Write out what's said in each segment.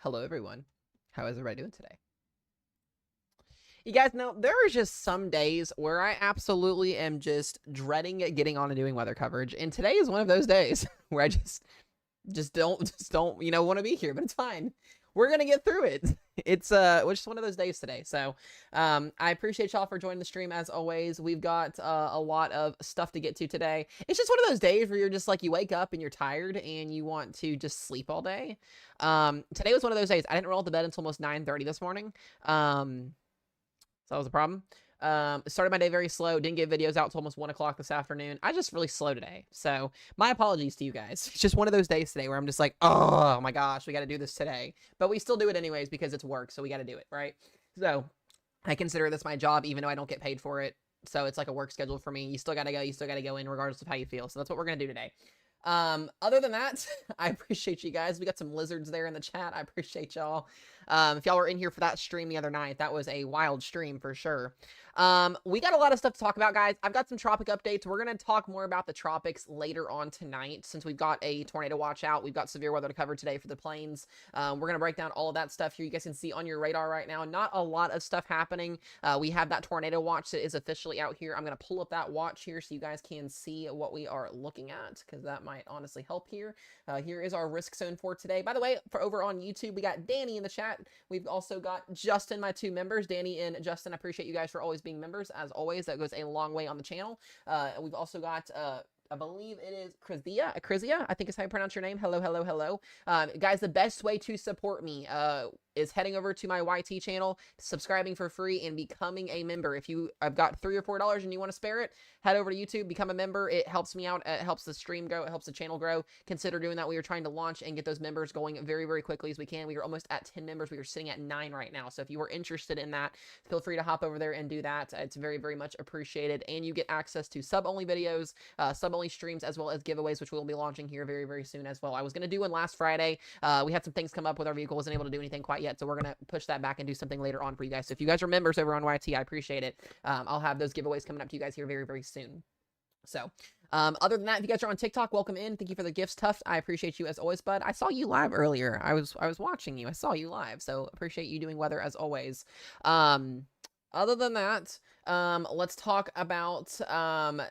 Hello, everyone. How is everybody doing today? You guys know there are just some days where I absolutely am just dreading getting on and doing weather coverage, and today is one of those days where I just don't want to be here, but it's fine. We're gonna get through it. It's just one of those days today. So I appreciate y'all for joining the stream as always. We've got a lot of stuff to get to today. It's just one of those days where you're just like you wake up and you're tired and you want to just sleep all day. Today was one of those days. I didn't roll out the bed until almost 9:30 this morning. So that was a problem. Started my day very slow. Didn't get videos out till almost 1 o'clock this afternoon. I just really slow today. So my apologies to you guys. It's just one of those days today where I'm just like, oh my gosh, we got to do this today. But we still do it anyways because it's work. So we got to do it, right? So I consider this my job, even though I don't get paid for it. So it's like a work schedule for me. You still got to go. You still got to go in regardless of how you feel. So that's what we're going to do today. Other than that, I appreciate you guys. We got some lizards there in the chat. I appreciate y'all. If y'all were in here for that stream the other night, that was a wild stream for sure. We got a lot of stuff to talk about, guys. I've got some tropic updates. We're going to talk more about the tropics later on tonight. Since we've got a tornado watch out, we've got severe weather to cover today for the plains. We're going to break down all of that stuff here. You guys can see on your radar right now, not a lot of stuff happening. We have that tornado watch that is officially out here. I'm going to pull up that watch here so you guys can see what we are looking at, because that might honestly help here. Here is our risk zone for today. By the way, for over on YouTube, we got Danny in the chat. We've also got Justin, my two members. Danny and Justin, I appreciate you guys for always being members. As always, that goes a long way on the channel. We've also got I believe it is Krizia, I think is how you pronounce your name. Hello, hello, hello. Guys, the best way to support me is heading over to my YT channel, subscribing for free, and becoming a member. If I've got $3 or $4 and you want to spare it, head over to YouTube, become a member. It helps me out. It helps the stream grow. It helps the channel grow. Consider doing that. We are trying to launch and get those members going very, very quickly as we can. We are almost at 10 members. We are sitting at 9 right now. So if you are interested in that, feel free to hop over there and do that. It's very, very much appreciated. And you get access to sub-only videos, sub-only streams, as well as giveaways, which we'll be launching here very, very soon as well. I was going to do one last Friday. We had some things come up with our vehicle. Wasn't able to do anything quite yet. So we're going to push that back and do something later on for you guys. So if you guys are members over on YT, I appreciate it. I'll have those giveaways coming up to you guys here very, very soon. So, other than that, if you guys are on TikTok, welcome in. Thank you for the gifts, Tuft. I appreciate you as always, bud. I saw you live earlier. I was watching you. I saw you live. So appreciate you doing weather as always. Other than that, let's talk about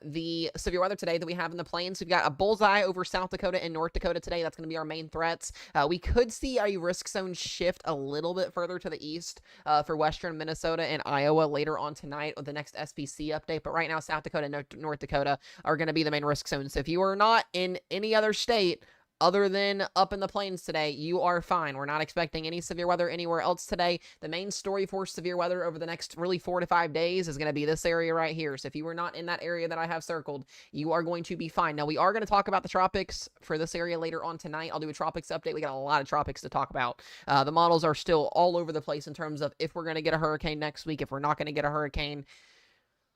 the severe weather today that we have in the plains. We've got a bullseye over South Dakota and North Dakota today. That's going to be our main threats. We could see a risk zone shift a little bit further to the east for western Minnesota and Iowa later on tonight with the next SPC update. But right now, South Dakota and North Dakota are going to be the main risk zones. So if you are not in any other state other than up in the plains today, you are fine. We're not expecting any severe weather anywhere else today. The main story for severe weather over the next really 4 to 5 days is going to be this area right here. So if you are not in that area that I have circled, you are going to be fine. Now, we are going to talk about the tropics for this area later on tonight. I'll do a tropics update. We got a lot of tropics to talk about. The models are still all over the place in terms of if we're going to get a hurricane next week, if we're not going to get a hurricane.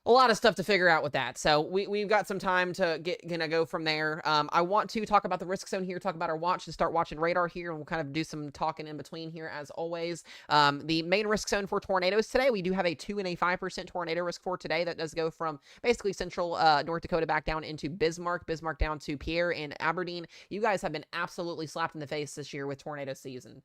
A lot of stuff to figure out with that. So we've got some time to go from there. I want to talk about the risk zone here, talk about our watch, and start watching radar here, and we'll kind of do some talking in between here as always. The main risk zone for tornadoes today, we do have a 2 and a 5% tornado risk for today. That does go from basically central North Dakota back down into Bismarck down to Pierre and Aberdeen. You guys have been absolutely slapped in the face this year with tornado season.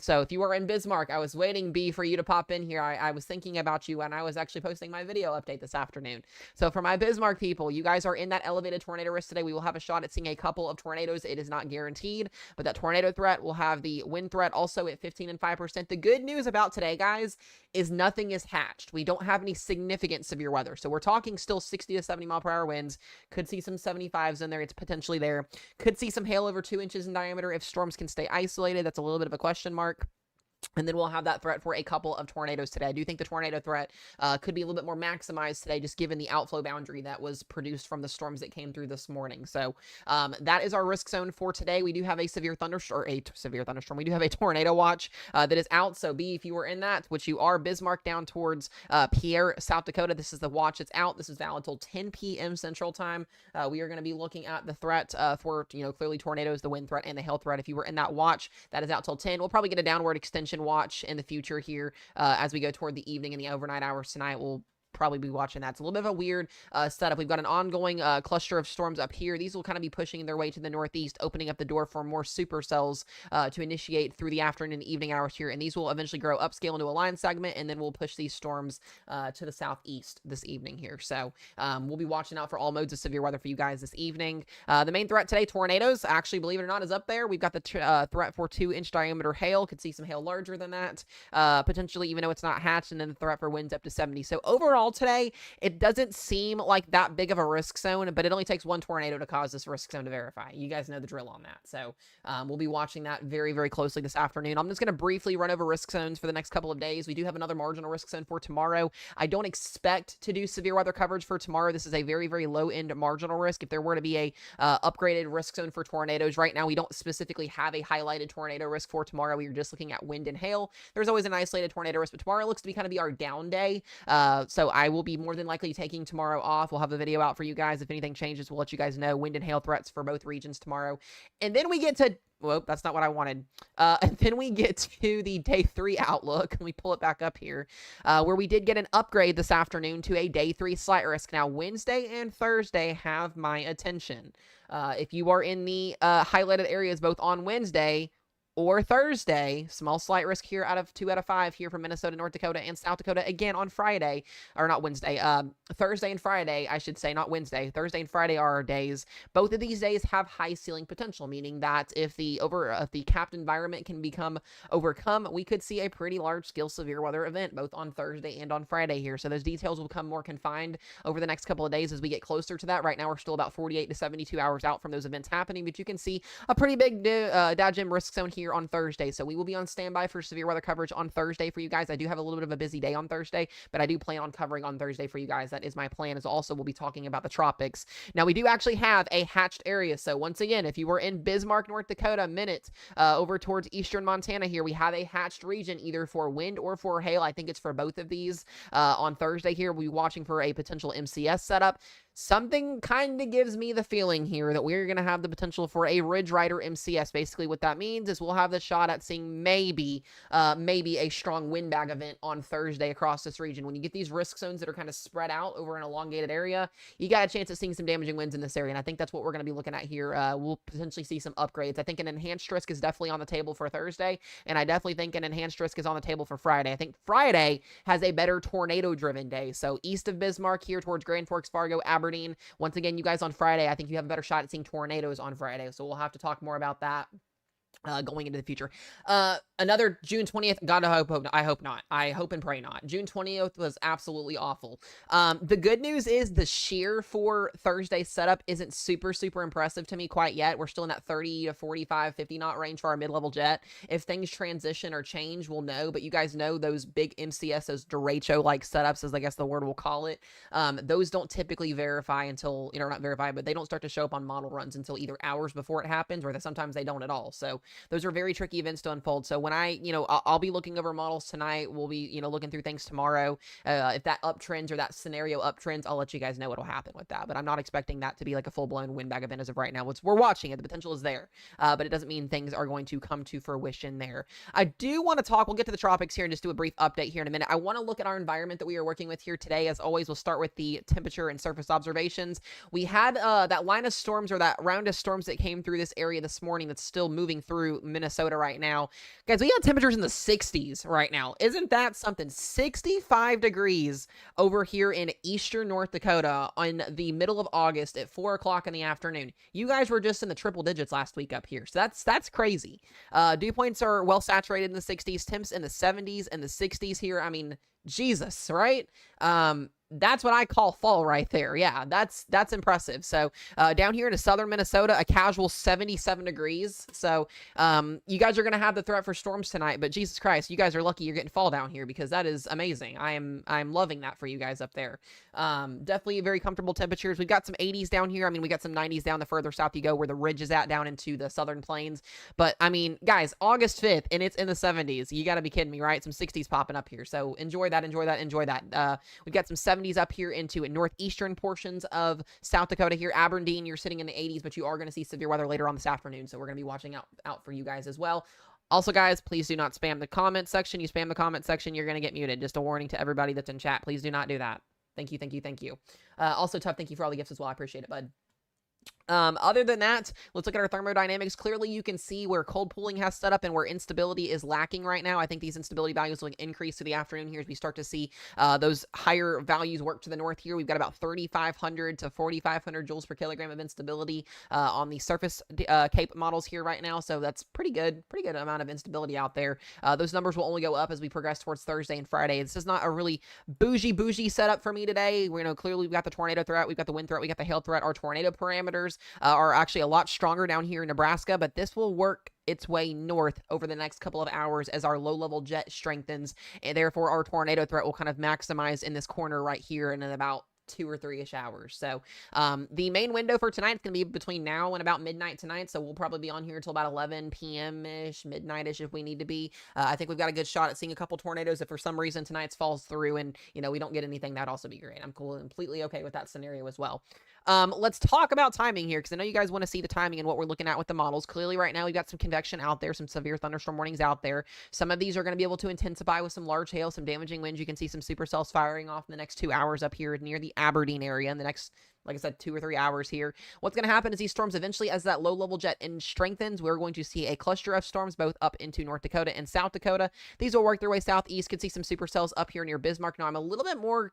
So if you are in Bismarck, I was waiting, B, for you to pop in here. I was thinking about you, and I was actually posting my video update this afternoon. So for my Bismarck people, you guys are in that elevated tornado risk today. We will have a shot at seeing a couple of tornadoes. It is not guaranteed, but that tornado threat will have the wind threat also at 15 and 5%. The good news about today, guys, is nothing is hatched. We don't have any significant severe weather. So we're talking still 60 to 70 mile per hour winds. Could see some 75s in there. It's potentially there. Could see some hail over 2 inches in diameter if storms can stay isolated. That's a little bit of a question mark. And then we'll have that threat for a couple of tornadoes today. I do think the tornado threat could be a little bit more maximized today, just given the outflow boundary that was produced from the storms that came through this morning. So that is our risk zone for today. We do have a severe thunderstorm. We do have a tornado watch that is out. So B, if you were in that, which you are, Bismarck down towards Pierre, South Dakota, this is the watch that's out. This is valid until 10 p.m. Central Time. We are going to be looking at the threat for, clearly tornadoes, the wind threat, and the hail threat. If you were in that watch, that is out till 10. We'll probably get a downward extension watch in the future here as we go toward the evening and the overnight hours tonight. We'll probably be watching that. It's a little bit of a weird setup. We've got an ongoing cluster of storms up here. These will kind of be pushing their way to the northeast, opening up the door for more supercells to initiate through the afternoon and evening hours here. And these will eventually grow upscale into a line segment, and then we'll push these storms to the southeast this evening here. So we'll be watching out for all modes of severe weather for you guys this evening. The main threat today, tornadoes, actually, believe it or not, is up there. We've got the threat for 2-inch diameter hail. Could see some hail larger than that, potentially, even though it's not hatched, and then the threat for winds up to 70. So overall today, it doesn't seem like that big of a risk zone, but it only takes one tornado to cause this risk zone to verify. You guys know the drill on that. So we'll be watching that very, very closely this afternoon. I'm just going to briefly run over risk zones for the next couple of days. We do have another marginal risk zone for tomorrow. I don't expect to do severe weather coverage for tomorrow. This is a very, very low-end marginal risk. If there were to be a upgraded risk zone for tornadoes, right now we don't specifically have a highlighted tornado risk for tomorrow. We are just looking at wind and hail. There's always an isolated tornado risk, but tomorrow looks to be kind of our down day. So I will be more than likely taking tomorrow off. We'll have a video out for you guys. If anything changes, we'll let you guys know. Wind and hail threats for both regions tomorrow. And then we get to, well, that's not what I wanted. And then we get to the day 3 outlook. Let me pull it back up here, where we did get an upgrade this afternoon to a day 3 slight risk. Now, Wednesday and Thursday have my attention. If you are in the highlighted areas both on Wednesday or Thursday, small slight risk here out of 2 out of 5 here from Minnesota, North Dakota, and South Dakota again on Friday, or not Wednesday, Thursday and Friday, I should say, not Wednesday. Thursday and Friday are our days. Both of these days have high ceiling potential, meaning that if the capped environment can become overcome, we could see a pretty large scale severe weather event both on Thursday and on Friday here. So those details will become more confined over the next couple of days as we get closer to that. Right now, we're still about 48 to 72 hours out from those events happening, but you can see a pretty big Dodgem risk zone here on Thursday. So we will be on standby for severe weather coverage on Thursday for you guys. I do have a little bit of a busy day on Thursday, but I do plan on covering on Thursday for you guys. That is my plan. As also we'll be talking about the tropics. Now we do actually have a hatched area. So once again, if you were in Bismarck, North Dakota, Minute, over towards eastern Montana here, we have a hatched region either for wind or for hail. I think it's for both of these. On Thursday here, we'll be watching for a potential MCS setup. Something kind of gives me the feeling here that we're going to have the potential for a Ridge Rider MCS. Basically, what that means is we'll have the shot at seeing maybe a strong windbag event on Thursday across this region. When you get these risk zones that are kind of spread out over an elongated area, you got a chance of seeing some damaging winds in this area, and I think that's what we're going to be looking at here. We'll potentially see some upgrades. I think an enhanced risk is definitely on the table for Thursday, and I definitely think an enhanced risk is on the table for Friday. I think Friday has a better tornado-driven day. So east of Bismarck here towards Grand Forks, Fargo, Aberdeen. Once again, you guys on Friday, I think you have a better shot at seeing tornadoes on Friday. So we'll have to talk more about that going into the future. Another June 20th. God, I hope not. I hope and pray not. June 20th was absolutely awful. The good news is the shear for Thursday's setup isn't super, super impressive to me quite yet. We're still in that 30 to 45, 50 knot range for our mid-level jet. If things transition or change, we'll know. But you guys know those big MCS, those derecho-like setups, as I guess the word will call it, those don't typically verify until, not verify, but they don't start to show up on model runs until either hours before it happens, or sometimes they don't at all. So those are very tricky events to unfold. So when I'll be looking over models tonight. We'll be, looking through things tomorrow. If that uptrends or that scenario uptrends, I'll let you guys know what'll happen with that. But I'm not expecting that to be like a full-blown windbag event as of right now. We're watching it. The potential is there. But it doesn't mean things are going to come to fruition there. I do want to talk, we'll get to the tropics here and just do a brief update here in a minute. I want to look at our environment that we are working with here today. As always, we'll start with the temperature and surface observations. We had that line of storms, or that round of storms that came through this area this morning that's still moving through Minnesota right now. Guys, we got temperatures in the 60s right now. Isn't that something? 65 degrees over here in eastern North Dakota in the middle of August at 4 o'clock in the afternoon. You guys were just in the triple digits last week up here. So that's crazy. Dew points are well saturated in the 60s. Temps in the 70s and the 60s here. I mean, Jesus, right? That's what I call fall right there. Yeah, that's impressive. So down here in southern Minnesota, a casual 77 degrees. So you guys are going to have the threat for storms tonight, but Jesus Christ, you guys are lucky you're getting fall down here, because that is amazing. I'm loving that for you guys up there. Definitely very comfortable temperatures. We've got some 80s down here. I mean, we got some 90s down the further south you go, where the ridge is at, down into the southern plains. But I mean, guys, August 5th and it's in the 70s. You got to be kidding me, right? Some 60s popping up here. So enjoy that, enjoy that, enjoy that. We've got some 70s up here into northeastern portions of South Dakota here. Aberdeen, you're sitting in the 80s, but you are going to see severe weather later on this afternoon. So we're going to be watching out for you guys as well. Also, guys, please do not spam the comment section. You spam the comment section, you're going to get muted. Just a warning to everybody that's in chat. Please do not do that. Thank you, thank you, thank you. Also, Tough, thank you for all the gifts as well. I appreciate it, bud. Other than that, let's look at our thermodynamics. Clearly, you can see where cold pooling has set up and where instability is lacking right now. I think these instability values will increase through the afternoon here as we start to see those higher values work to the north here. We've got about 3,500 to 4,500 joules per kilogram of instability on the surface CAPE models here right now. So that's pretty good amount of instability out there. Those numbers will only go up as we progress towards Thursday and Friday. This is not a really bougie setup for me today. Clearly we've got the tornado threat, we've got the wind threat, we got the hail threat. Our tornado parameters are actually a lot stronger down here in Nebraska, but this will work its way north over the next couple of hours as our low-level jet strengthens, and therefore our tornado threat will kind of maximize in this corner right here in about 2 or 3-ish hours. So the main window for tonight is going to be between now and about midnight tonight, so we'll probably be on here until about 11 p.m.-ish, midnight-ish if we need to be. I think we've got a good shot at seeing a couple tornadoes. If for some reason tonight's falls through and, we don't get anything, that'd also be great. I'm completely okay with that scenario as well. Let's talk about timing here, because I know you guys want to see the timing and what we're looking at with the models. Clearly, right now, we've got some convection out there, some severe thunderstorm warnings out there. Some of these are going to be able to intensify with some large hail, some damaging winds. You can see some supercells firing off in the next 2 hours up here near the Aberdeen area in the next, like I said, 2 or 3 hours here. What's going to happen is these storms eventually, as that low-level jet strengthens, we're going to see a cluster of storms both up into North Dakota and South Dakota. These will work their way southeast. Could see some supercells up here near Bismarck. Now, I'm a little bit more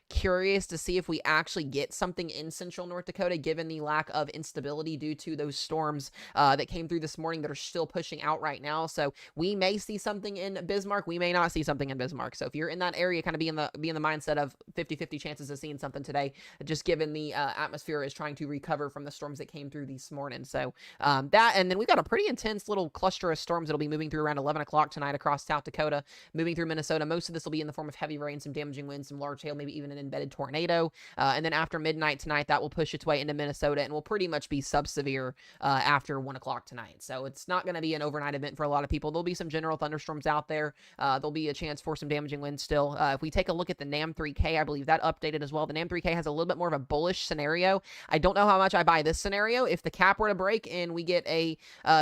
curious to see if we actually get something in central North Dakota, given the lack of instability due to those storms that came through this morning that are still pushing out right now. So we may see something in Bismarck. We may not see something in Bismarck. So if you're in that area, kind of be in the mindset of 50-50 chances of seeing something today, just given the atmosphere is trying to recover from the storms that came through this morning. So that, and then we've got a pretty intense little cluster of storms that'll be moving through around 11 o'clock tonight across South Dakota, moving through Minnesota. Most of this will be in the form of heavy rain, some damaging winds, some large hail, maybe even an embedded tornado. And then after midnight tonight, that will push its way into Minnesota and will pretty much be sub-severe after 1 o'clock tonight. So it's not going to be an overnight event for a lot of people. There'll be some general thunderstorms out there. There'll be a chance for some damaging winds still. If we take a look at the NAM 3K, I believe that updated as well. The NAM 3K has a little bit more of a bullish scenario. I don't know how much I buy this scenario. If the cap were to break and we get a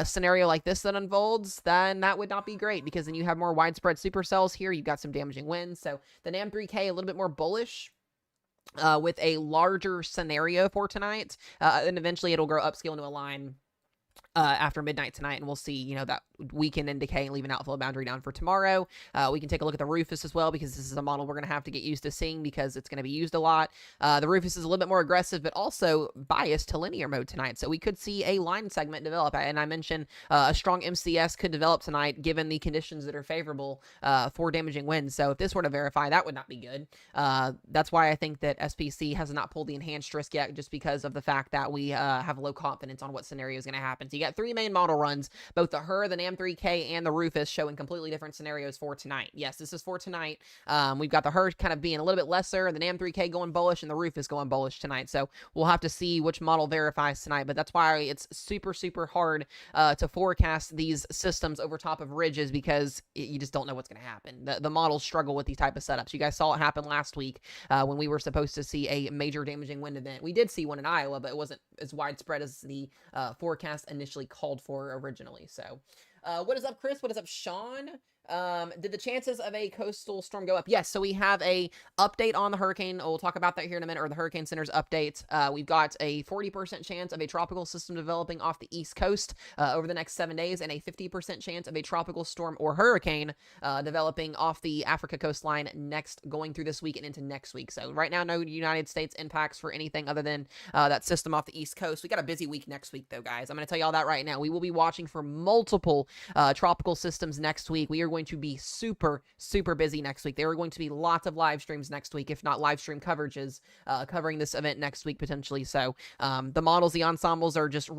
scenario like this that unfolds, then that would not be great, because then you have more widespread supercells here. You've got some damaging winds. So the NAM 3K a little bit more bullish, with a larger scenario for tonight, and eventually it'll grow upscale into a line after midnight tonight, and we'll see, that weaken and decay and leave an outflow boundary down for tomorrow. We can take a look at the Rufus as well, because this is a model we're going to have to get used to seeing because it's going to be used a lot. The Rufus is a little bit more aggressive, but also biased to linear mode tonight, so we could see a line segment develop. And I mentioned a strong MCS could develop tonight given the conditions that are favorable for damaging winds. So if this were to verify, that would not be good. That's why I think that SPC has not pulled the enhanced risk yet, just because of the fact that we have low confidence on what scenario is going to happen. So you got 3 main model runs, both the HER, the NAM 3K, and the Rufus, showing completely different scenarios for tonight. Yes, this is for tonight. We've got the HER kind of being a little bit lesser, the NAM 3K going bullish, and the Rufus going bullish tonight. So we'll have to see which model verifies tonight, but that's why it's super hard to forecast these systems over top of ridges, because you just don't know what's going to happen. The models struggle with these type of setups. You guys saw it happen last week when we were supposed to see a major damaging wind event. We did see one in Iowa, but it wasn't as widespread as the forecast initially called for originally. So what is up, Chris? What is up, Sean? Did the chances of a coastal storm go up? Yes, so we have a update on the hurricane. We'll talk about that here in a minute, or the Hurricane Center's update. We've got a 40% chance of a tropical system developing off the East Coast over the next 7 days, and a 50% chance of a tropical storm or hurricane developing off the Africa coastline going through this week and into next week. So right now, no United States impacts for anything other than that system off the East Coast. We got a busy week next week, though, guys. I'm going to tell you all that right now. We will be watching for multiple tropical systems next week. We are going to be super busy next week. There are going to be lots of live streams next week, if not live stream coverages, covering this event next week potentially. So the models, the ensembles, are just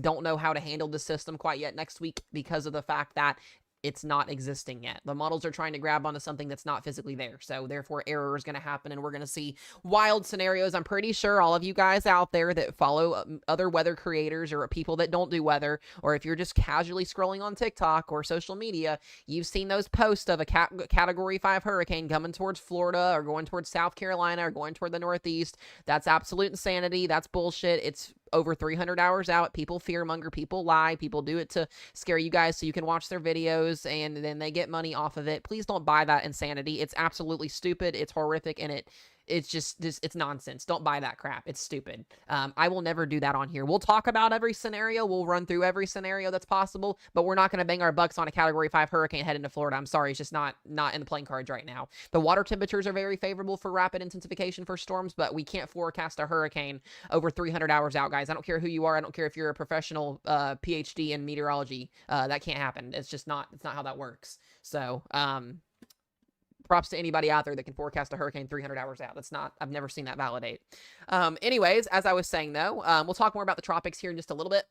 don't know how to handle the system quite yet next week, because of the fact that it's not existing yet. The models are trying to grab onto something that's not physically there. So therefore error is going to happen, and we're going to see wild scenarios. I'm pretty sure all of you guys out there that follow other weather creators, or people that don't do weather, or if you're just casually scrolling on TikTok or social media, you've seen those posts of a category 5 hurricane coming towards Florida, or going towards South Carolina, or going toward the Northeast. That's absolute insanity. That's bullshit. It's over 300 hours out. People fearmonger, people lie, people do it to scare you guys so you can watch their videos, and then they get money off of it. Please don't buy that insanity. It's absolutely stupid, it's horrific, and It's just this. It's nonsense. Don't buy that crap. It's stupid. I will never do that on here. We'll talk about every scenario. We'll run through every scenario that's possible, but we're not going to bang our bucks on a Category 5 hurricane heading to Florida. I'm sorry, it's just not in the playing cards right now. The water temperatures are very favorable for rapid intensification for storms, but we can't forecast a hurricane over 300 hours out, guys. I don't care who you are. I don't care if you're a professional PhD in meteorology. That can't happen. It's just not. It's not how that works. So, props to anybody out there that can forecast a hurricane 300 hours out. That's not, I've never seen that validate. Anyways, as I was saying though, we'll talk more about the tropics here in just a little bit.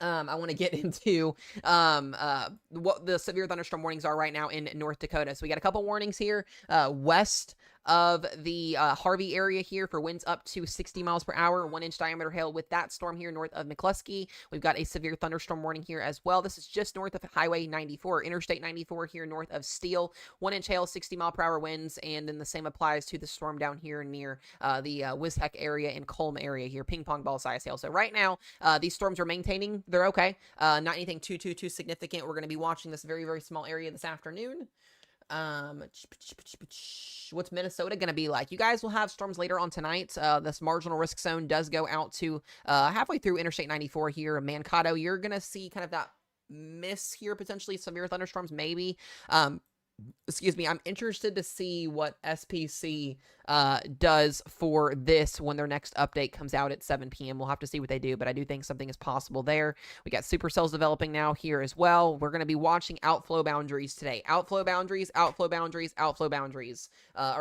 I want to get into what the severe thunderstorm warnings are right now in North Dakota. So we got a couple warnings here west of the Harvey area here for winds up to 60 miles per hour, 1-inch diameter hail with that storm here north of McCluskey. We've got a severe thunderstorm warning here as well. This is just north of Highway 94, Interstate 94 here north of Steele. 1-inch hail, 60 mile per hour winds, and then the same applies to the storm down here near the Wishek area and Colm area here, ping pong ball size hail. So right now, these storms are maintaining. They're okay. Not anything too significant. We're going to be watching this very small area this afternoon. What's Minnesota going to be like? You guys will have storms later on tonight. This marginal risk zone does go out to halfway through Interstate 94 here, Mankato. You're going to see kind of that miss here, potentially severe thunderstorms, maybe. Excuse me, I'm interested to see what SPC does for this when their next update comes out at 7 p.m. We'll have to see what they do, but I do think something is possible there. We got supercells developing now here as well. We're going to be watching outflow boundaries today. Outflow boundaries are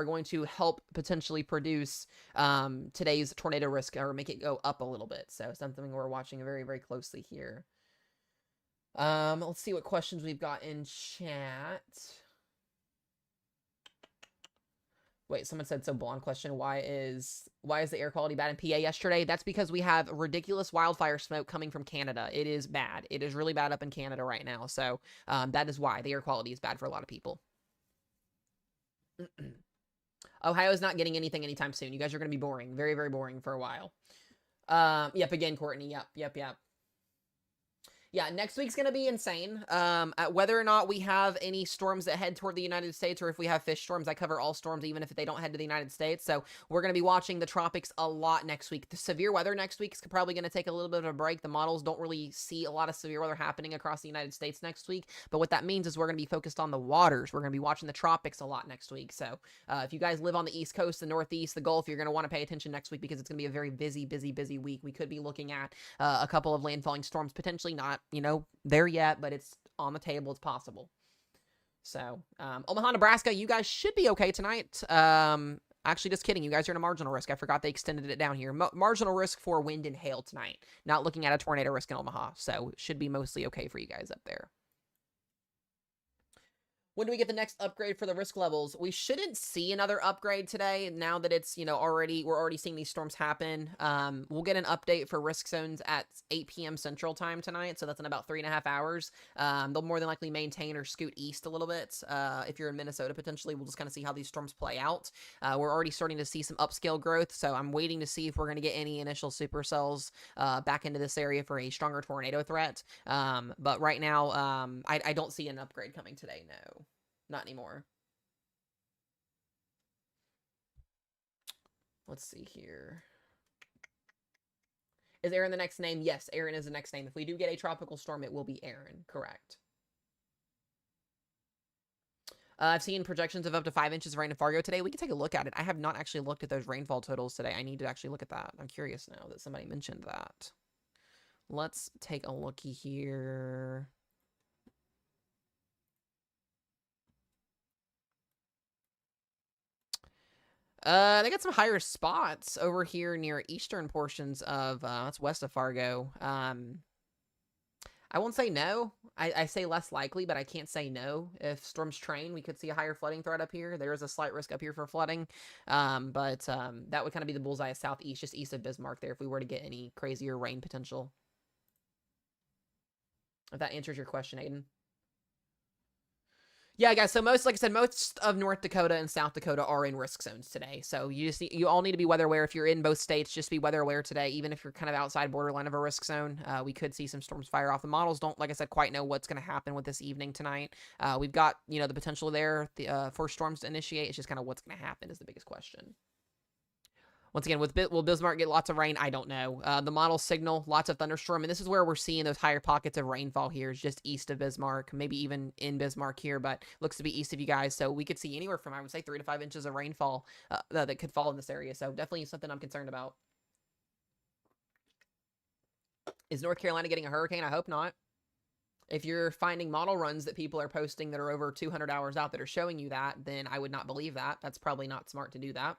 going to help potentially produce today's tornado risk or make it go up a little bit. So something we're watching very closely here. Let's see what questions we've got in chat. Wait, someone said, so blonde question, why is the air quality bad in PA yesterday? That's because we have ridiculous wildfire smoke coming from Canada. It is bad. It is really bad up in Canada right now. So that is why the air quality is bad for a lot of people. Ohio's not getting anything anytime soon. You guys are going to be boring. Very boring for a while. Yep, again, Courtney. Yep. Yeah, next week's going to be insane. Whether or not we have any storms that head toward the United States or if we have fish storms, I cover all storms, even if they don't head to the United States. So we're going to be watching the tropics a lot next week. The severe weather next week is probably going to take a little bit of a break. The models don't really see a lot of severe weather happening across the United States next week. But what that means is we're going to be focused on the waters. We're going to be watching the tropics a lot next week. So if you guys live on the East Coast, the Northeast, the Gulf, you're going to want to pay attention next week because it's going to be a very busy week. We could be looking at a couple of landfalling storms, potentially not, there yet, but it's on the table. It's possible. So, Omaha, Nebraska, you guys should be okay tonight. Actually, just kidding. You guys are in a marginal risk. I forgot they extended it down here. Marginal risk for wind and hail tonight. Not looking at a tornado risk in Omaha. So, should be mostly okay for you guys up there. When do we get the next upgrade for the risk levels? We shouldn't see another upgrade today now that it's, we're already seeing these storms happen. We'll get an update for risk zones at 8 p.m. Central Time tonight, so that's in about 3.5 hours. They'll more than likely maintain or scoot east a little bit. If you're in Minnesota, potentially, we'll just kind of see how these storms play out. We're already starting to see some upscale growth, so I'm waiting to see if we're going to get any initial supercells back into this area for a stronger tornado threat. But right now, I don't see an upgrade coming today, no. Not anymore. Let's see here. Is Aaron the next name? Yes, Aaron is the next name. If we do get a tropical storm, it will be Aaron. Correct. I've seen projections of up to 5 inches of rain in Fargo today. We can take a look at it. I have not actually looked at those rainfall totals today. I need to actually look at that. I'm curious now that somebody mentioned that. Let's take a looky here. They got some higher spots over here near eastern portions of, that's west of Fargo. I won't say no. I say less likely, but I can't say no. If storms train, we could see a higher flooding threat up here. There is a slight risk up here for flooding. But that would kind of be the bullseye of southeast, just east of Bismarck there if we were to get any crazier rain potential. If that answers your question, Aiden. Yeah, guys, so like I said, most of North Dakota and South Dakota are in risk zones today. So you all need to be weather aware. If you're in both states, just be weather aware today. Even if you're kind of outside borderline of a risk zone, we could see some storms fire off. The models don't, like I said, quite know what's going to happen with this evening tonight. We've got, the potential there for storms to initiate. It's just kind of what's going to happen is the biggest question. Once again, will Bismarck get lots of rain? I don't know. The model signal lots of thunderstorm, and this is where we're seeing those higher pockets of rainfall here, is just east of Bismarck, maybe even in Bismarck here, but looks to be east of you guys. So we could see anywhere from, I would say, 3 to 5 inches of rainfall that could fall in this area. So definitely something I'm concerned about. Is North Carolina getting a hurricane? I hope not. If you're finding model runs that people are posting that are over 200 hours out that are showing you that, then I would not believe that. That's probably not smart to do that.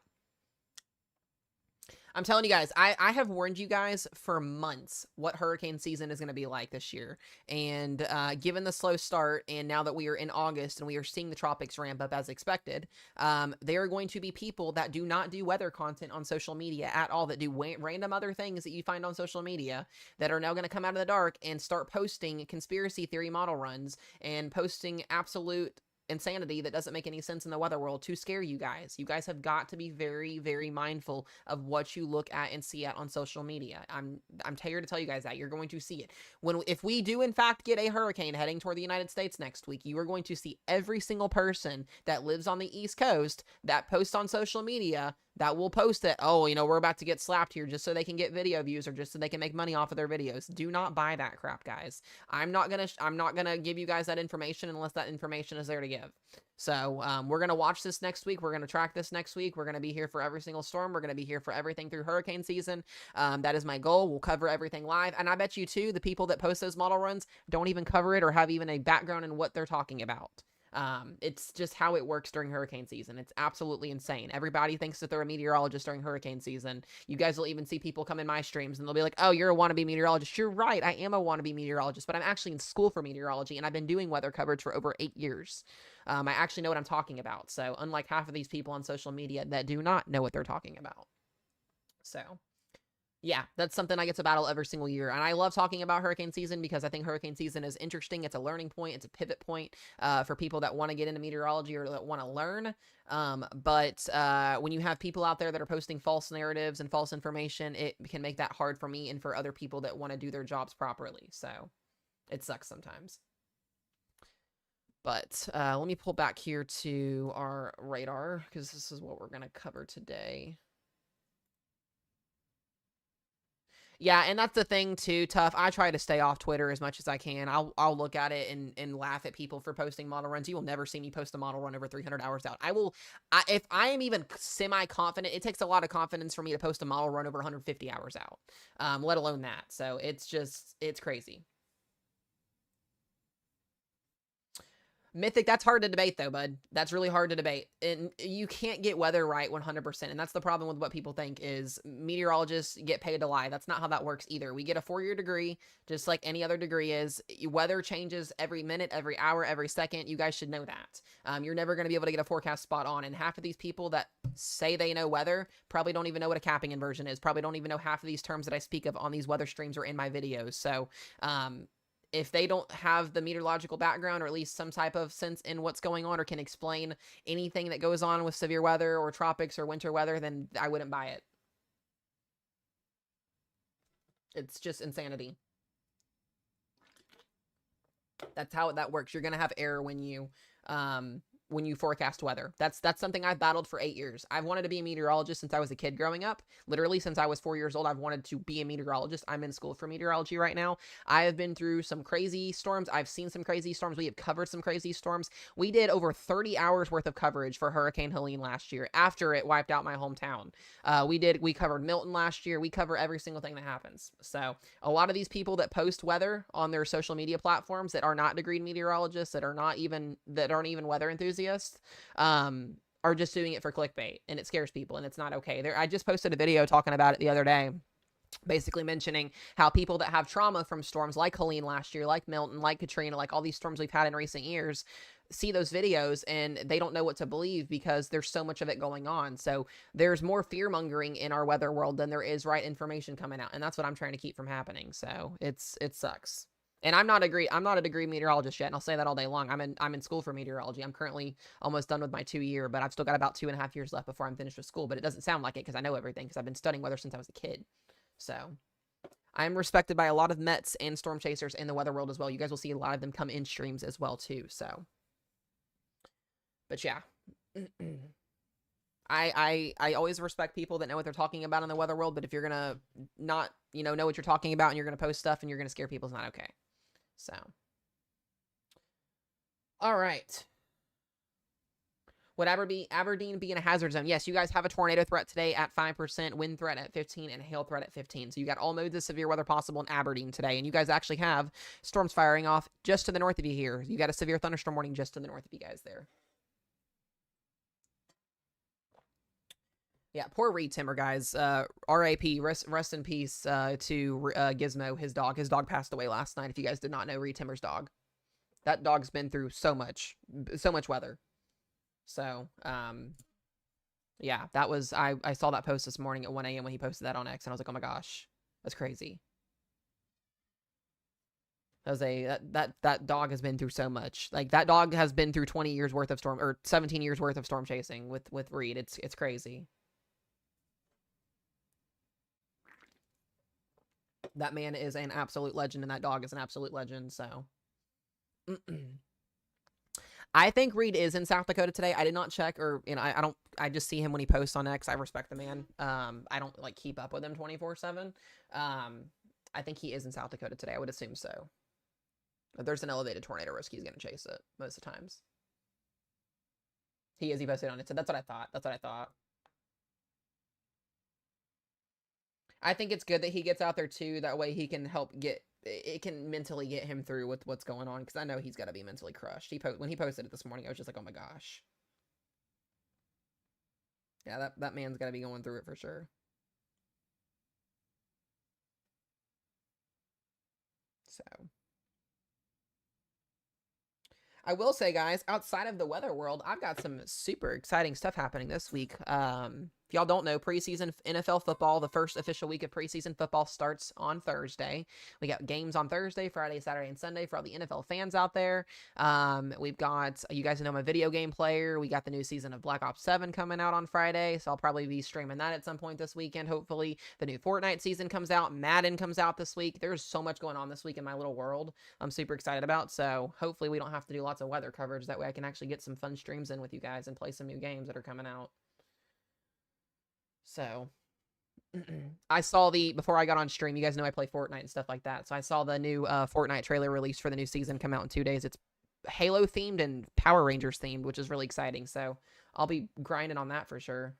I'm telling you guys, I have warned you guys for months what hurricane season is going to be like this year. And given the slow start, and now that we are in August and we are seeing the tropics ramp up as expected, there are going to be people that do not do weather content on social media at all, that do random other things that you find on social media, that are now going to come out of the dark and start posting conspiracy theory model runs and posting absolute insanity that doesn't make any sense in the weather world to scare you guys. You guys have got to be very, very mindful of what you look at and see at on social media. I'm here to tell you guys that you're going to see it. If we do in fact get a hurricane heading toward the United States next week, you are going to see every single person that lives on the East Coast that posts on social media that will post it. Oh, we're about to get slapped here, just so they can get video views or just so they can make money off of their videos. Do not buy that crap, guys. I'm not gonna give you guys that information unless that information is there to give. So we're gonna watch this next week. We're gonna track this next week. We're gonna be here for every single storm. We're gonna be here for everything through hurricane season. That is my goal. We'll cover everything live, and I bet you too, the people that post those model runs don't even cover it or have even a background in what they're talking about. It's just how it works during hurricane season. It's absolutely insane. Everybody thinks that they're a meteorologist during hurricane season. You guys will even see people come in my streams and they'll be like, oh, you're a wannabe meteorologist. You're right. I am a wannabe meteorologist, but I'm actually in school for meteorology and I've been doing weather coverage for over 8 years. I actually know what I'm talking about. So unlike half of these people on social media that do not know what they're talking about. So yeah, that's something I get to battle every single year. And I love talking about hurricane season because I think hurricane season is interesting. It's a learning point. It's a pivot point for people that want to get into meteorology or that want to learn. But when you have people out there that are posting false narratives and false information, it can make that hard for me and for other people that want to do their jobs properly. So it sucks sometimes. But let me pull back here to our radar because this is what we're going to cover today. Yeah, and that's the thing too, Tough. I try to stay off Twitter as much as I can. I'll look at it and laugh at people for posting model runs. You will never see me post a model run over 300 hours out. If I am even semi-confident, it takes a lot of confidence for me to post a model run over 150 hours out, let alone that. So it's crazy. Mythic, that's hard to debate though, bud. That's really hard to debate. And you can't get weather right 100%. And that's the problem with what people think is meteorologists get paid to lie. That's not how that works either. We get a 4-year degree, just like any other degree is. Weather changes every minute, every hour, every second. You guys should know that. You're never going to be able to get a forecast spot on. And half of these people that say they know weather probably don't even know what a capping inversion is. Probably don't even know half of these terms that I speak of on these weather streams or in my videos. So, if they don't have the meteorological background or at least some type of sense in what's going on or can explain anything that goes on with severe weather or tropics or winter weather, then I wouldn't buy it. It's just insanity. That's how that works. You're going to have error when you forecast weather. That's something I've battled for 8 years. I've wanted to be a meteorologist since I was a kid growing up. Literally since I was 4 years old, I've wanted to be a meteorologist. I'm in school for meteorology right now. I have been through some crazy storms. I've seen some crazy storms. We have covered some crazy storms. We did over 30 hours worth of coverage for Hurricane Helene last year after it wiped out my hometown. We covered Milton last year. We cover every single thing that happens. So a lot of these people that post weather on their social media platforms that are not degreed meteorologists, that aren't even weather enthusiasts, are just doing it for clickbait, and it scares people, and it's not okay. I just posted a video talking about it the other day, basically mentioning how people that have trauma from storms like Helene last year, like Milton, like Katrina, like all these storms we've had in recent years, see those videos and they don't know what to believe because there's so much of it going on. So there's more fear-mongering in our weather world than there is right information coming out, and that's what I'm trying to keep from happening. So it sucks. And I'm not a degree meteorologist yet, and I'll say that all day long. I'm in school for meteorology. I'm currently almost done with my 2-year, but I've still got about 2.5 years left before I'm finished with school. But it doesn't sound like it because I know everything because I've been studying weather since I was a kid. So I'm respected by a lot of Mets and storm chasers in the weather world as well. You guys will see a lot of them come in streams as well too. So, but yeah. I always respect people that know what they're talking about in the weather world, but if you're gonna not, know what you're talking about and you're gonna post stuff and you're gonna scare people, it's not okay. So, all right. Would Aberdeen be in a hazard zone? Yes, you guys have a tornado threat today at 5%, wind threat at 15, and hail threat at 15. So you got all modes of severe weather possible in Aberdeen today. And you guys actually have storms firing off just to the north of you here. You got a severe thunderstorm warning just to the north of you guys there. Yeah, poor Reed Timmer, guys. R.A.P. Rest in peace to Gizmo, his dog. His dog passed away last night. If you guys did not know Reed Timmer's dog, that dog's been through so much weather. So, yeah, that was I saw that post this morning at 1 a.m. when he posted that on X, and I was like, oh my gosh, that's crazy. That dog has been through so much. Like that dog has been through 20 years worth of storm or 17 years worth of storm chasing with Reed. It's crazy. That man is an absolute legend, and that dog is an absolute legend. So, I think Reed is in South Dakota today. I did not check, or I don't. I just see him when he posts on X. I respect the man. I don't like keep up with him 24/7. I think he is in South Dakota today. I would assume so. If there's an elevated tornado risk, he's gonna chase it most of the times. He is. He posted on it. So that's what I thought. That's what I thought. I think it's good that he gets out there too. That way he can help it can mentally get him through with what's going on, because I know he's got to be mentally crushed. When he posted it this morning, I was just like, oh my gosh. Yeah, that man's got to be going through it for sure. So, I will say, guys, outside of the weather world, I've got some super exciting stuff happening this week. If y'all don't know, preseason NFL football, the first official week of preseason football starts on Thursday. We got games on Thursday, Friday, Saturday, and Sunday for all the NFL fans out there. We've got, you guys know I'm a video game player. We got the new season of Black Ops 7 coming out on Friday, so I'll probably be streaming that at some point this weekend, hopefully. The new Fortnite season comes out. Madden comes out this week. There's so much going on this week in my little world I'm super excited about, so hopefully we don't have to do lots of weather coverage. That way I can actually get some fun streams in with you guys and play some new games that are coming out. So, I saw before I got on stream, you guys know I play Fortnite and stuff like that. So I saw the new Fortnite trailer release for the new season come out in 2 days. It's Halo themed and Power Rangers themed, which is really exciting. So I'll be grinding on that for sure.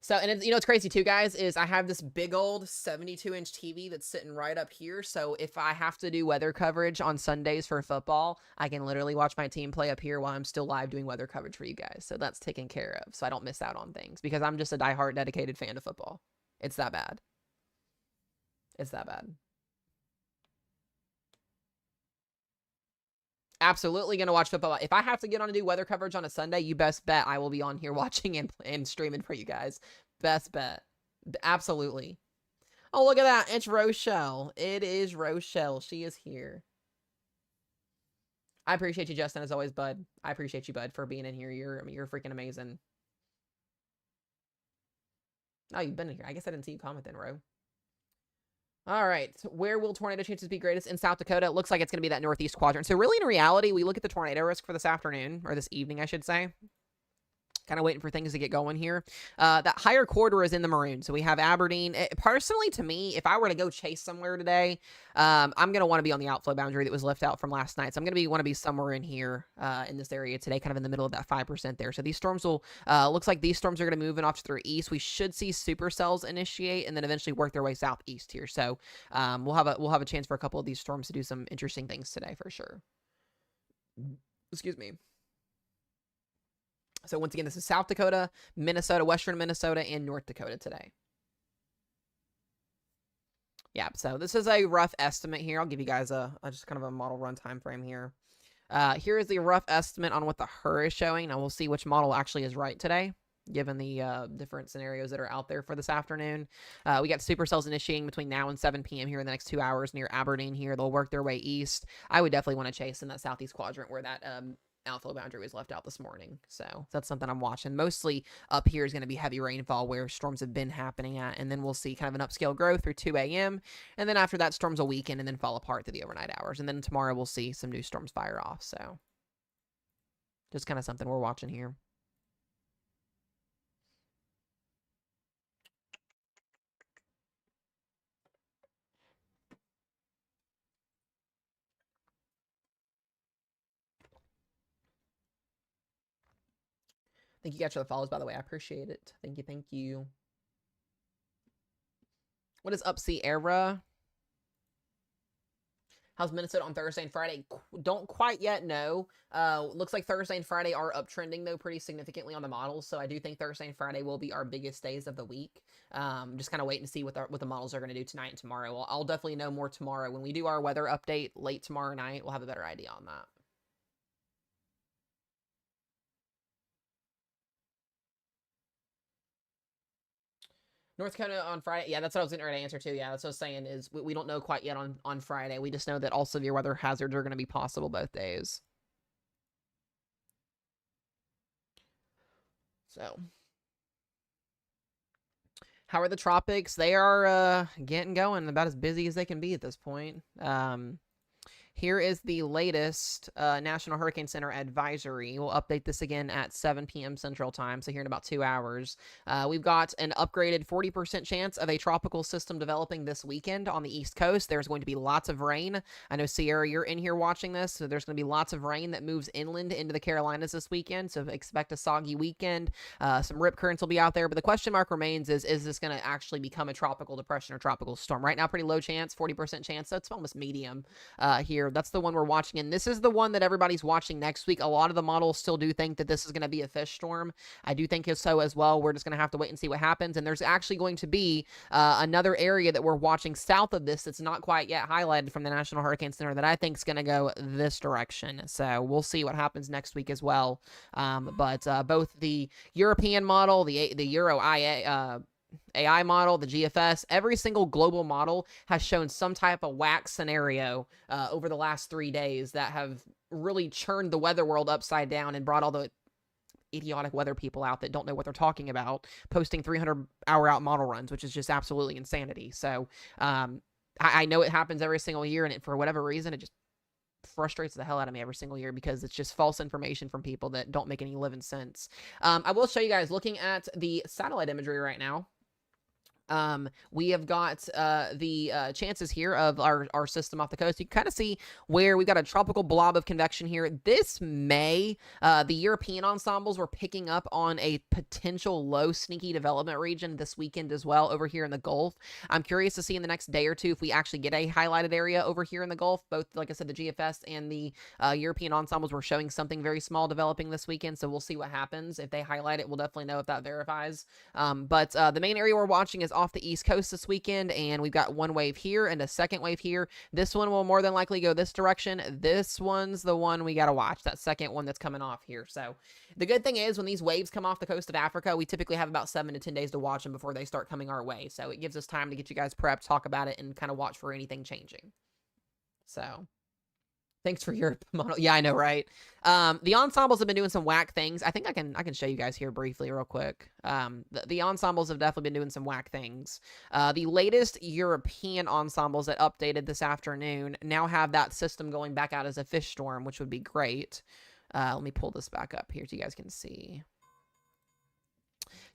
So, and it's crazy too, guys, is I have this big old 72-inch TV that's sitting right up here. So if I have to do weather coverage on Sundays for football, I can literally watch my team play up here while I'm still live doing weather coverage for you guys. So that's taken care of. So I don't miss out on things, because I'm just a diehard dedicated fan of football. It's that bad. It's that bad. Absolutely going to watch football. If I have to get on to do weather coverage on a Sunday, you best bet I will be on here watching and streaming for you guys. Best bet. Absolutely. Oh, look at that. It's Rochelle. It is Rochelle. She is here. I appreciate you, Justin, as always, bud. I appreciate you, bud, for being in here. You're freaking amazing. Oh, you've been in here. I guess I didn't see you comment then, Ro. All right, where will tornado chances be greatest? In South Dakota. It looks like it's going to be that northeast quadrant. So really, in reality, we look at the tornado risk for this afternoon, or this evening, I should say. Kind of waiting for things to get going here. That higher corridor is in the maroon. So we have Aberdeen. Personally, to me, if I were to go chase somewhere today, I'm going to want to be on the outflow boundary that was left out from last night. So I'm going to want to be somewhere in here in this area today, kind of in the middle of that 5% there. So these storms will, looks like these storms are going to move in off to their east. We should see supercells initiate and then eventually work their way southeast here. So we'll have a chance for a couple of these storms to do some interesting things today for sure. Excuse me. So once again, this is South Dakota, Minnesota, Western Minnesota, and North Dakota today. Yeah, so this is a rough estimate here. I'll give you guys just kind of a model run time frame here. Here is the rough estimate on what the HUR is showing. Now we'll see which model actually is right today, given the different scenarios that are out there for this afternoon. We got supercells initiating between now and 7 p.m. here in the next 2 hours near Aberdeen here. They'll work their way east. I would definitely want to chase in that southeast quadrant where that outflow boundary was left out this morning. So that's something I'm watching. Mostly up here is going to be heavy rainfall where storms have been happening at, and then we'll see kind of an upscale growth through 2 a.m. And then after that, storms will weaken and then fall apart through the overnight hours. And then tomorrow we'll see some new storms fire off. So just kind of something we're watching here. Thank you guys for the follows, by the way. I appreciate it. Thank you. Thank you. What is up, Sierra? How's Minnesota on Thursday and Friday? Don't quite yet know. Looks like Thursday and Friday are uptrending, though, pretty significantly on the models. So I do think Thursday and Friday will be our biggest days of the week. Just kind of waiting to see what the models are going to do tonight and tomorrow. Well, I'll definitely know more tomorrow. When we do our weather update late tomorrow night, we'll have a better idea on that. North Dakota on Friday. Yeah, that's what I was getting ready to answer too. Yeah, that's what I was saying is we don't know quite yet on Friday. We just know that all severe weather hazards are going to be possible both days. So, how are the tropics? They are getting going, about as busy as they can be at this point. Here is the latest National Hurricane Center advisory. We'll update this again at 7 p.m. Central Time, so here in about 2 hours. We've got an upgraded 40% chance of a tropical system developing this weekend on the East Coast. There's going to be lots of rain. I know, Sierra, you're in here watching this, so there's going to be lots of rain that moves inland into the Carolinas this weekend, so expect a soggy weekend. Some rip currents will be out there, but the question mark remains is this going to actually become a tropical depression or tropical storm? Right now, pretty low chance, 40% chance, so it's almost medium here. That's the one we're watching, and this is the one that everybody's watching next week. A lot of the models still do think that this is going to be a fish storm. I do think so as well. We're just going to have to wait and see what happens, and there's actually going to be another area that we're watching south of this that's not quite yet highlighted from the National Hurricane Center that I think is going to go this direction. So we'll see what happens next week as well. But both the European model, the Euro AI model, the GFS, every single global model has shown some type of whack scenario over the last 3 days that have really churned the weather world upside down and brought all the idiotic weather people out that don't know what they're talking about, posting 300-hour out model runs, which is just absolutely insanity. So I know it happens every single year, and for whatever reason, it just frustrates the hell out of me every single year because it's just false information from people that don't make any living sense. I will show you guys, looking at the satellite imagery right now, we have got the chances here of our system off the coast. You can kind of see where we've got a tropical blob of convection here. This May, the European ensembles were picking up on a potential low sneaky development region this weekend as well over here in the Gulf. I'm curious to see in the next day or two if we actually get a highlighted area over here in the Gulf. Both, like I said, the GFS and the European ensembles were showing something very small developing this weekend, so we'll see what happens. If they highlight it, we'll definitely know if that verifies. But the main area we're watching is off the East Coast this weekend, and we've got one wave here and a second wave here. This one will more than likely go this direction. This one's the one we got to watch, that second one that's coming off here. So the good thing is when these waves come off the coast of Africa, we typically have about 7 to 10 days to watch them before they start coming our way. So it gives us time to get you guys prepped, talk about it, and kind of watch for anything changing. So thanks for your model. Yeah, I know, right? The ensembles have been doing some whack things. I think I can show you guys here briefly real quick. The ensembles have definitely been doing some whack things. The latest European ensembles that updated this afternoon now have that system going back out as a fish storm, which would be great. Let me pull this back up here so you guys can see.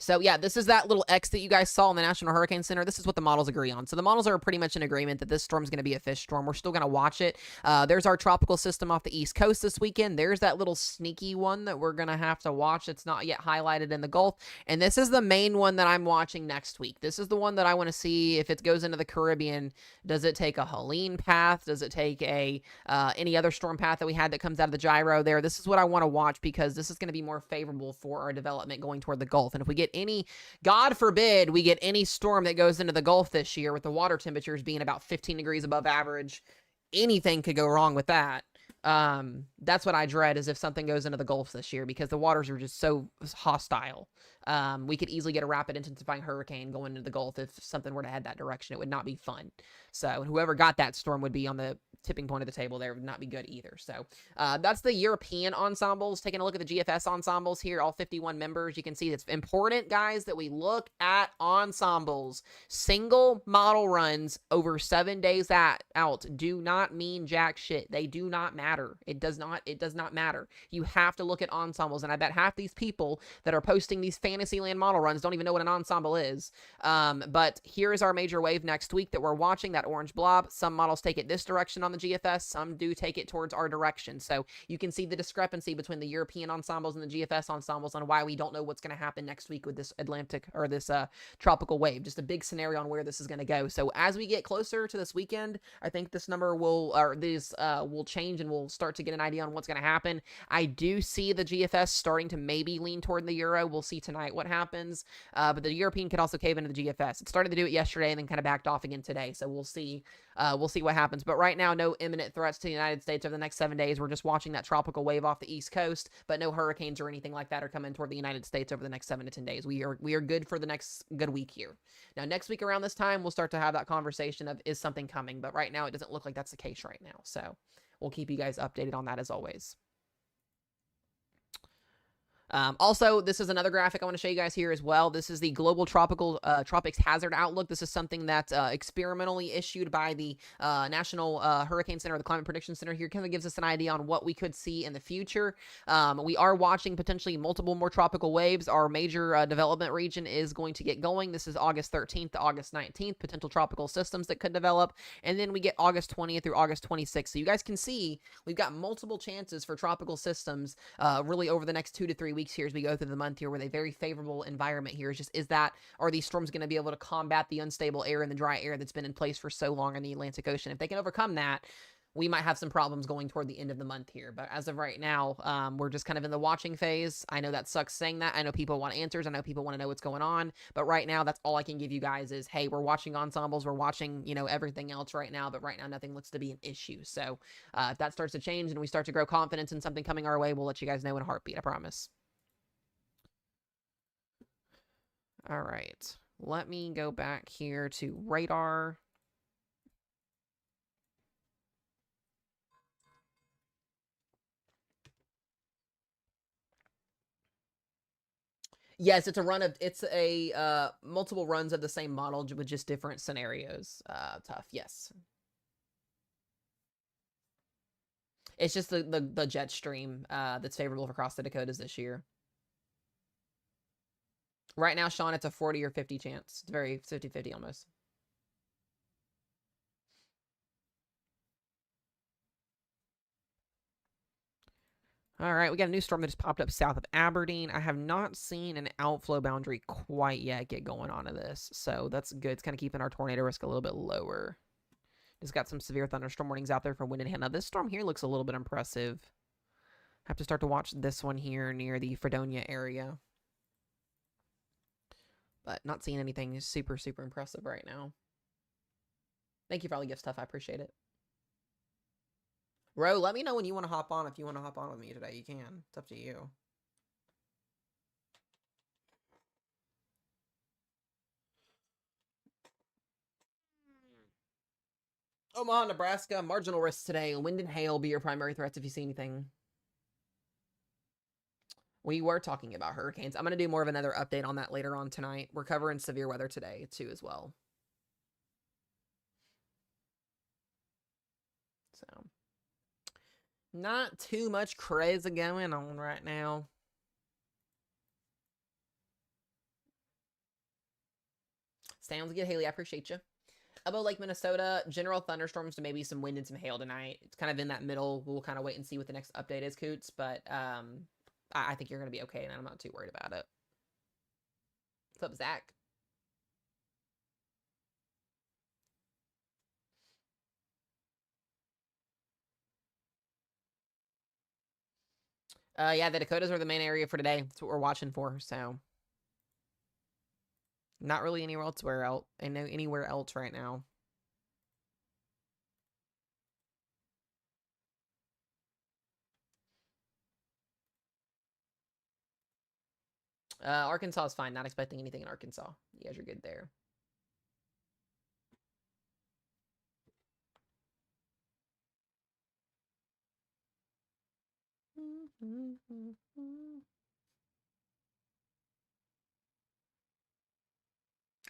So yeah, this is that little X that you guys saw in the National Hurricane Center. This is what the models agree on. So the models are pretty much in agreement that this storm is going to be a fish storm. We're still going to watch it. There's our tropical system off the East Coast this weekend. There's that little sneaky one that we're going to have to watch. It's not yet highlighted in the Gulf. And this is the main one that I'm watching next week. This is the one that I want to see if it goes into the Caribbean. Does it take a Helene path? Does it take a any other storm path that we had that comes out of the gyro there? This is what I want to watch because this is going to be more favorable for our development going toward the Gulf. And if we get any, God forbid, we get any storm that goes into the Gulf this year with the water temperatures being about 15 degrees above average, anything could go wrong with that. That's what I dread, is if something goes into the Gulf this year, because the waters are just so hostile. We could easily get a rapid intensifying hurricane going into the Gulf if something were to head that direction. It would not be fun. So whoever got that storm would be on the tipping point of the table there. Would not be good either. So that's the European ensembles. Taking a look at the GFS ensembles here, all 51 members. You can see it's important, guys, that we look at ensembles. Single model runs over 7 days out do not mean jack shit. They do not matter. It does not matter. You have to look at ensembles, and I bet half these people that are posting these Fantasyland model runs don't even know what an ensemble is. But here is our major wave next week that we're watching, that orange blob. Some models take it this direction on the GFS, some do take it towards our direction. So you can see the discrepancy between the European ensembles and the GFS ensembles on why we don't know what's going to happen next week with this Atlantic or this tropical wave. Just a big scenario on where this is going to go. So as we get closer to this weekend, I think this number will, or these will change, and we'll start to get an idea on what's going to happen. I do see the GFS starting to maybe lean toward the Euro. We'll see tonight what happens. But the European could also cave into the GFS. It started to do it yesterday and then kind of backed off again today. So we'll see. We'll see what happens. But right now, no imminent threats to the United States over the next 7 days. We're just watching that tropical wave off the East Coast, but no hurricanes or anything like that are coming toward the United States over the next 7 to 10 days. We are good for the next good week here. Now, next week around this time, we'll start to have that conversation of, is something coming? But right now, it doesn't look like that's the case right now. So we'll keep you guys updated on that as always. Also, this is another graphic I want to show you guys here as well. This is the Global Tropics Hazard Outlook. This is something that's experimentally issued by the National Hurricane Center, or the Climate Prediction Center here. Kind of gives us an idea on what we could see in the future. We are watching potentially multiple more tropical waves. Our major development region is going to get going. This is August 13th to August 19th, potential tropical systems that could develop. And then we get August 20th through August 26th. So you guys can see we've got multiple chances for tropical systems really over the next 2 to 3 weeks here as we go through the month here, with a very favorable environment here. Are these storms going to be able to combat the unstable air and the dry air that's been in place for so long in the Atlantic Ocean? If they can overcome that, we might have some problems going toward the end of the month here. But as of right now, we're just kind of in the watching phase. I know that sucks saying that. I know people want answers. I know people want to know what's going on. But right now, that's all I can give you guys is, hey, we're watching ensembles. We're watching, everything else right now. But right now, nothing looks to be an issue. So if that starts to change and we start to grow confidence in something coming our way, we'll let you guys know in a heartbeat. I promise. All right. Let me go back here to radar. Yes, it's a multiple runs of the same model with just different scenarios. Tough, yes. It's just the jet stream that's favorable for across the Dakotas this year. Right now, Sean, it's a 40 or 50 chance. It's very 50-50 almost. All right, we got a new storm that just popped up south of Aberdeen. I have not seen an outflow boundary quite yet get going on to this, so that's good. It's kind of keeping our tornado risk a little bit lower. Just got some severe thunderstorm warnings out there for wind and hail. Now, this storm here looks a little bit impressive. Have to start to watch this one here near the Fredonia area. But not seeing anything super, super impressive right now. Thank you for all the gift stuff. I appreciate it. Ro, let me know when you want to hop on. If you want to hop on with me today, you can. It's up to you. Omaha, Nebraska, marginal risks today. Wind and hail be your primary threats if you see anything. We were talking about hurricanes. I'm going to do more of another update on that later on tonight. We're covering severe weather today, too, as well. So, not too much crazy going on right now. Sounds good, Haley. I appreciate you. Above Lake Minnesota, general thunderstorms to maybe some wind and some hail tonight. It's kind of in that middle. We'll kind of wait and see what the next update is, Coots. But I think you're going to be okay, and I'm not too worried about it. What's up, Zach? Yeah, the Dakotas are the main area for today. That's what we're watching for. So, not really anywhere else right now. Arkansas is fine. Not expecting anything in Arkansas. You guys are good there.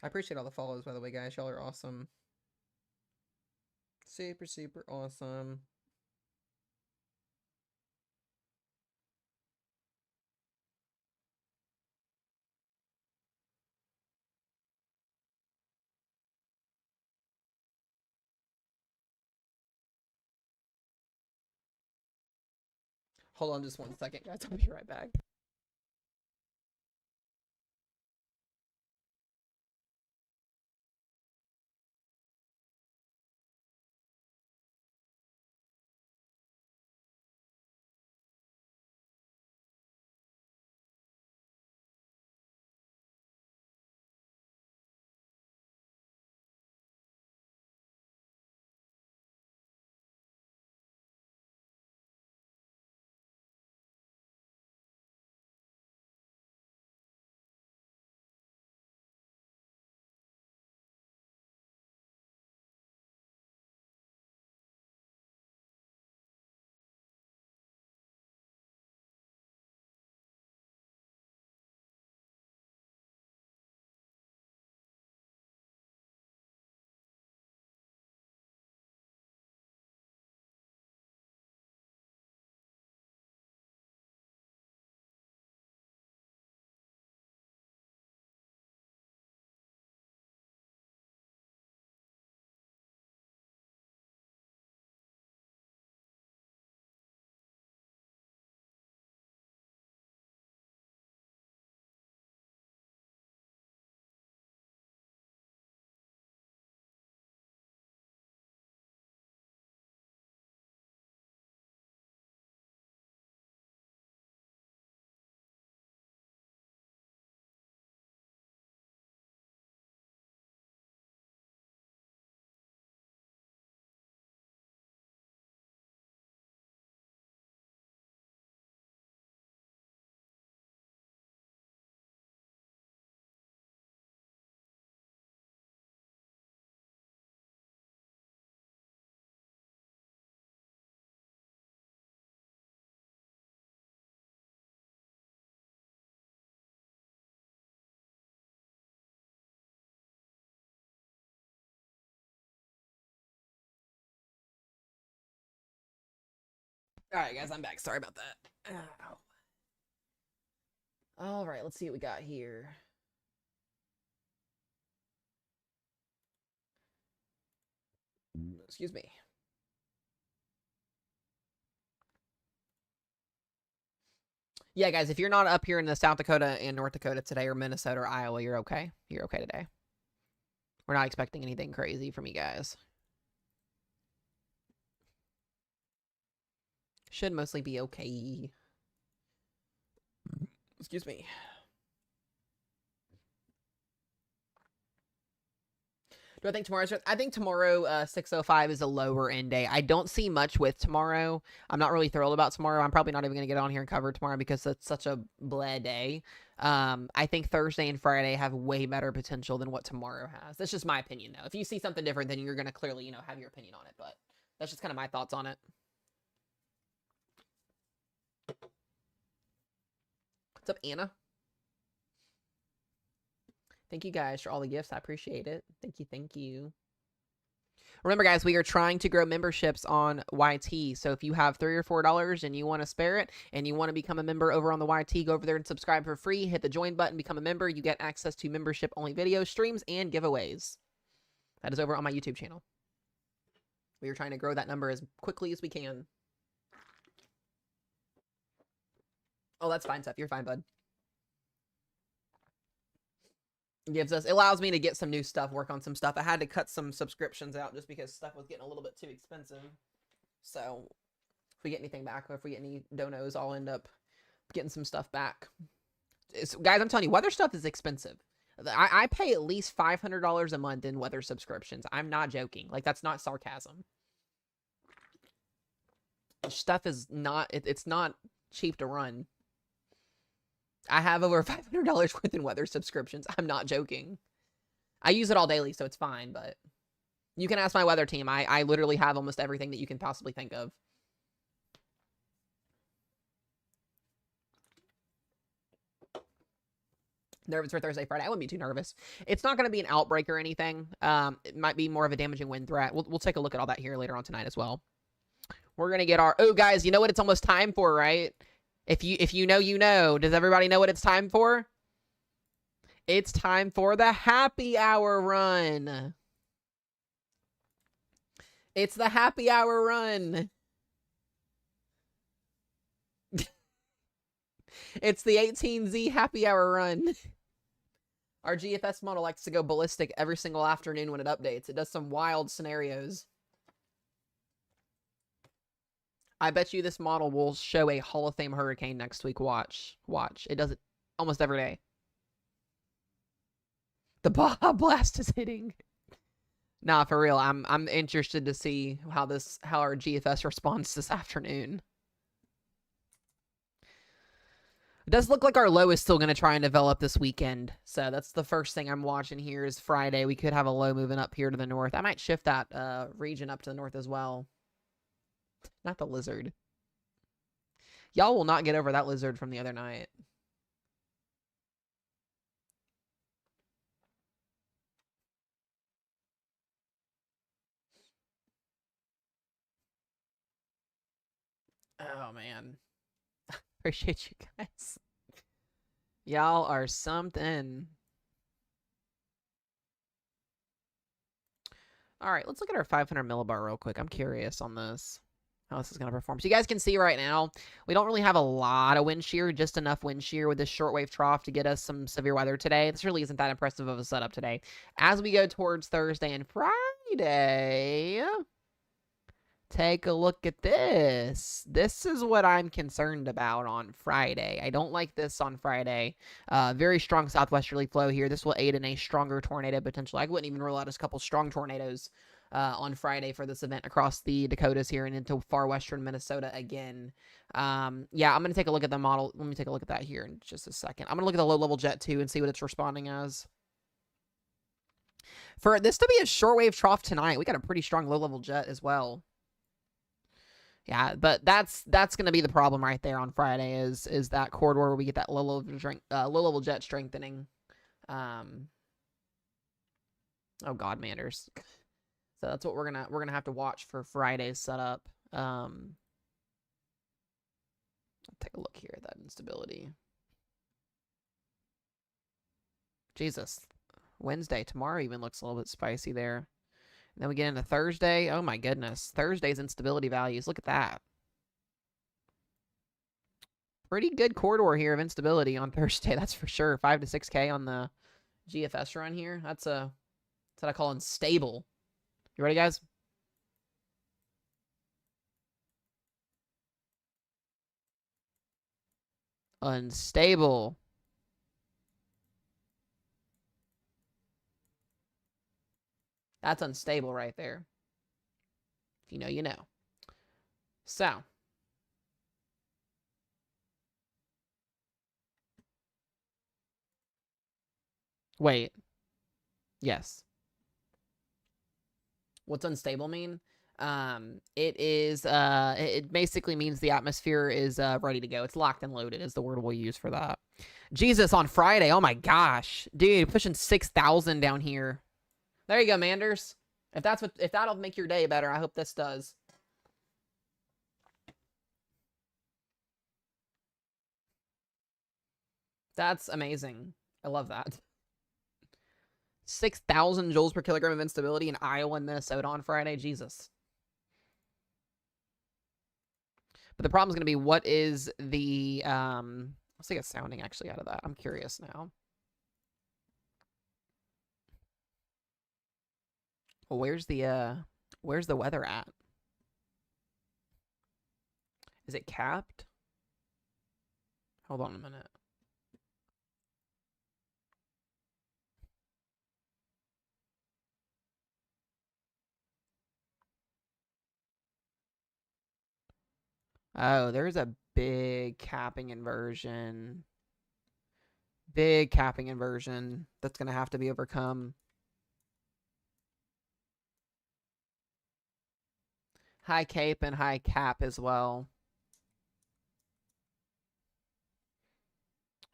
I appreciate all the follows, by the way, guys. Y'all are awesome. Super, super awesome. Hold on just 1 second, guys. I'll be right back. All right, guys, I'm back. Sorry about that. Ow. All right, let's see what we got here. Excuse me. Yeah, guys, if you're not up here in the South Dakota and North Dakota today, or Minnesota or Iowa, you're okay. You're okay today. We're not expecting anything crazy from you guys. Should mostly be okay. Excuse me. Do I think tomorrow's... I think tomorrow, 6:05 is a lower end day. I don't see much with tomorrow. I'm not really thrilled about tomorrow. I'm probably not even going to get on here and cover tomorrow because it's such a bleh day. I think Thursday and Friday have way better potential than what tomorrow has. That's just my opinion, though. If you see something different, then you're going to clearly, you know, have your opinion on it. But that's just kind of my thoughts on it. What's up, Anna? Thank you guys for all the gifts. I appreciate it. Thank you. Thank you. Remember, guys, we are trying to grow memberships on YT. So if you have $3 or $4 and you want to spare it and you want to become a member over on the YT, go over there and subscribe for free. Hit the join button, become a member. You get access to membership-only video streams and giveaways. That is over on my YouTube channel. We are trying to grow that number as quickly as we can. Oh, that's fine, Seth. You're fine, bud. It allows me to get some new stuff, work on some stuff. I had to cut some subscriptions out just because stuff was getting a little bit too expensive. So if we get anything back, or if we get any donos, I'll end up getting some stuff back. Guys, I'm telling you, weather stuff is expensive. I pay at least $500 a month in weather subscriptions. I'm not joking. Like, that's not sarcasm. Stuff is not, it's not cheap to run. I have over $500 worth in weather subscriptions. I'm not joking. I use it all daily, so it's fine, but you can ask my weather team. I literally have almost everything that you can possibly think of. Nervous for Thursday, Friday. I wouldn't be too nervous. It's not going to be an outbreak or anything. It might be more of a damaging wind threat. We'll take a look at all that here later on tonight as well. We're going to get our... Oh, guys, you know what it's almost time for, right? If you know, you know. Does everybody know what it's time for? It's time for the happy hour run. It's the happy hour run. It's the 18Z happy hour run. Our GFS model likes to go ballistic every single afternoon when it updates. It does some wild scenarios. I bet you this model will show a Hall of Fame hurricane next week. Watch. Watch. It does it almost every day. The Baja Blast is hitting. Nah, for real. I'm interested to see how our GFS responds this afternoon. It does look like our low is still going to try and develop this weekend. So that's the first thing I'm watching here is Friday. We could have a low moving up here to the north. I might shift that region up to the north as well. Not the lizard. Y'all will not get over that lizard from the other night. Oh, man. Appreciate you guys. Y'all are something. All right, let's look at our 500 millibar real quick. I'm curious on this, how this is going to perform. So you guys can see right now, we don't really have a lot of wind shear, just enough wind shear with this shortwave trough to get us some severe weather today. This really isn't that impressive of a setup today. As we go towards Thursday and Friday, take a look at this. This is what I'm concerned about on Friday. I don't like this on Friday. Very strong southwesterly flow here. This will aid in a stronger tornado potential. I wouldn't even rule out a couple strong tornadoes on Friday for this event across the Dakotas here and into far western Minnesota again. Yeah, I'm going to take a look at the model. Let me take a look at that here in just a second. I'm going to look at the low-level jet too and see what it's responding as. For this to be a shortwave trough tonight, we got a pretty strong low-level jet as well. Yeah, but that's going to be the problem right there on Friday is that corridor where we get that low-level jet strengthening. Oh God, Manders. So that's what we're gonna have to watch for Friday's setup. I'll take a look here at that instability. Jesus, Wednesday, tomorrow even looks a little bit spicy there. And then we get into Thursday. Oh my goodness, Thursday's instability values. Look at that. Pretty good corridor here of instability on Thursday. That's for sure. 5 to 6K on the GFS run here. That's what I call unstable. You ready, guys? Unstable. That's unstable right there. If you know, you know. So. Wait. Yes. What's unstable mean? It basically means the atmosphere is ready to go. It's locked and loaded is the word we'll use for that. Jesus, on Friday. Oh my gosh. Dude, pushing 6,000 down here. There you go, Manders. If that'll make your day better, I hope this does. That's amazing. I love that. 6,000 joules per kilogram of instability in Iowa and Minnesota on Friday. Jesus. But the problem is going to be what is the let's take a sounding actually out of that. I'm curious now. Well, where's the weather at? Is it capped? Hold on a minute. Oh, there's a big capping inversion. Big capping inversion that's going to have to be overcome. High cape and high cap as well.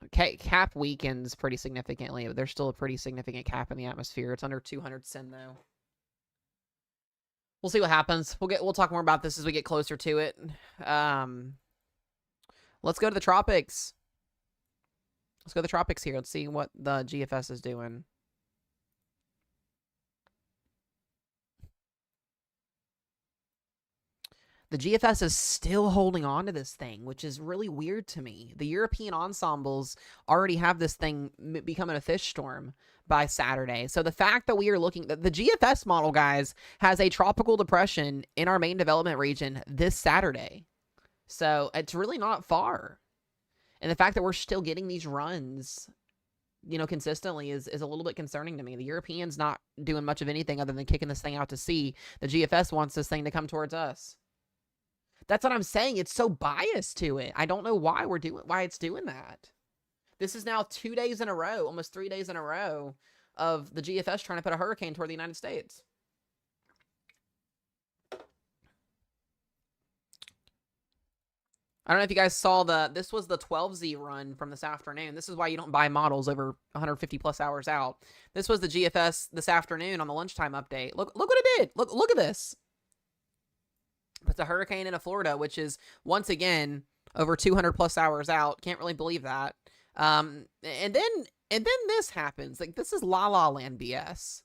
Okay, cap weakens pretty significantly, but there's still a pretty significant cap in the atmosphere. It's under 200 sin though. We'll see what happens. We'll talk more about this as we get closer to it. Let's go to the tropics. Let's go to the tropics here. Let's see what the GFS is doing. The GFS is still holding on to this thing, which is really weird to me. The European ensembles already have this thing becoming a fish storm by Saturday. So the fact that we are looking, the GFS model, guys, has a tropical depression in our main development region this Saturday. So it's really not far. And the fact that we're still getting these runs, you know, consistently is a little bit concerning to me. The Europeans not doing much of anything other than kicking this thing out to sea. The GFS wants this thing to come towards us. That's what I'm saying. It's so biased to it. I don't know why it's doing that. This is now 2 days in a row, almost 3 days in a row, of the GFS trying to put a hurricane toward the United States. I don't know if you guys saw this was the 12Z run from this afternoon. This is why you don't buy models over 150 plus hours out. This was the GFS this afternoon on the lunchtime update. Look what it did. Look at this. Puts a hurricane into Florida, which is, once again, over 200 plus hours out. Can't really believe that. And then this happens. Like, this is La La Land BS.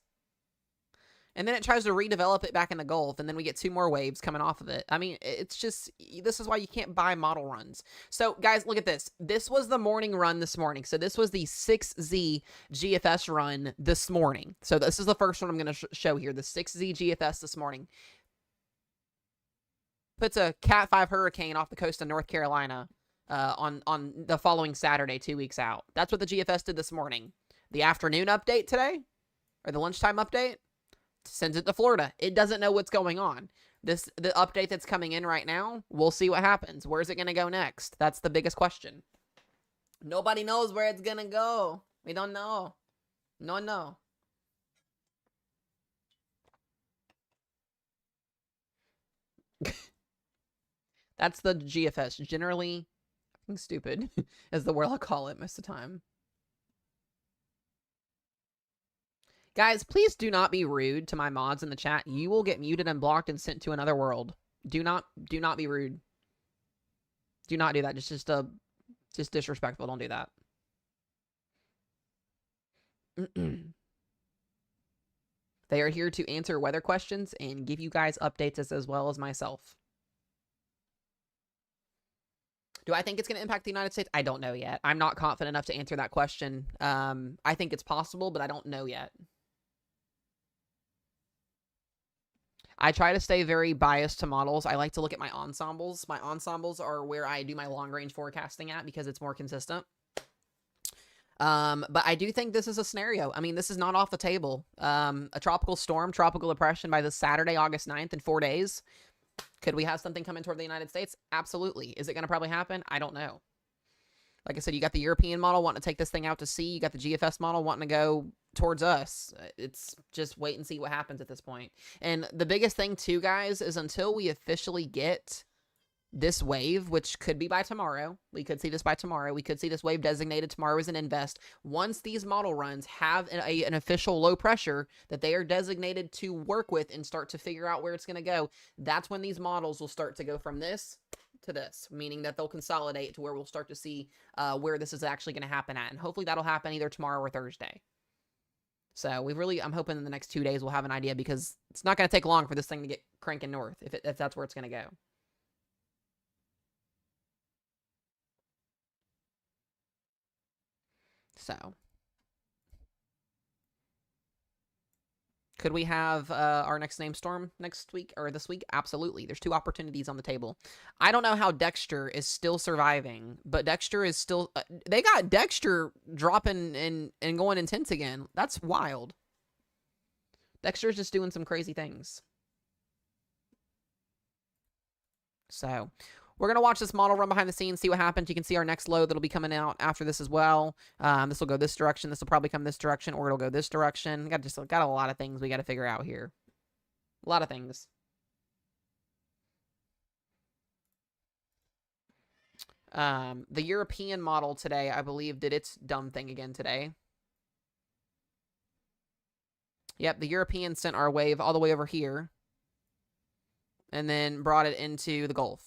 And then it tries to redevelop it back in the Gulf, and then we get 2 more waves coming off of it. I mean, it's just, this is why you can't buy model runs. So, guys, look at this. This was the morning run this morning. So this was the 6Z GFS run this morning. So this is the first one I'm going to show here, the 6Z GFS this morning. Puts a Cat 5 hurricane off the coast of North Carolina on the following Saturday, 2 weeks out. That's what the GFS did this morning. The afternoon update today, or the lunchtime update, sends it to Florida. It doesn't know what's going on. The update that's coming in right now, we'll see what happens. Where's it going to go next? That's the biggest question. Nobody knows where it's going to go. We don't know. No. That's the GFS. Generally stupid is the word I'll call it most of the time. Guys, please do not be rude to my mods in the chat. You will get muted and blocked and sent to another world. Do not be rude. Do not do that. Just disrespectful. Don't do that. They are here to answer weather questions and give you guys updates as well as myself. Do I think it's going to impact the United States? I don't know yet. I'm not confident enough to answer that question. I think it's possible, but I don't know yet. I try to stay very biased to models. I like to look at my ensembles. My ensembles are where I do my long-range forecasting at because it's more consistent. But I do think this is a scenario. I mean, this is not off the table. A tropical storm, tropical depression by this Saturday, August 9th in 4 days. Could we have something coming toward the United States? Absolutely. Is it going to probably happen? I don't know. Like I said, you got the European model wanting to take this thing out to sea. You got the GFS model wanting to go towards us. It's just wait and see what happens at this point. And the biggest thing too, guys, is until we officially get this wave, which could be by tomorrow. We could see this by tomorrow. We could see this wave designated tomorrow as an invest. Once these model runs have an official low pressure that they are designated to work with and start to figure out where it's going to go, that's when these models will start to go from this to this, meaning that they'll consolidate to where we'll start to see where this is actually going to happen at. And hopefully that'll happen either tomorrow or Thursday. So I'm hoping in the next 2 days we'll have an idea, because it's not going to take long for this thing to get cranking north if that's where it's going to go. So, could we have our next name storm next week or this week? Absolutely. There's 2 opportunities on the table. I don't know how Dexter is still surviving, but Dexter is still... they got Dexter dropping and going intense again. That's wild. Dexter's just doing some crazy things. So... we're going to watch this model run behind the scenes, see what happens. You can see our next load that'll be coming out after this as well. This will go this direction. This will probably come this direction, or it'll go this direction. Got a lot of things we got to figure out here. A lot of things. The European model today, I believe, did its dumb thing again today. Yep, the European sent our wave all the way over here, and then brought it into the Gulf.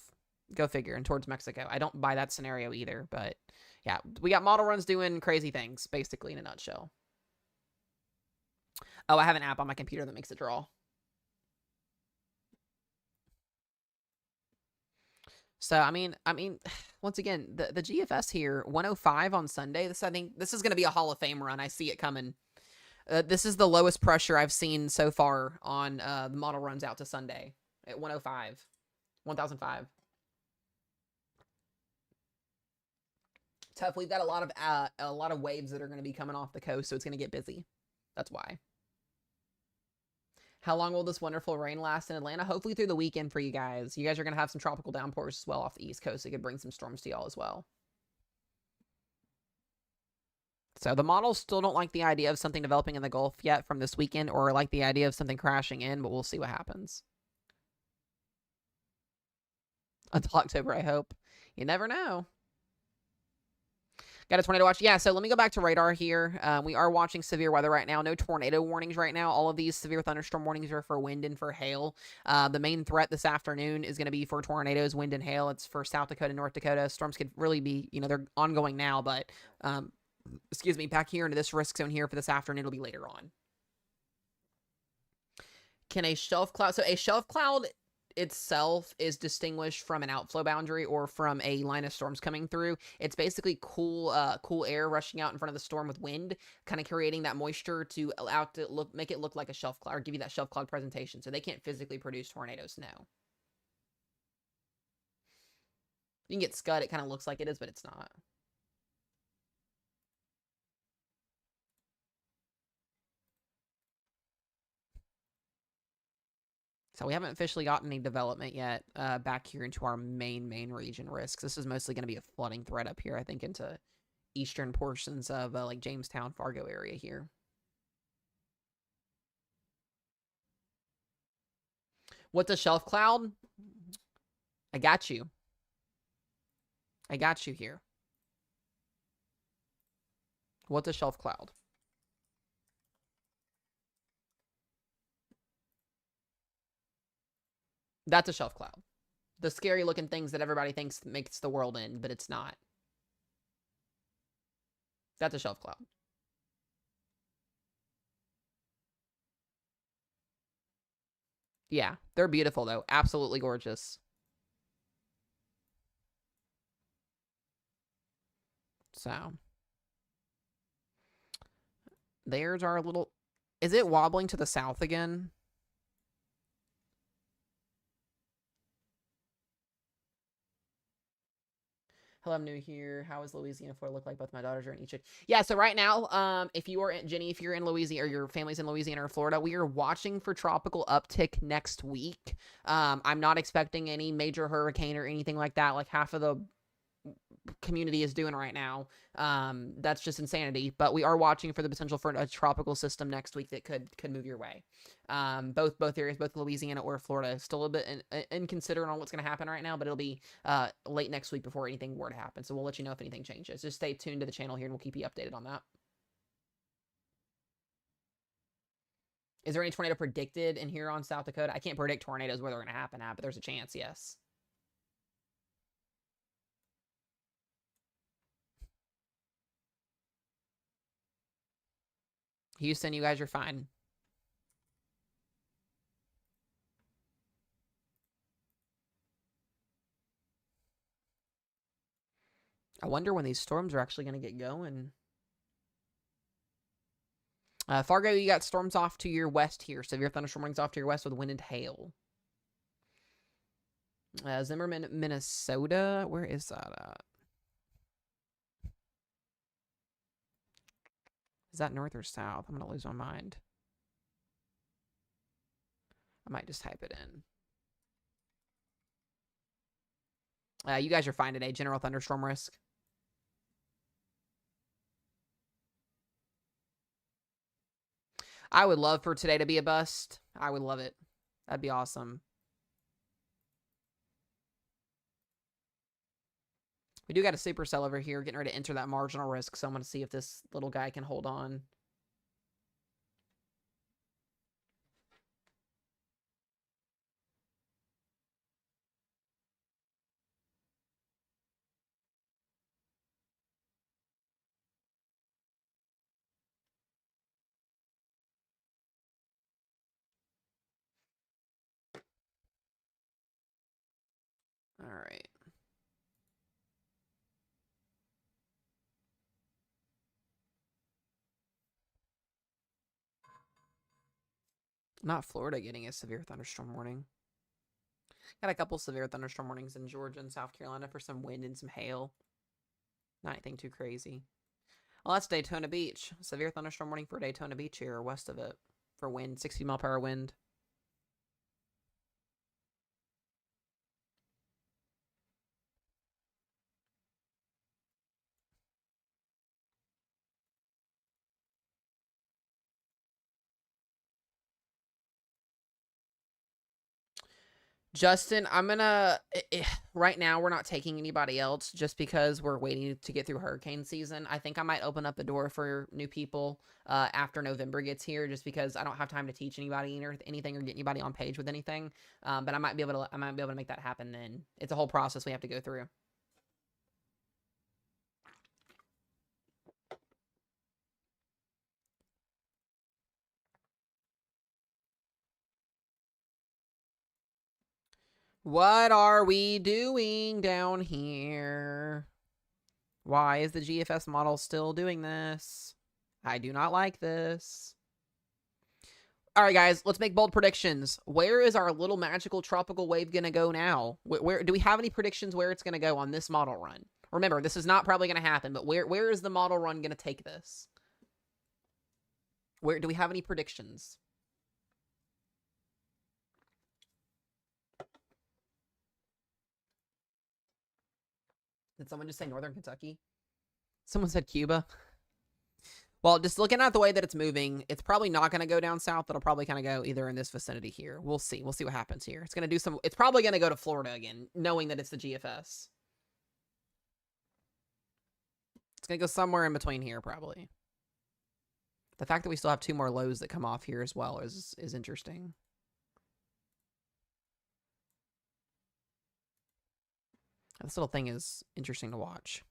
Go figure, and towards Mexico. I don't buy that scenario either, but yeah, we got model runs doing crazy things, basically, in a nutshell. Oh, I have an app on my computer that makes it draw. So I mean, once again, the GFS here, 105 on Sunday. I think this is going to be a Hall of Fame run. I see it coming. This is the lowest pressure I've seen so far on the model runs out to Sunday at 105, 1005. Tough. We've got a lot of waves that are going to be coming off the coast, so it's going to get busy. That's why. How long will this wonderful rain last in Atlanta? Hopefully through the weekend for you guys. You guys are going to have some tropical downpours as well off the East Coast. It could bring some storms to y'all as well. So the models still don't like the idea of something developing in the Gulf yet from this weekend, or like the idea of something crashing in, but we'll see what happens. Until October, I hope. You never know. Got a tornado watch. Yeah, so let me go back to radar here. We are watching severe weather right now. No tornado warnings right now. All of these severe thunderstorm warnings are for wind and for hail. The main threat this afternoon is going to be for tornadoes, wind, and hail. It's for South Dakota, North Dakota. Storms could really be, they're ongoing now, but, excuse me, back here into this risk zone here for this afternoon, it'll be later on. Can a shelf cloud... So a shelf cloud itself is distinguished from an outflow boundary or from a line of storms coming through. It's basically cool air rushing out in front of the storm with wind, kind of creating that moisture to make it look like a shelf cloud, or give you that shelf cloud presentation. So they can't physically produce tornadoes, no. You can get Scud, it kind of looks like it is, but it's not. So we haven't officially gotten any development yet back here into our main region risks. This is mostly going to be a flooding threat up here, I think, into eastern portions of like Jamestown, Fargo area here. What's a shelf cloud? I got you. I got you here. What's a shelf cloud? That's a shelf cloud. The scary looking things that everybody thinks makes the world end, but it's not. That's a shelf cloud. Yeah, they're beautiful though. Absolutely gorgeous. So there's our little... Is it wobbling to the south again? Hello, I'm new here. How is Louisiana, Florida look like? Both my daughters are in each. Yeah, so right now, if you are in, Jenny, if you're in Louisiana or your family's in Louisiana or Florida, we are watching for tropical uptick next week. I'm not expecting any major hurricane or anything like that, like half of the community is doing right now. That's just insanity. But we are watching for the potential for a tropical system next week that could move your way. Both areas, both Louisiana or Florida, still a bit inconsiderate on what's going to happen right now, but it'll be late next week before anything were to happen. So we'll let you know if anything changes. Just stay tuned to the channel here, and we'll keep you updated on that. Is there any tornado predicted in here on South Dakota? I can't predict tornadoes where they're going to happen at, but there's a chance, yes. Houston, you guys are fine. I wonder when these storms are actually going to get going. Fargo, you got storms off to your west here. Severe thunderstorm rings off to your west with wind and hail. Zimmerman, Minnesota. Where is that at? Is that north or south? I'm going to lose my mind. I might just type it in. You guys are fine today. General thunderstorm risk. I would love for today to be a bust. I would love it. That'd be awesome. We do got a supercell over here getting ready to enter that marginal risk, so I'm going to see if this little guy can hold on. All right. Not Florida getting a severe thunderstorm warning. Got a couple severe thunderstorm warnings in Georgia and South Carolina for some wind and some hail. Not anything too crazy. Well, that's Daytona Beach. Severe thunderstorm warning for Daytona Beach here, west of it, for wind, 60-mile-per-hour wind. Justin, I'm gonna right now we're not taking anybody else just because we're waiting to get through hurricane season. I think I might open up the door for new people after November gets here, just because I don't have time to teach anybody or anything or get anybody on page with anything. But I might be able to make that happen then. It's a whole process we have to go through. What are we doing down here? Why is the GFS model still doing this? I do not like this. All right, guys, let's make bold predictions. Where is our little magical tropical wave going to go now? Where do we have any predictions where it's going to go on this model run? Remember, this is not probably going to happen, but where is the model run going to take this? Where do we have any predictions? Did someone just say Northern Kentucky? Someone said Cuba. Well, just looking at the way that it's moving, it's probably not going to go down south. It'll probably kind of go either in this vicinity here. We'll see. We'll see what happens here. It's going to do some... It's probably going to go to Florida again, knowing that it's the GFS. It's going to go somewhere in between here, probably. The fact that we still have 2 more lows that come off here as well is interesting. This little thing is interesting to watch.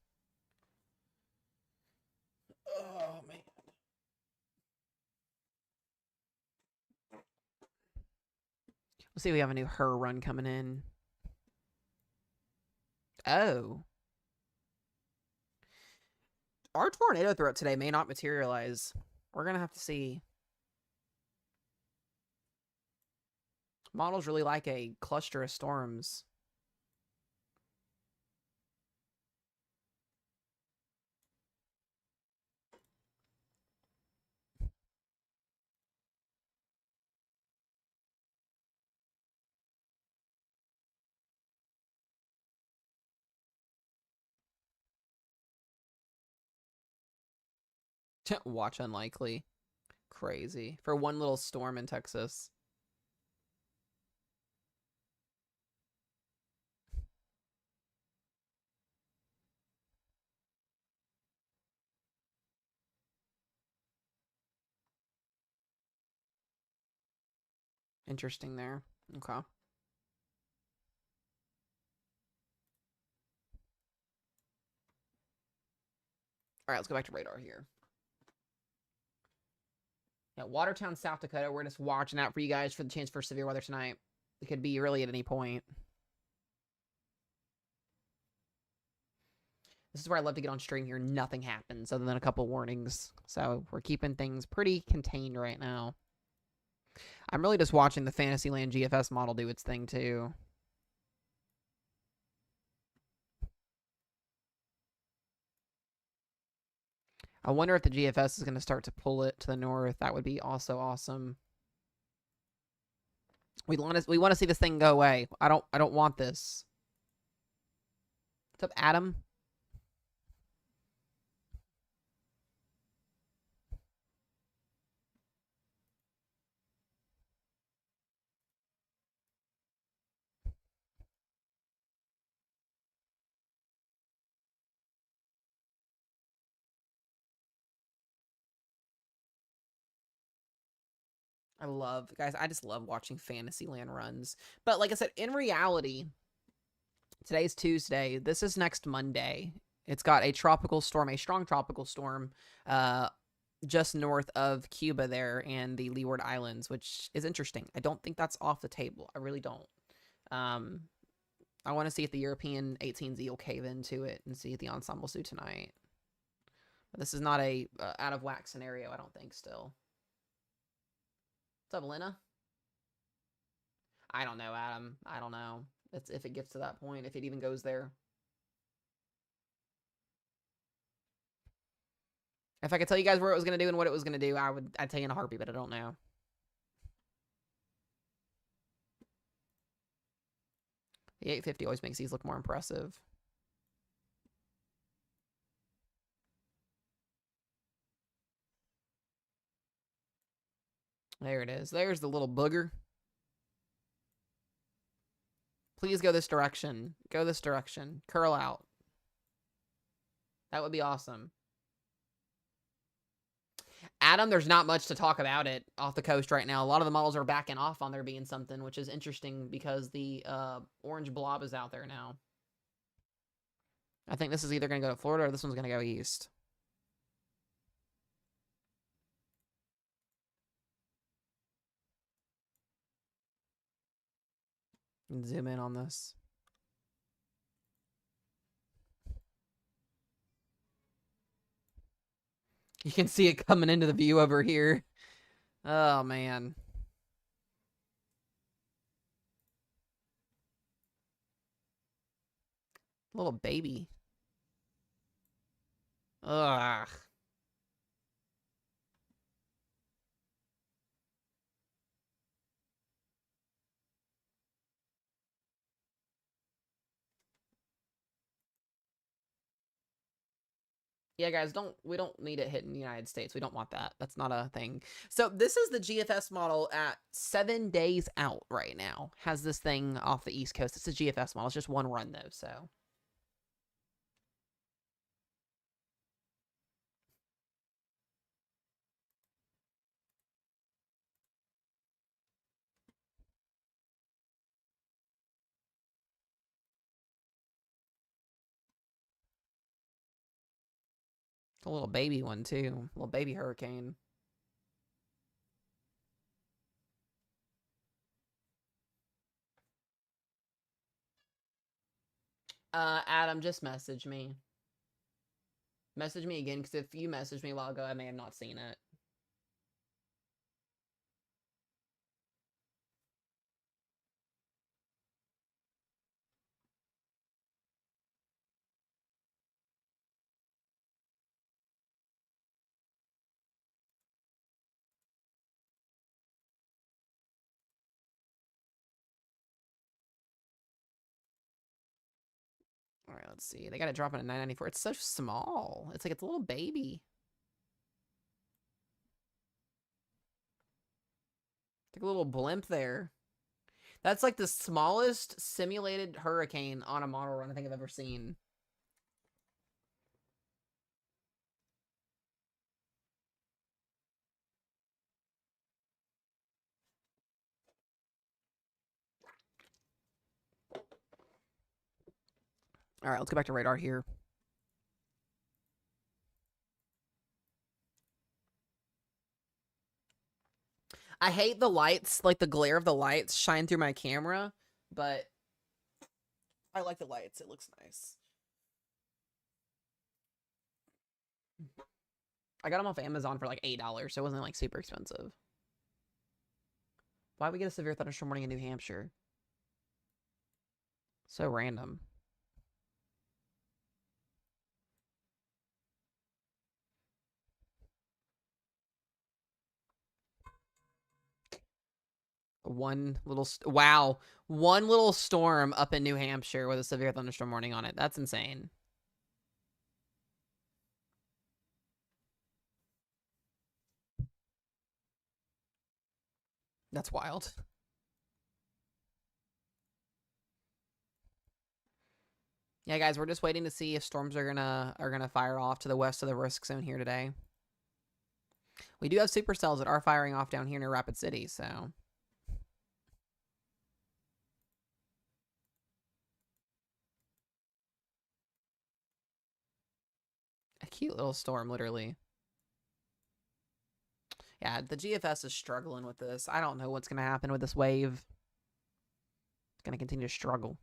Oh, man. Let's see, we have a new her run coming in. Oh. Our tornado threat today may not materialize. We're going to have to see. Models really like a cluster of storms. Watch unlikely. Crazy. For one little storm in Texas. Interesting there. Okay. All right, let's go back to radar here. Yeah, Watertown, South Dakota. We're just watching out for you guys for the chance for severe weather tonight. It could be really at any point. This is where I love to get on stream here. Nothing happens other than a couple warnings. So we're keeping things pretty contained right now. I'm really just watching the Fantasyland GFS model do its thing too. I wonder if the GFS is going to start to pull it to the north. That would be also awesome. We want to see this thing go away. I don't want this. What's up, Adam? Guys, I just love watching Fantasyland runs. But like I said, in reality, today's Tuesday. This is next Monday. It's got a tropical storm, a strong tropical storm, just north of Cuba there and the Leeward Islands, which is interesting. I don't think that's off the table. I really don't. I want to see if the European 18Z will cave into it and see if the ensembles do tonight. But this is not a out of whack scenario, I don't think, still. What's up, Lena? I don't know, Adam. I don't know. It's if it gets to that point, if it even goes there. If I could tell you guys where it was going to do and what it was going to do, I'd tell you in a heartbeat, but I don't know. The 850 always makes these look more impressive. There it is. There's the little booger. Please go this direction. Go this direction. Curl out. That would be awesome. Adam, there's not much to talk about it off the coast right now. A lot of the models are backing off on there being something, which is interesting because the orange blob is out there now. I think this is either going to go to Florida or this one's going to go east. Zoom in on this. You can see it coming into the view over here. Oh, man. Little baby. Ugh. Yeah, guys, we don't need it hitting the United States. We don't want that. That's not a thing. So this is the GFS model at 7 days out right now. Has this thing off the East Coast. It's a GFS model. It's just one run, though, so. It's a little baby one, too. A little baby hurricane. Adam, just message me. Message me again, because if you messaged me a while ago, I may have not seen it. All right, let's see. They got it dropping at 994. It's so small. It's like it's a little baby. It's like a little blimp there. That's like the smallest simulated hurricane on a model run I think I've ever seen. All right, let's go back to radar here. I hate the lights, like the glare of the lights shine through my camera, but I like the lights. It looks nice. I got them off Amazon for like $8, so it wasn't like super expensive. Why would we get a severe thunderstorm warning in New Hampshire? So random. One little wow, one little storm up in New Hampshire with a severe thunderstorm warning on it. That's insane. That's wild. Yeah, guys, we're just waiting to see if storms are gonna fire off to the west of the risk zone here today. We do have supercells that are firing off down here near Rapid City, so. A cute little storm, literally. Yeah, the GFS is struggling with this. I don't know what's going to happen with this wave. It's going to continue to struggle.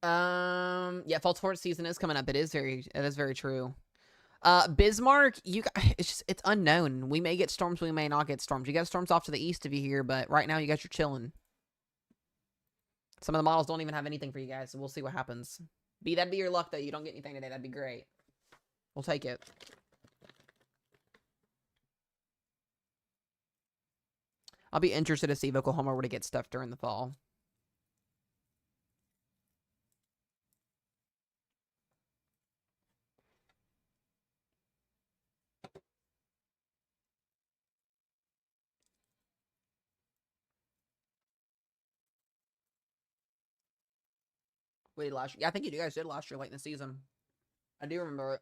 Yeah, fall sports season is coming up. It is very true. Bismarck, it's unknown. We may get storms, we may not get storms. You got storms off to the east of you here, but right now you guys are chilling. Some of the models don't even have anything for you guys, so we'll see what happens. That'd be your luck, though. You don't get anything today. That'd be great. We'll take it. I'll be interested to see if Oklahoma were to get stuff during the fall. Wait, last year? Yeah, I think you guys did last year, late in the season. I do remember it.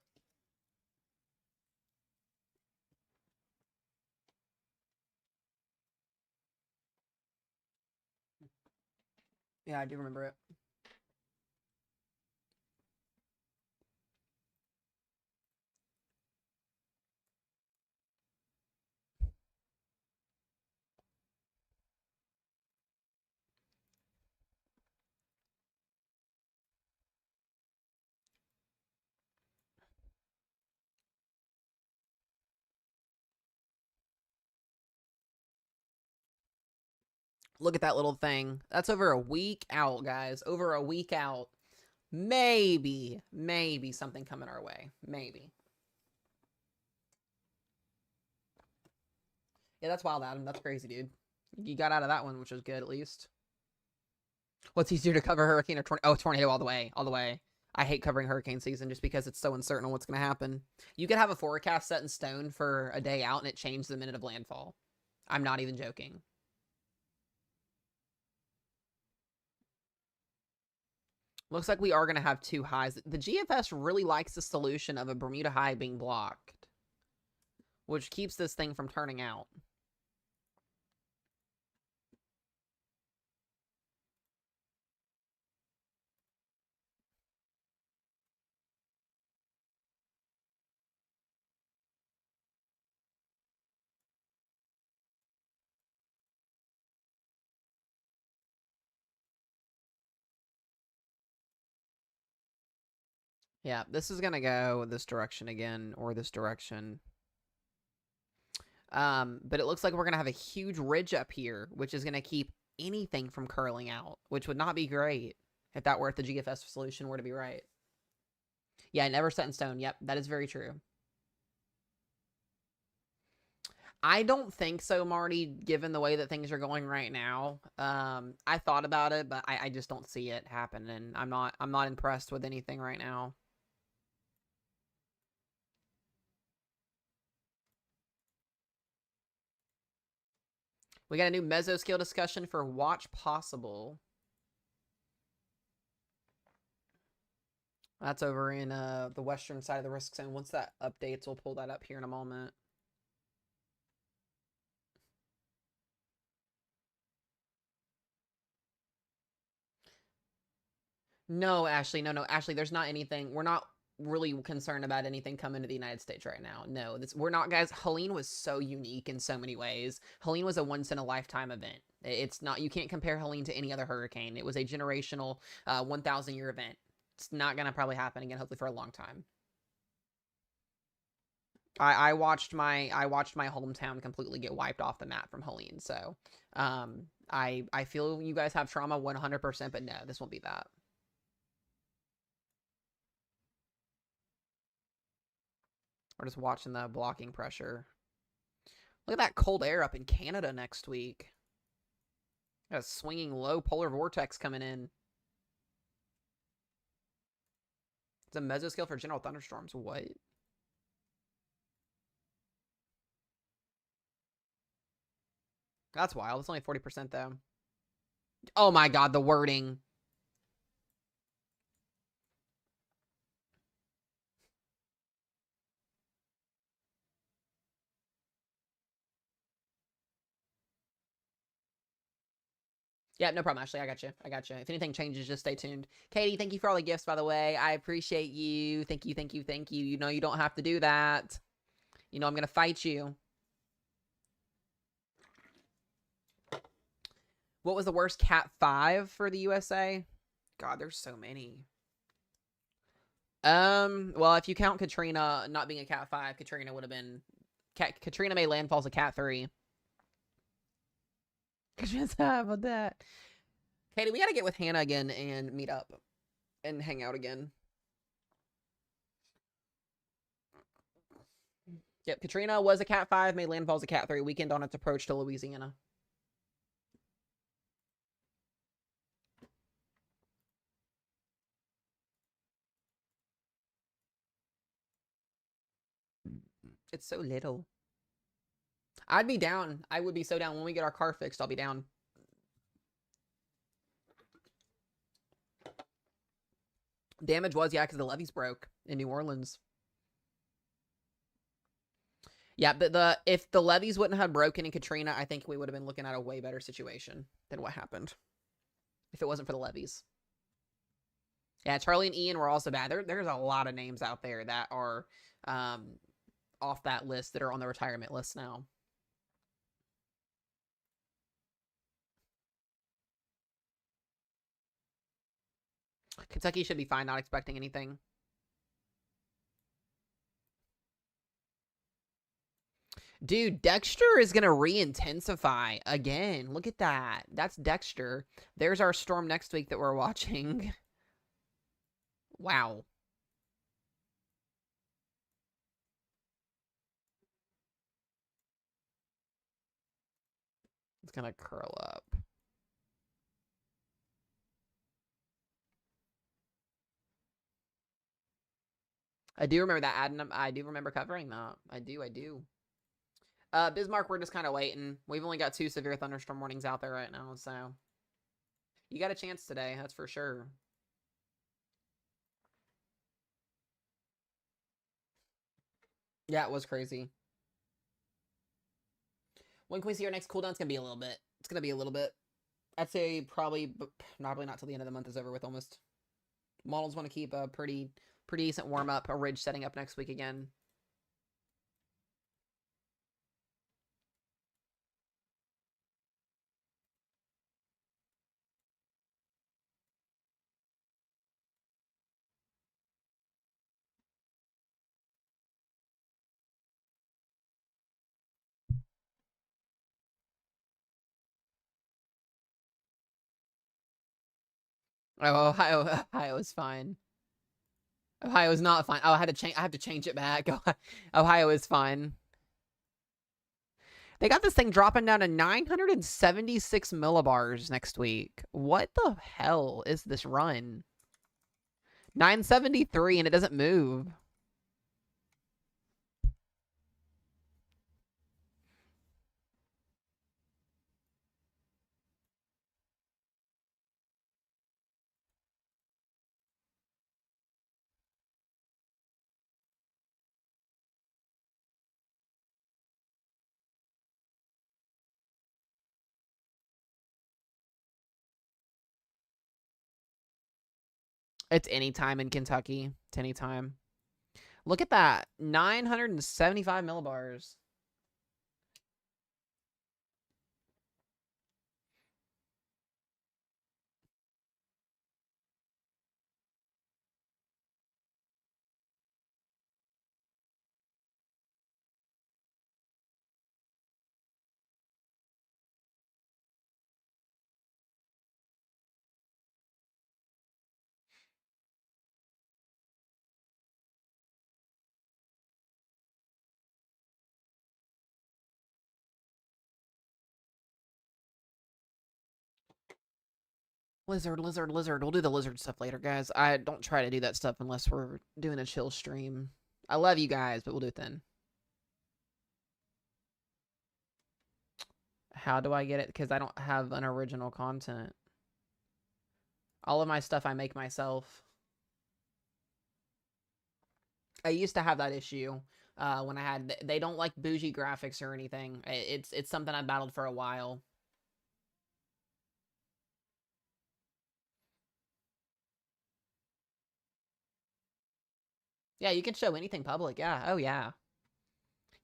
Yeah, I do remember it. Look at that little thing. That's over a week out, guys. Over a week out. Maybe something coming our way. Maybe. Yeah, that's wild, Adam. That's crazy, dude. You got out of that one, which was good, at least. What's easier to cover, hurricane or tornado? Oh, tornado all the way. All the way. I hate covering hurricane season just because it's so uncertain on what's going to happen. You could have a forecast set in stone for a day out and it changed the minute of landfall. I'm not even joking. Looks like we are going to have two highs. The GFS really likes the solution of a Bermuda high being blocked, which keeps this thing from turning out. Yeah, this is going to go this direction again, or this direction. But it looks like we're going to have a huge ridge up here, which is going to keep anything from curling out, which would not be great if that were if the GFS solution were to be right. Yeah, never set in stone. Yep, that is very true. I don't think so, Marty, given the way that things are going right now. I thought about it, but I just don't see it happening. I'm not impressed with anything right now. We got a new mesoscale discussion for Watch Possible. That's over in the western side of the risk zone. Once that updates, we'll pull that up here in a moment. No, Ashley, no. Ashley, there's not anything. We're not really concerned about anything coming to the United States right now. No, we're not, guys. Helene was so unique in so many ways. Helene was a once-in-a-lifetime event. It's not, you can't compare Helene to any other hurricane. It was a generational 1,000-year event. It's not going to probably happen again, hopefully for a long time. I watched my hometown completely get wiped off the map from Helene. So I feel you guys have trauma 100%, but no, this won't be that. We're just watching the blocking pressure. Look at that cold air up in Canada next week. Got a swinging low polar vortex coming in. It's a mesoscale for general thunderstorms. What? That's wild. It's only 40% though. Oh my god, the wording. Yeah, no problem, Ashley. I got you. If anything changes, just stay tuned. Katie, thank you for all the gifts, by the way. I appreciate you. Thank you. You know you don't have to do that. You know I'm going to fight you. What was the worst Cat 5 for the USA? God, there's so many. Well, if you count Katrina not being a Cat 5, Katrina would have been... Katrina made landfalls a Cat 3. Just how about that? Katie, we gotta get with Hannah again and meet up and hang out again. Yep, Katrina was a Cat 5, made landfalls a Cat 3, weekend on its approach to Louisiana. It's so little. I'd be down. I would be so down. When we get our car fixed, I'll be down. Damage was, yeah, because the levees broke in New Orleans. Yeah, but if the levees wouldn't have broken in Katrina, I think we would have been looking at a way better situation than what happened. If it wasn't for the levees. Yeah, Charlie and Ian were also bad. There's a lot of names out there that are off that list that are on the retirement list now. Kentucky should be fine, not expecting anything. Dude, Dexter is going to re-intensify again. Look at that. That's Dexter. There's our storm next week that we're watching. Wow. It's going to curl up. I do remember that, Adam. I do remember covering that. I do. Bismarck, we're just kind of waiting. We've only got 2 severe thunderstorm warnings out there right now, so... You got a chance today, that's for sure. Yeah, it was crazy. When can we see our next cooldown? It's going to be a little bit. It's going to be a little bit. I'd say probably not till the end of the month is over with almost. Models want to keep a pretty decent warm-up, a ridge setting up next week again. Oh, Ohio is fine. Ohio is not fine. Oh, I have to change it back. Ohio is fine. They got this thing dropping down to 976 millibars next week. What the hell is this run? 973 and it doesn't move. It's anytime in Kentucky. It's anytime. Look at that. 975 millibars. Lizard. We'll do the lizard stuff later, guys. I don't try to do that stuff unless we're doing a chill stream. I love you guys, but we'll do it then. How do I get it? Because I don't have an original content. All of my stuff I make myself. I used to have that issue when I had... They don't like bougie graphics or anything. It's something I battled for a while. Yeah, you can show anything public. Yeah. Oh, yeah.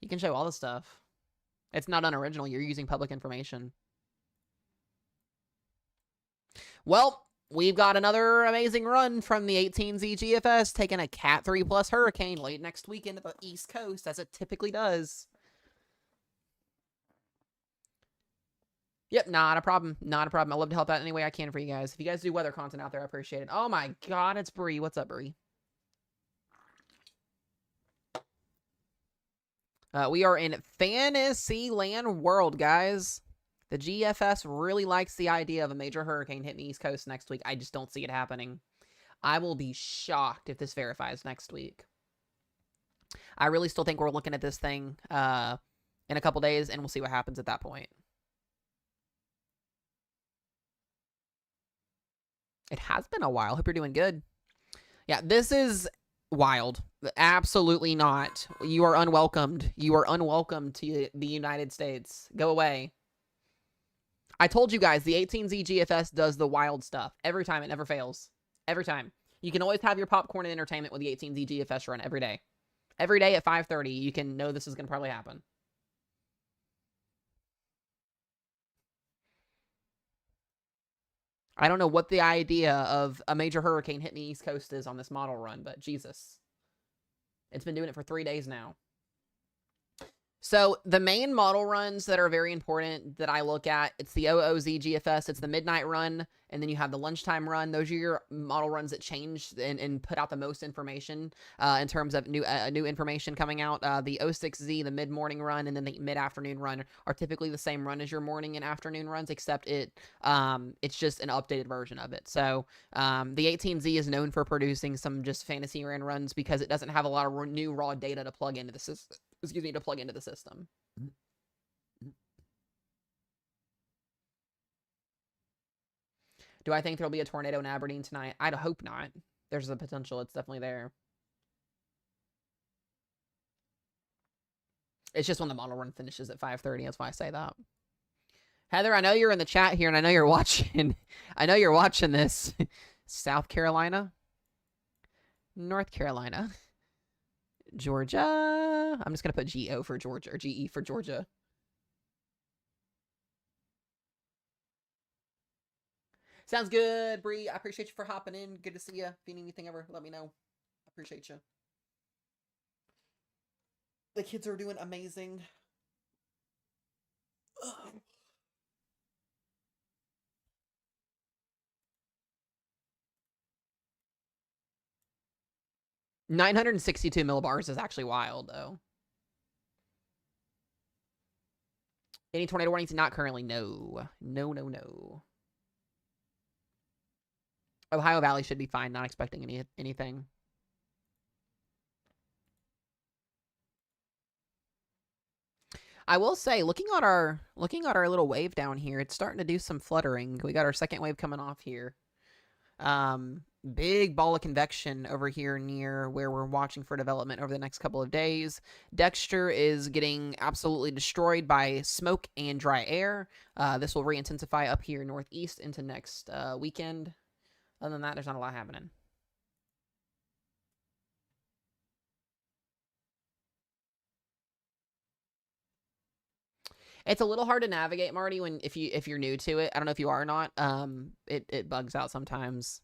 You can show all the stuff. It's not unoriginal. You're using public information. Well, we've got another amazing run from the 18Z GFS, taking a Cat 3 plus hurricane late next week into the East Coast, as it typically does. Yep, not a problem. Not a problem. I love to help out any way I can for you guys. If you guys do weather content out there, I appreciate it. Oh my god, it's Bree. What's up, Bree? We are in Fantasyland World, guys. The GFS really likes the idea of a major hurricane hitting the East Coast next week. I just don't see it happening. I will be shocked if this verifies next week. I really still think we're looking at this thing in a couple days, and we'll see what happens at that point. It has been a while. Hope you're doing good. Yeah, this is wild. Absolutely not. You are unwelcomed. You are unwelcome to the United States. Go away. I told you guys, the 18Z GFS does the wild stuff. Every time. It never fails. Every time. You can always have your popcorn and entertainment with the 18Z GFS run every day. Every day at 5:30, you can know this is going to probably happen. I don't know what the idea of a major hurricane hitting the East Coast is on this model run, but Jesus. It's been doing it for 3 days now. So the main model runs that are very important that I look at, it's the OOZ GFS, it's the midnight run, and then you have the lunchtime run. Those are your model runs that change and put out the most information in terms of new information coming out. The O6Z, the mid-morning run, and then the mid-afternoon run are typically the same run as your morning and afternoon runs, except it's just an updated version of it. So the 18Z is known for producing some just fantasy runs because it doesn't have a lot of new raw data to plug into the system. To plug into the system. Do I think there'll be a tornado in Aberdeen tonight? I'd hope not. There's a potential. It's definitely there. It's just when the model run finishes at 5:30. That's why I say that. Heather, I know you're in the chat here, and I know you're watching. I know you're watching this. South Carolina? North Carolina? Georgia. I'm just going to put GO for Georgia, or GE for Georgia. Sounds good, Bree. I appreciate you for hopping in. Good to see you. If you need anything ever, let me know. I appreciate you. The kids are doing amazing. Ugh. $962 millibars is actually wild, though. Any tornado warnings? Not currently. No. No. Ohio Valley should be fine. Not expecting anything. I will say, looking at our little wave down here, it's starting to do some fluttering. We got our second wave coming off here. Big ball of convection over here near where we're watching for development over the next couple of days. Dexter is getting absolutely destroyed by smoke and dry air. This will re-intensify up here northeast into next weekend. Other than that, there's not a lot happening. It's a little hard to navigate, Marty, if you're new to it. I don't know if you are or not. It bugs out sometimes.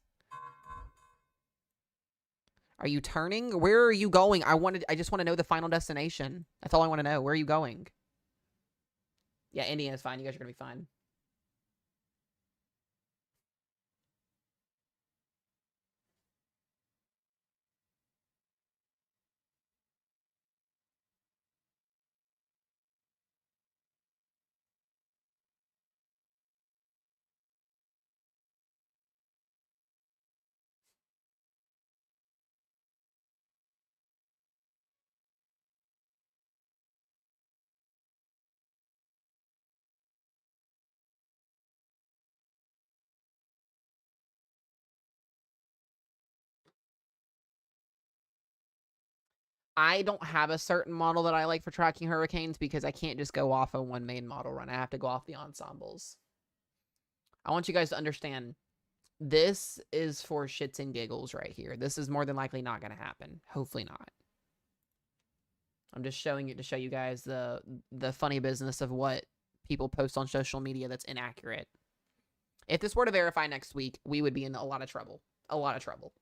Are you turning? Where are you going? I just want to know the final destination. That's all I want to know. Where are you going? Yeah, Indiana's fine. You guys are gonna be fine. I don't have a certain model that I like for tracking hurricanes because I can't just go off of one main model run. I have to go off the ensembles. I want you guys to understand, this is for shits and giggles right here. This is more than likely not going to happen. Hopefully not. I'm just showing it to show you guys the funny business of what people post on social media that's inaccurate. If this were to verify next week, we would be in a lot of trouble. A lot of trouble.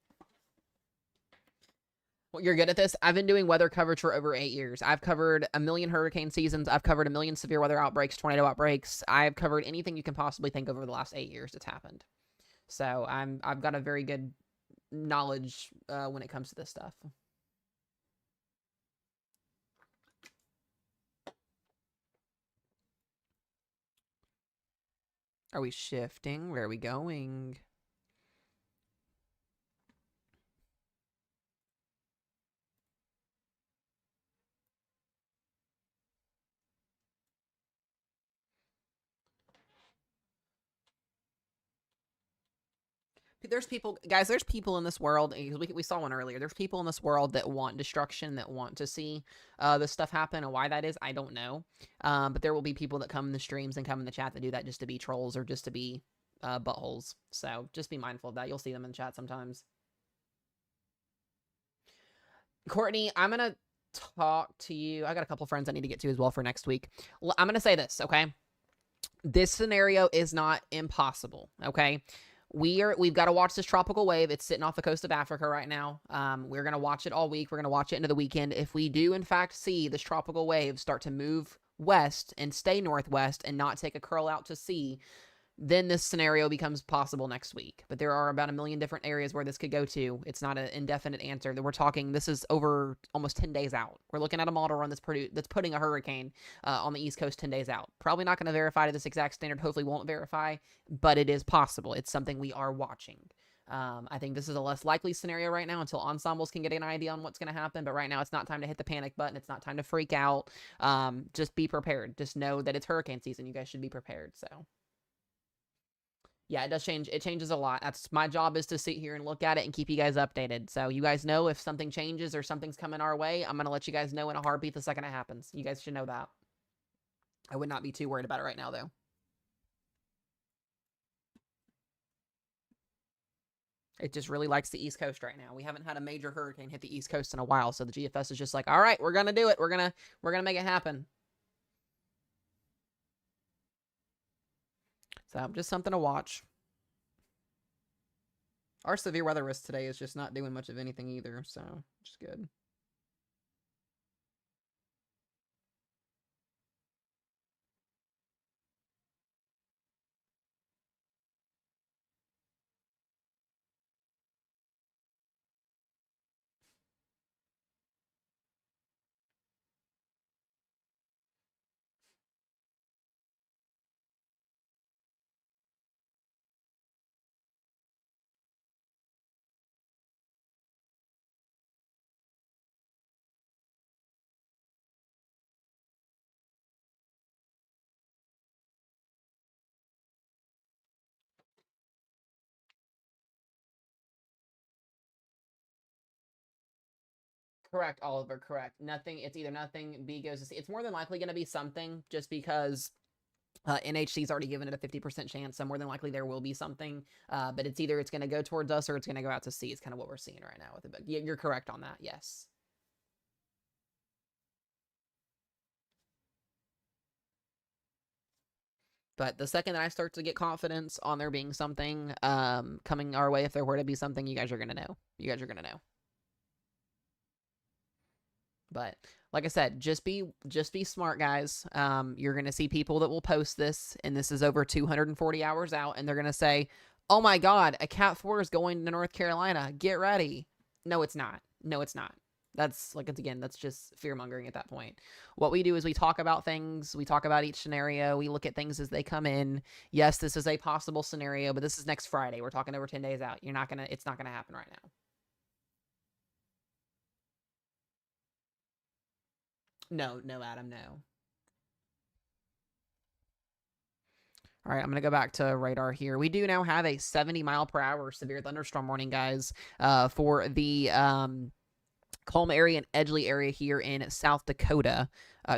Well, you're good at this. I've been doing weather coverage for over 8 years. I've covered a million hurricane seasons. I've covered a million severe weather outbreaks, tornado outbreaks. I've covered anything you can possibly think of over the last 8 years that's happened. So I've got a very good knowledge when it comes to this stuff. Are we shifting? Where are we going? There's people, guys, there's people in this world, we saw one earlier, there's people in this world that want destruction, that want to see this stuff happen, and why that is, I don't know. But there will be people that come in the streams and come in the chat that do that just to be trolls or just to be buttholes. So just be mindful of that. You'll see them in the chat sometimes. Courtney, I'm going to talk to you. I got a couple friends I need to get to as well for next week. I'm going to say this, okay? This scenario is not impossible, okay? We've got to watch this tropical wave. It's sitting off the coast of Africa right now. We're going to watch it all week. We're going to watch it into the weekend. If we do, in fact, see this tropical wave start to move west and stay northwest and not take a curl out to sea, then this scenario becomes possible next week. But there are about a million different areas where this could go to. It's not an indefinite answer. That we're talking, this is over almost 10 days out. We're looking at a model run that's putting a hurricane on the East Coast 10 days out. Probably not going to verify to this exact standard. Hopefully won't verify, but it is possible. It's something we are watching. I think this is a less likely scenario right now until ensembles can get an idea on what's going to happen. But right now, it's not time to hit the panic button. It's not time to freak out. Just be prepared. Just know that it's hurricane season. You guys should be prepared. So yeah, it does change. It changes a lot. That's my job, is to sit here and look at it and keep you guys updated. So you guys know if something changes or something's coming our way, I'm going to let you guys know in a heartbeat the second it happens. You guys should know that. I would not be too worried about it right now, though. It just really likes the East Coast right now. We haven't had a major hurricane hit the East Coast in a while, so the GFS is just like, all right, we're going to do it. We're going to make it happen. So just something to watch. Our severe weather risk today is just not doing much of anything either, so which is good. Correct, Oliver, correct. Nothing, it's either nothing, B goes to C. It's more than likely going to be something, just because NHC's already given it a 50% chance, so more than likely there will be something. But it's either it's going to go towards us or it's going to go out to sea. It's kind of what we're seeing right now with it. But you're correct on that, yes. But the second that I start to get confidence on there being something coming our way, if there were to be something, you guys are going to know. You guys are going to know. But like I said, just be smart, guys. You're going to see people that will post this, and this is over 240 hours out, and they're going to say, oh my God, a Cat 4 is going to North Carolina. Get ready. No, it's not. No, it's not. That's like, it's, again, that's just fear-mongering at that point. What we do is we talk about things. We talk about each scenario. We look at things as they come in. Yes, this is a possible scenario, but this is next Friday. We're talking over 10 days out. It's not going to happen right now. No, Adam, no. All right, I'm going to go back to radar here. We do now have a 70-mile-per-hour severe thunderstorm warning, guys, for the Culm area and Edgeley area here in South Dakota.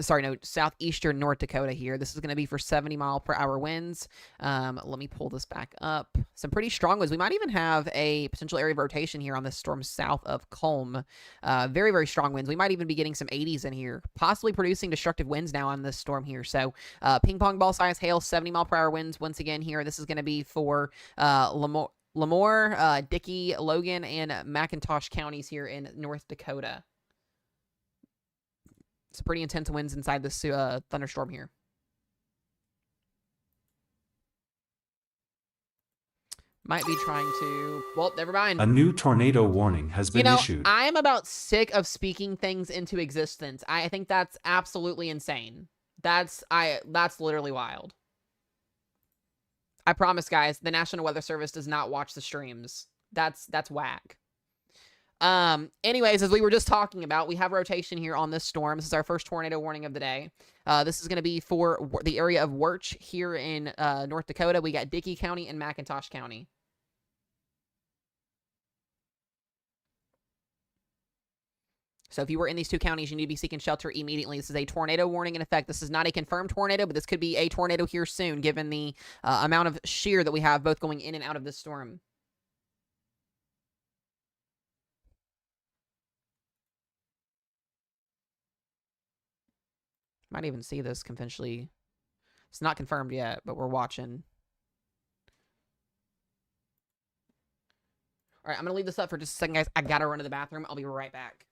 Sorry, no, southeastern North Dakota here. This is going to be for 70-mile-per-hour winds. Let me pull this back up. Some pretty strong winds. We might even have a potential area of rotation here on this storm south of Culm. Very, very strong winds. We might even be getting some 80s in here, possibly producing destructive winds now on this storm here. So ping pong ball size hail, 70-mile-per-hour winds once again here. This is going to be for Lemoore, Dickey, Logan, and McIntosh counties here in North Dakota. Some pretty intense winds inside this thunderstorm here. Might be trying to... Well, never mind. A new tornado warning has been issued. I am about sick of speaking things into existence. I think that's absolutely insane. That's literally wild. I promise, guys, the National Weather Service does not watch the streams. That's whack. Anyways, as we were just talking about, we have rotation here on this storm. This is our first tornado warning of the day. This is going to be for the area of Wirch here in North Dakota. We got Dickey County and McIntosh County. So if you were in these two counties, you need to be seeking shelter immediately. This is a tornado warning in effect. This is not a confirmed tornado, but this could be a tornado here soon, given the amount of shear that we have both going in and out of this storm. Might even see this conventionally. It's not confirmed yet, but we're watching. All right, I'm going to leave this up for just a second, guys. I got to run to the bathroom. I'll be right back.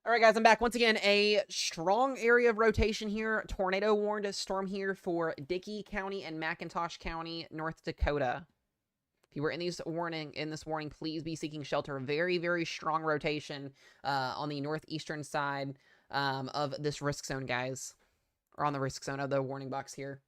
All right, guys, I'm back. Once again, a strong area of rotation here. Tornado warned storm here for Dickey County and McIntosh County, North Dakota. If you were in this warning, please be seeking shelter. Very, very strong rotation on the northeastern side of this risk zone, guys. Or on the risk zone of the warning box here.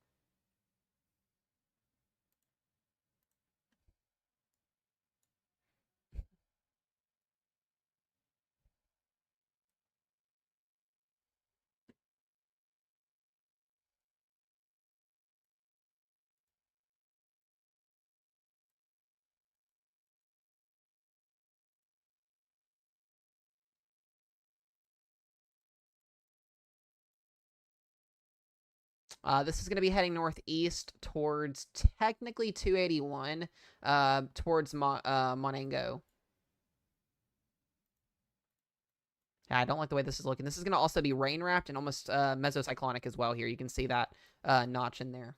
This is going to be heading northeast towards technically 281, towards Monango. Yeah, I don't like the way this is looking. This is going to also be rain-wrapped and almost mesocyclonic as well here. You can see that notch in there.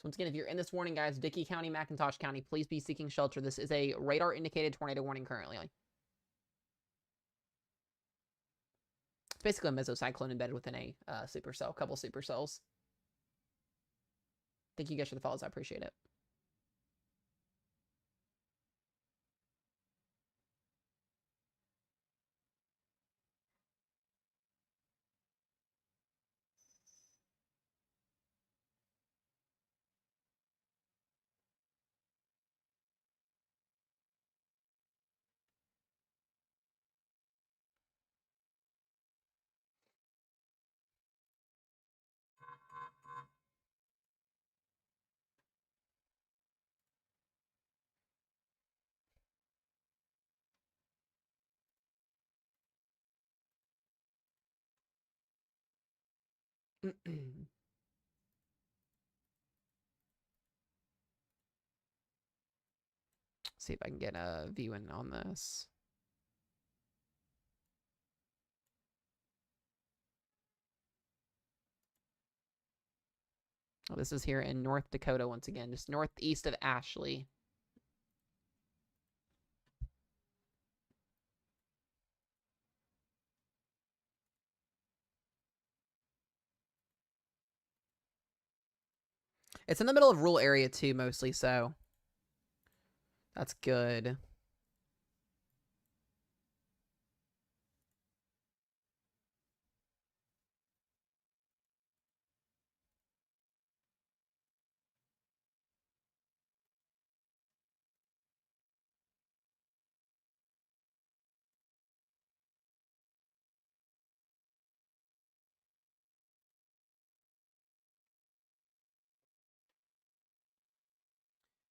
Once again, if you're in this warning, guys, Dickey County, McIntosh County, please be seeking shelter. This is a radar-indicated tornado warning currently. It's basically a mesocyclone embedded within a supercell, couple supercells. Thank you guys for the follows. I appreciate it. See if I can get a view in on this. Oh, this is here in North Dakota once again, just northeast of Ashley. It's in the middle of rural area too, mostly, so that's good.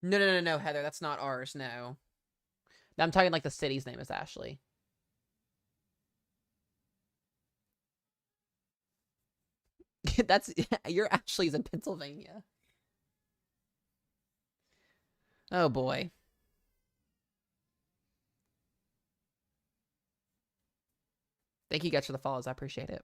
No, Heather, that's not ours, no. I'm talking like the city's name is Ashley. That's your Ashley's in Pennsylvania. Oh boy. Thank you guys for the follows. I appreciate it.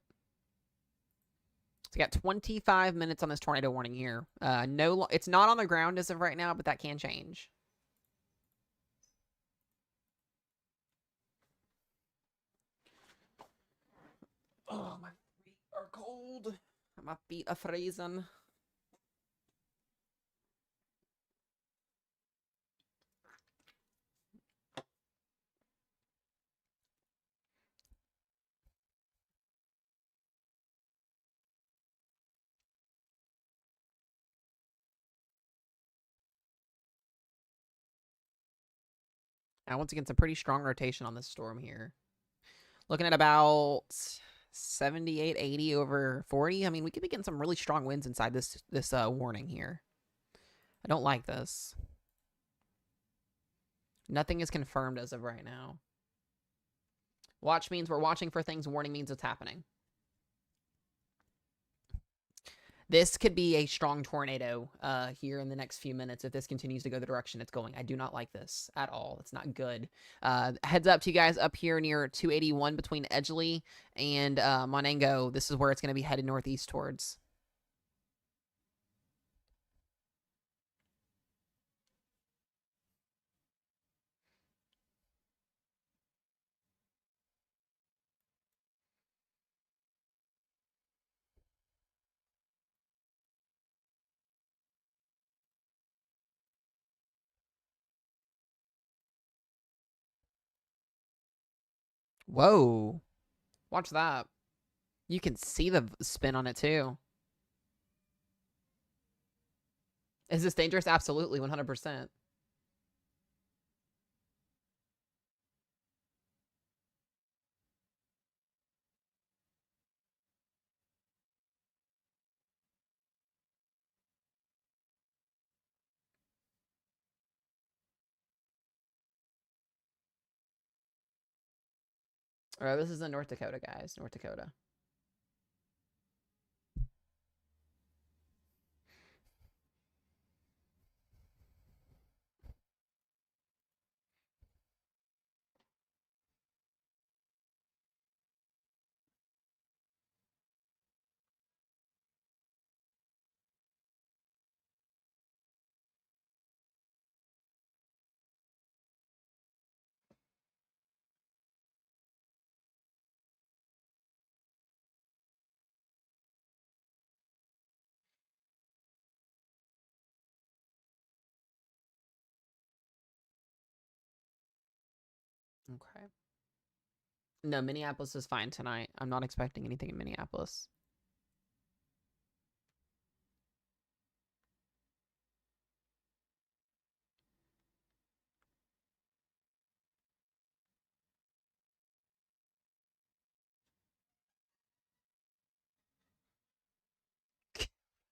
So we got 25 minutes on this tornado warning here. No, it's not on the ground as of right now, but that can change. Oh, my feet are cold. My feet are freezing. Now, once again, some pretty strong rotation on this storm here. Looking at about 78, 80 over 40. I mean, we could be getting some really strong winds inside this warning here. I don't like this. Nothing is confirmed as of right now. Watch means we're watching for things. Warning means it's happening. This could be a strong tornado here in the next few minutes if this continues to go the direction it's going. I do not like this at all. It's not good. Heads up to you guys up here near 281 between Edgeley and Monango. This is where it's going to be headed northeast towards. Whoa. Watch that. You can see the spin on it too. Is this dangerous? Absolutely, 100%. All right, this is in North Dakota, guys. North Dakota. Okay. No, Minneapolis is fine tonight. I'm not expecting anything in Minneapolis.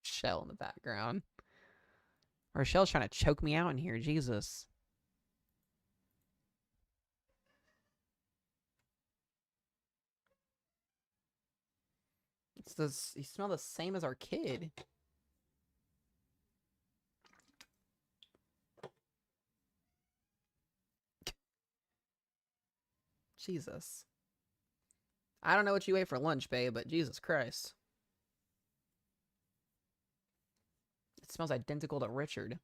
Shell in the background. Rochelle's trying to choke me out in here. Jesus. You smell the same as our kid. Jesus. I don't know what you ate for lunch, babe, but Jesus Christ. It smells identical to Richard.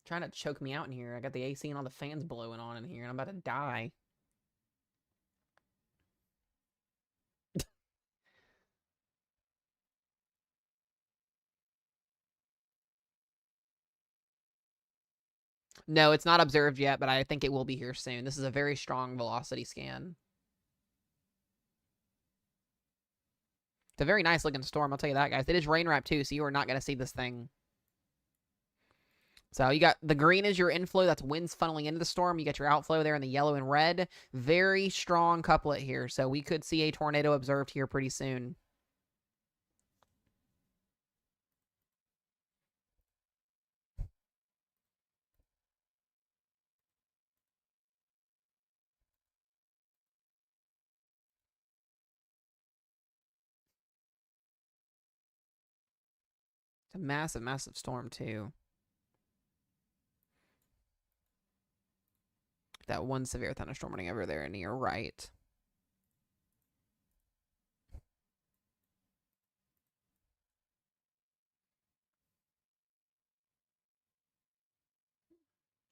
Trying to choke me out in here. I got the AC and all the fans blowing on in here, and I'm about to die. No, it's not observed yet, but I think it will be here soon. This is a very strong velocity scan. It's a very nice looking storm, I'll tell you that, guys. It is rain wrapped too, so you are not going to see this thing. So you got the green is your inflow. That's winds funneling into the storm. You got your outflow there in the yellow and red. Very strong couplet here. So we could see a tornado observed here pretty soon. It's a massive, massive storm too. That one severe thunderstorm running over there in your right.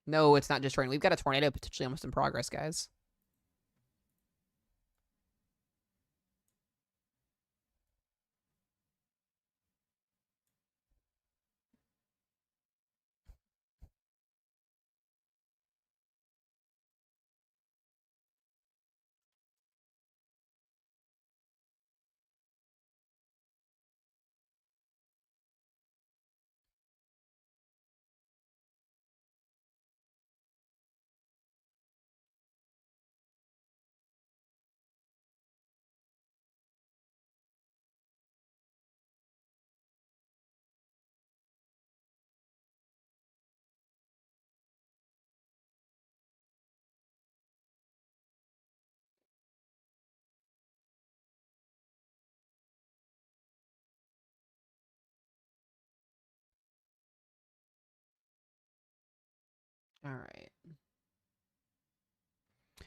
No, it's not just rain. We've got a tornado potentially almost in progress, guys. All right.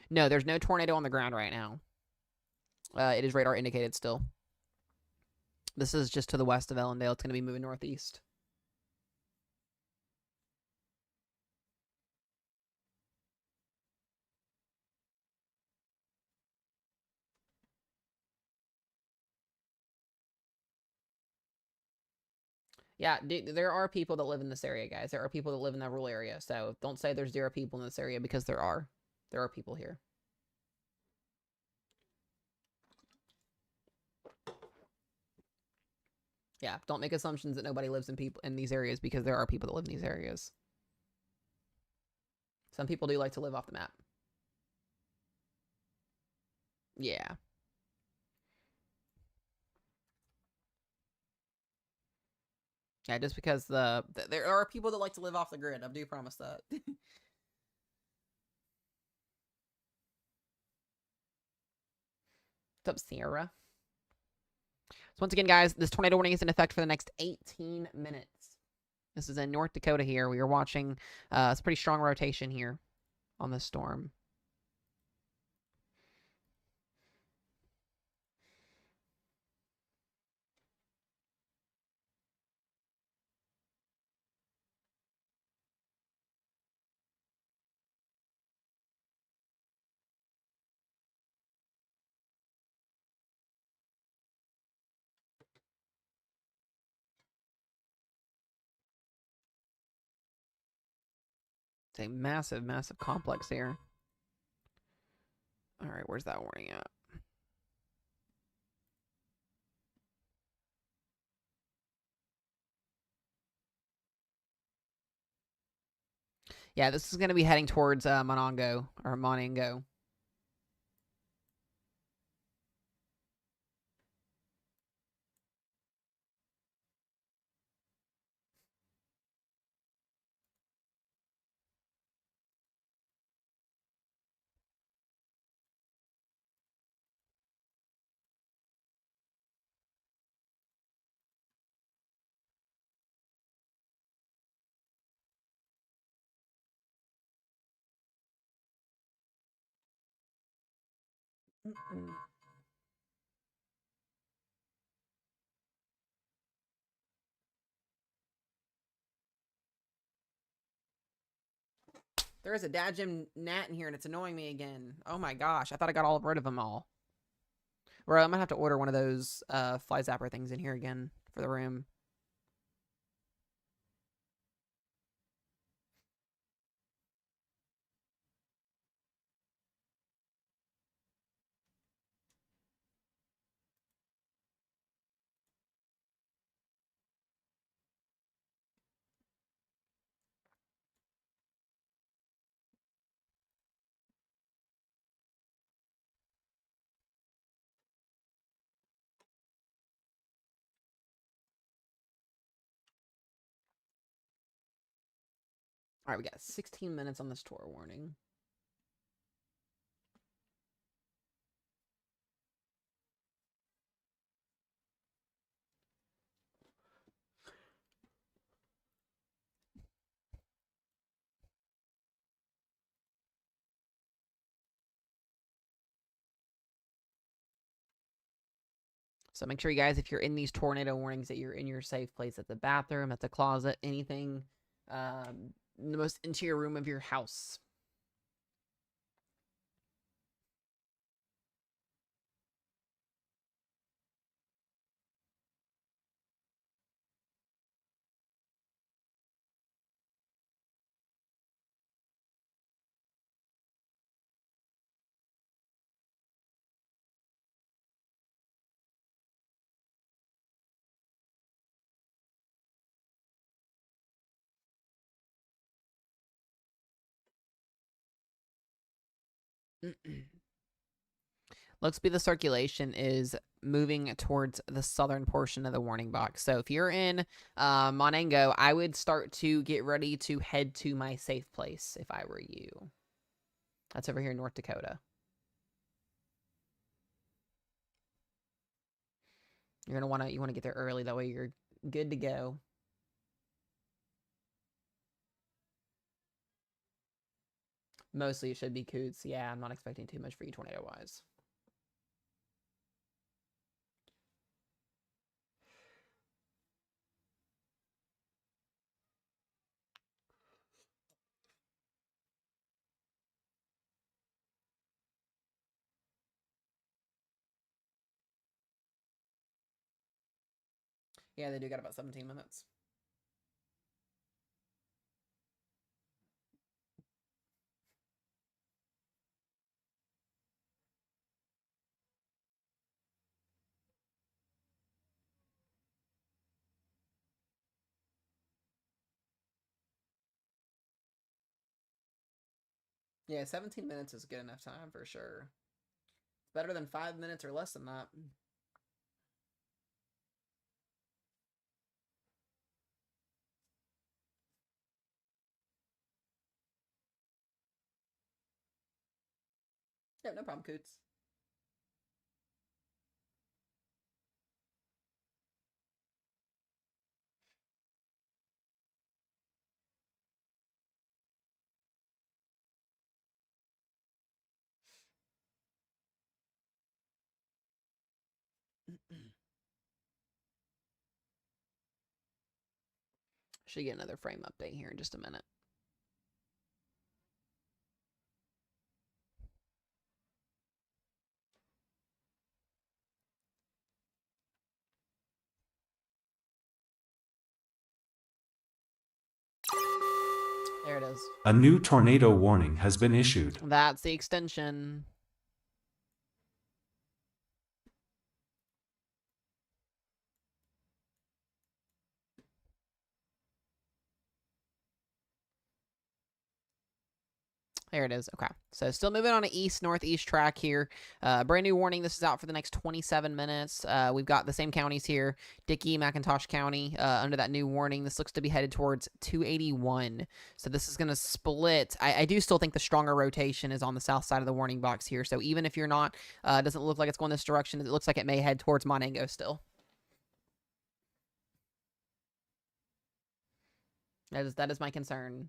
No, there's no tornado on the ground right now. It is radar indicated still. This is just to the west of Ellendale. It's going to be moving northeast. Yeah, there are people that live in this area, guys. There are people that live in that rural area. So don't say there's 0 people in this area because there are. There are people here. Yeah, don't make assumptions that nobody lives in these areas because there are people that live in these areas. Some people do like to live off the map. Yeah. Yeah, just because there are people that like to live off the grid. I do promise that. What's up, Sierra? So once again, guys, this tornado warning is in effect for the next 18 minutes. This is in North Dakota here. We are watching it's a pretty strong rotation here on this storm. It's a massive, massive complex here. All right, where's that warning at? Yeah, this is going to be heading towards Monongo or Monongo. There is a dadgum gnat in here and it's annoying me again. Oh my gosh. I thought I got all rid of them all. Bro, I'm gonna have to order one of those fly zapper things in here again for the room. All right, we got 16 minutes on this tour warning. So make sure you guys, if you're in these tornado warnings, that you're in your safe place at the bathroom, at the closet, anything, in the most interior room of your house. Looks to be the circulation is moving towards the southern portion of the warning box. So if you're in Monango, I would start to get ready to head to my safe place if I were you. That's over here in North Dakota. You're gonna you want to get there early, that way you're good to go. Mostly it should be coots. Yeah, I'm not expecting too much for you tornado-wise. Yeah, they do got about 17 minutes. Yeah, 17 minutes is good enough time for sure. It's better than 5 minutes or less than that. Yeah, no problem, coots. Should get another frame update here in just a minute. There it is. A new tornado warning has been issued. That's the extension. There it is. Okay. So still moving on an east-northeast track here. Brand new warning. This is out for the next 27 minutes. We've got the same counties here. Dickey, McIntosh County, under that new warning. This looks to be headed towards 281. So this is going to split. I do still think the stronger rotation is on the south side of the warning box here. So even if you're not, doesn't look like it's going this direction, it looks like it may head towards Monango still. That is my concern.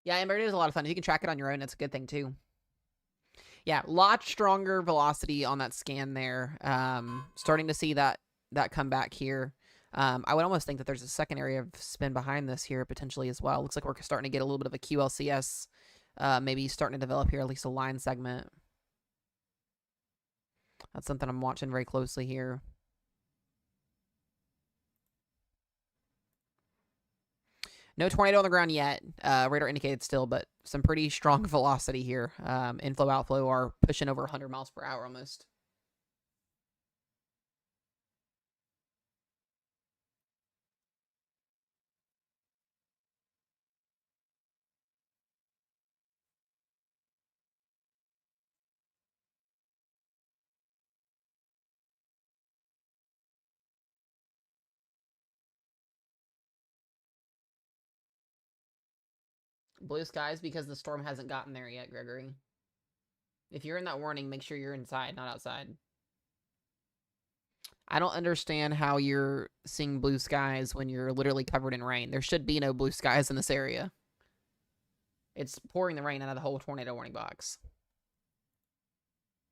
Yeah, Ember is a lot of fun. If you can track it on your own, it's a good thing too. Yeah, lot stronger velocity on that scan there. Starting to see that come back here. I would almost think that there's a second area of spin behind this here potentially as well. Looks like we're starting to get a little bit of a QLCS, maybe starting to develop here, at least a line segment. That's something I'm watching very closely here. No tornado on the ground yet. Radar indicated still, but some pretty strong velocity here. Inflow, outflow are pushing over 100 miles per hour almost. Blue skies because the storm hasn't gotten there yet, Gregory. If you're in that warning, make sure you're inside, not outside. I don't understand how you're seeing blue skies when you're literally covered in rain. There should be no blue skies in this area. It's pouring the rain out of the whole tornado warning box.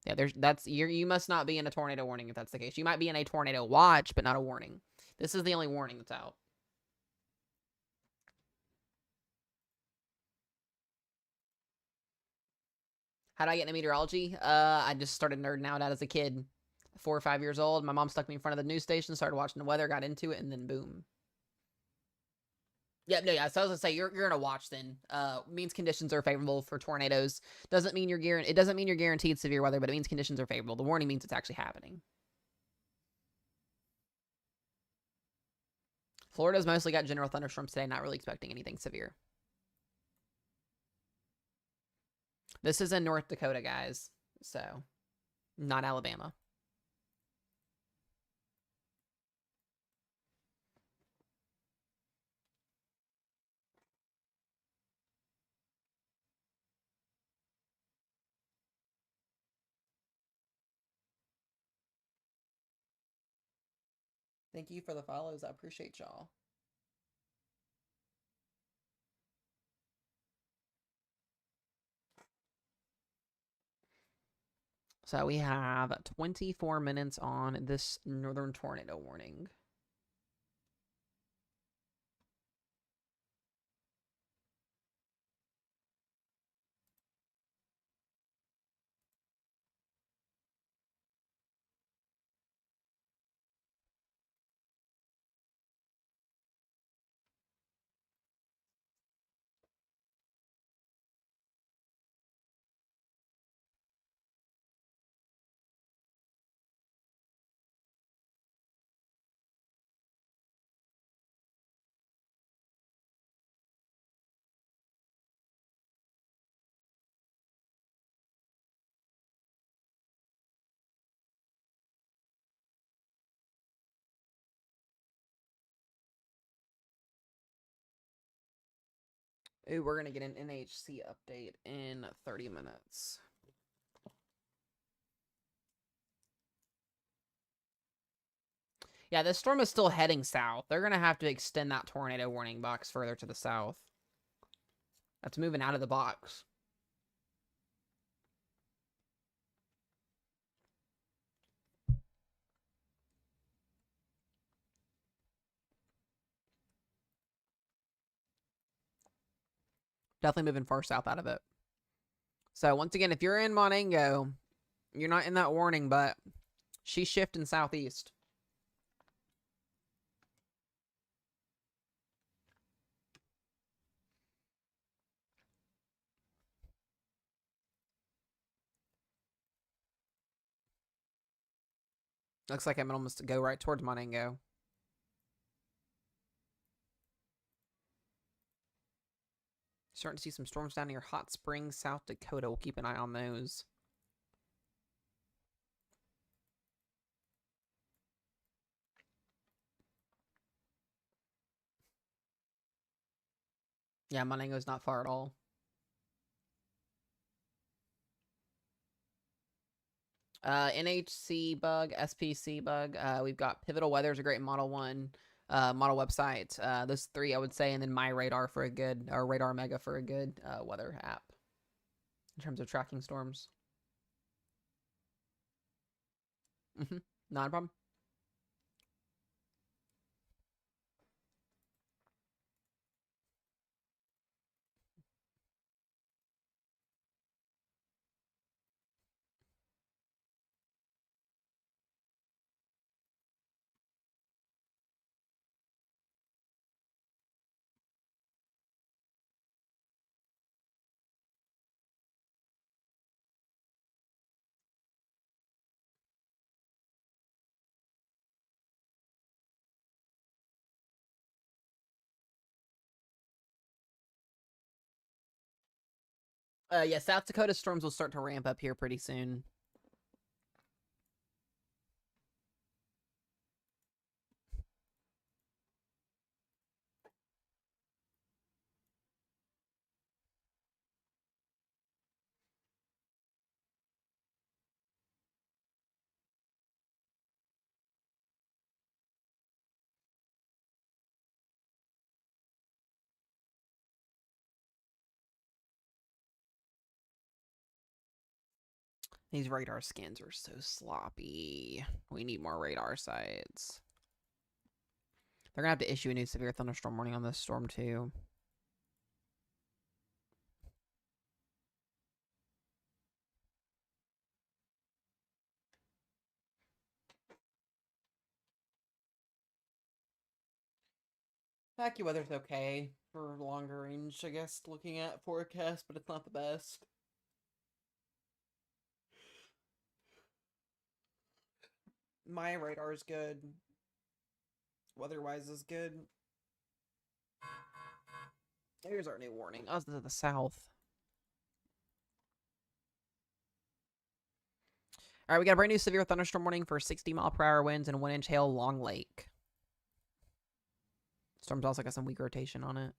Yeah, you must not be in a tornado warning if that's the case. You might be in a tornado watch, but not a warning. This is the only warning that's out. How did I get into meteorology? I just started nerding out as a kid. 4 or 5 years old. My mom stuck me in front of the news station, started watching the weather, got into it, and then boom. Yeah, no, yeah. So I was gonna say you're gonna watch then. Means conditions are favorable for tornadoes. Doesn't mean it doesn't mean you're guaranteed severe weather, but it means conditions are favorable. The warning means it's actually happening. Florida's mostly got general thunderstorms today, not really expecting anything severe. This is in North Dakota, guys. So, not Alabama. Thank you for the follows. I appreciate y'all. So we have 24 minutes on this northern tornado warning. Ooh, we're going to get an NHC update in 30 minutes. Yeah, this storm is still heading south. They're going to have to extend that tornado warning box further to the south. That's moving out of the box. Definitely moving far south out of it. So once again, if you're in Monango, you're not in that warning, but she's shifting southeast. Looks like I'm almost to go right towards Monango. Starting to see some storms down near Hot Springs, South Dakota. We'll keep an eye on those. Yeah, Monango's not far at all. NHC bug, SPC bug. We've got Pivotal Weather is a great Model 1. model website. Those three I would say, and then my radar for a good, or radar mega for a good weather app in terms of tracking storms. Not a problem. Yeah, South Dakota storms will start to ramp up here pretty soon. These radar scans are so sloppy. We need more radar sites. They're gonna have to issue a new severe thunderstorm warning on this storm too. AccuWeather's okay for longer range, I guess, looking at forecast, but it's not the best. My radar is good. Weatherwise is good. Here's our new warning. Us to the south. All right, we got a brand new severe thunderstorm warning for 60-mile-per-hour winds and 1-inch hail, Long Lake. Storm's also got some weak rotation on it.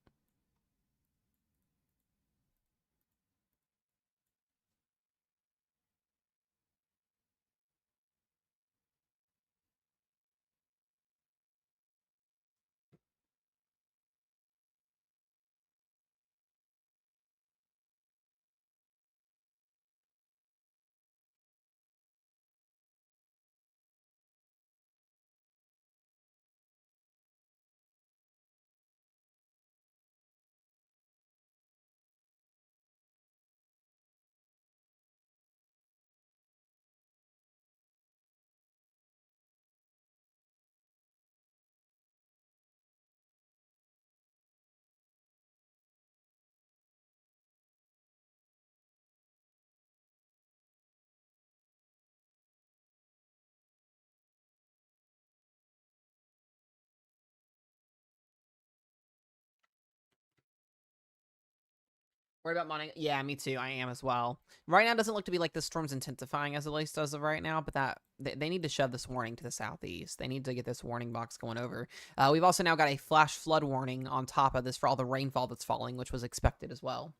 Worried about morning? Yeah, me too. I am as well. Right now, it doesn't look to be like the storm's intensifying as at least as of right now, but that they need to shove this warning to the southeast. They need to get this warning box going over. We've also now got a flash flood warning on top of this for all the rainfall that's falling, which was expected as well.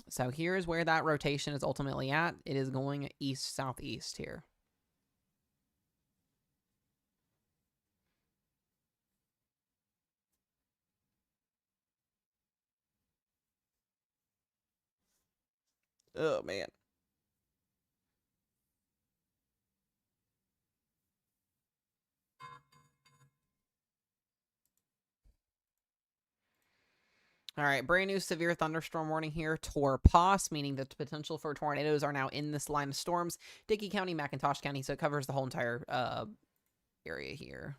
So here's where that rotation is ultimately at. It is going east-southeast here. Oh, man. All right, brand new severe thunderstorm warning here. Torpos, meaning the potential for tornadoes are now in this line of storms. Dickey County, McIntosh County, so it covers the whole entire area here.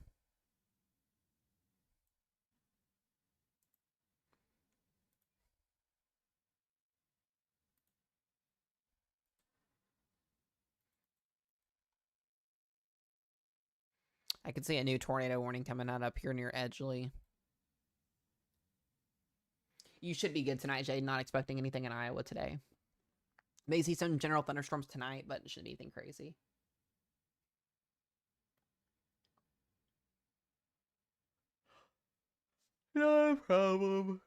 I can see a new tornado warning coming out up here near Edgeley. You should be good tonight, Jade. Not expecting anything in Iowa today. May see some general thunderstorms tonight, but it shouldn't be anything crazy. No problem.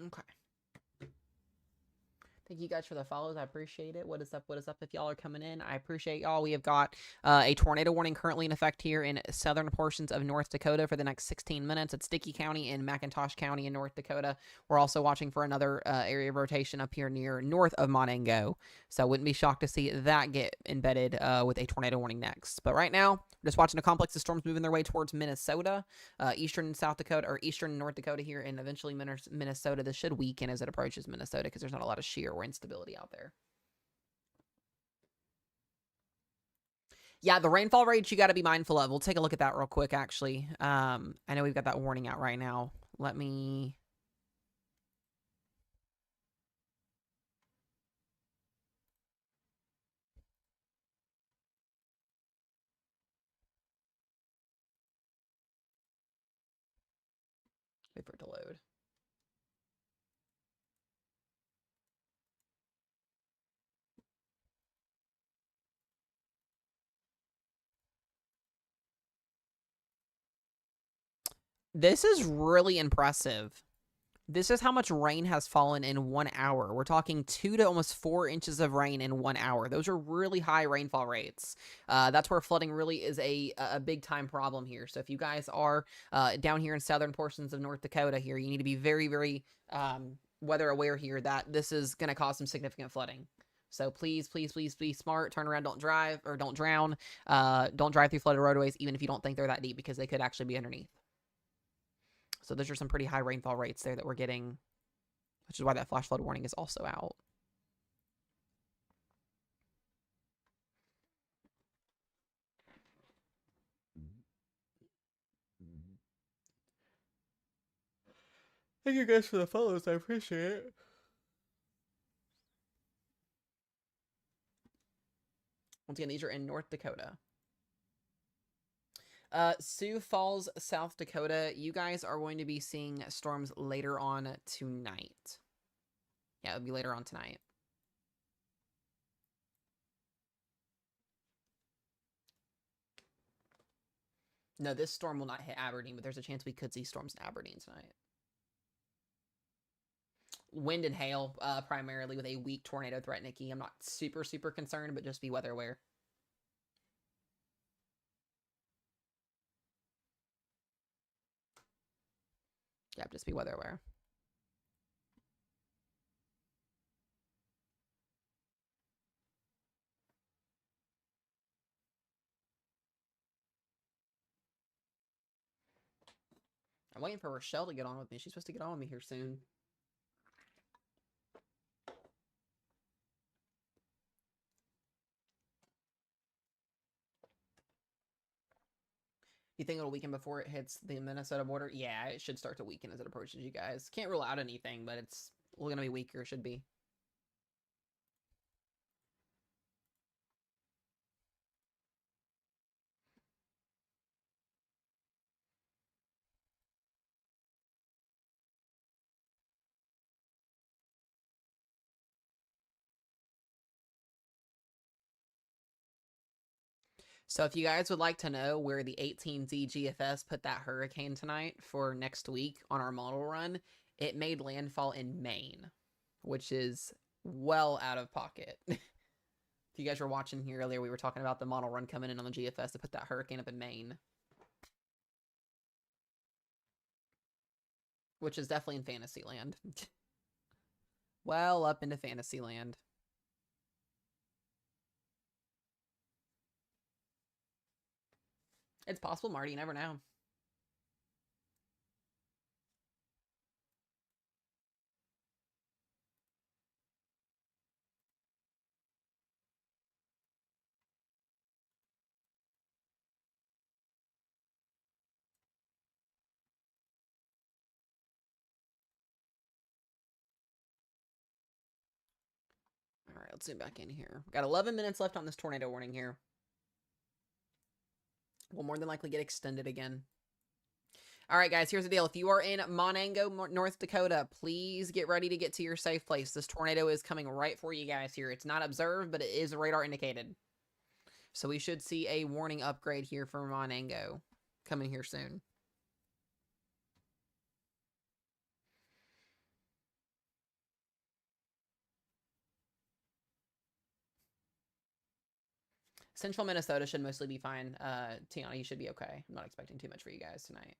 Okay. Thank you guys for the follows. I appreciate it. What is up? What is up? If y'all are coming in, I appreciate y'all. We have got a tornado warning currently in effect here in southern portions of North Dakota for the next 16 minutes. It's Dickey County and McIntosh County in North Dakota. We're also watching for another area of rotation up here near north of Monango. So wouldn't be shocked to see that get embedded with a tornado warning next. But right now, we're just watching a complex of storms moving their way towards Minnesota, eastern South Dakota, or eastern North Dakota here, and eventually Minnesota. This should weaken as it approaches Minnesota because there's not a lot of shear or instability out there. Yeah, the rainfall rates you got to be mindful of. We'll take a look at that real quick, actually. I know we've got that warning out right now. Let me... wait for it to load. This is really impressive. This is how much rain has fallen in 1 hour. We're talking 2 to almost 4 inches of rain in 1 hour. Those are really high rainfall rates. That's where flooding really is a big time problem here. So if you guys are down here in southern portions of North Dakota here, you need to be very, very weather aware here that this is going to cause some significant flooding. So please, please, please be smart. Turn around, don't drive, or don't drown. Don't drive through flooded roadways, even if you don't think they're that deep, because they could actually be underneath. So those are some pretty high rainfall rates there that we're getting, which is why that flash flood warning is also out. Thank you guys for the follows. I appreciate it. Once again, these are in North Dakota. Sioux Falls, South Dakota. You guys are going to be seeing storms later on tonight. Yeah, it'll be later on tonight. No, this storm will not hit Aberdeen, but there's a chance we could see storms in Aberdeen tonight. Wind and hail, primarily, with a weak tornado threat, Nikki. I'm not super, super concerned, but just be weather aware. Yeah, just be weather aware. I'm waiting for Rochelle to get on with me. She's supposed to get on with me here soon. You think it'll weaken before it hits the Minnesota border? Yeah, it should start to weaken as it approaches you guys. Can't rule out anything, but it's going to be weaker, should be. So if you guys would like to know where the 18Z GFS put that hurricane tonight for next week on our model run, it made landfall in Maine, which is well out of pocket. If you guys were watching here earlier, we were talking about the model run coming in on the GFS to put that hurricane up in Maine, which is definitely in Fantasyland. Well up into Fantasyland. It's possible, Marty. You never know. All right, let's zoom back in here. We've got 11 minutes left on this tornado warning here. We'll more than likely get extended again. All right, guys, here's the deal. If you are in Monango, North Dakota, please get ready to get to your safe place. This tornado is coming right for you guys here. It's not observed, but it is radar indicated. So we should see a warning upgrade here for Monango coming here soon. Central Minnesota should mostly be fine. Tiana, you should be okay. I'm not expecting too much for you guys tonight.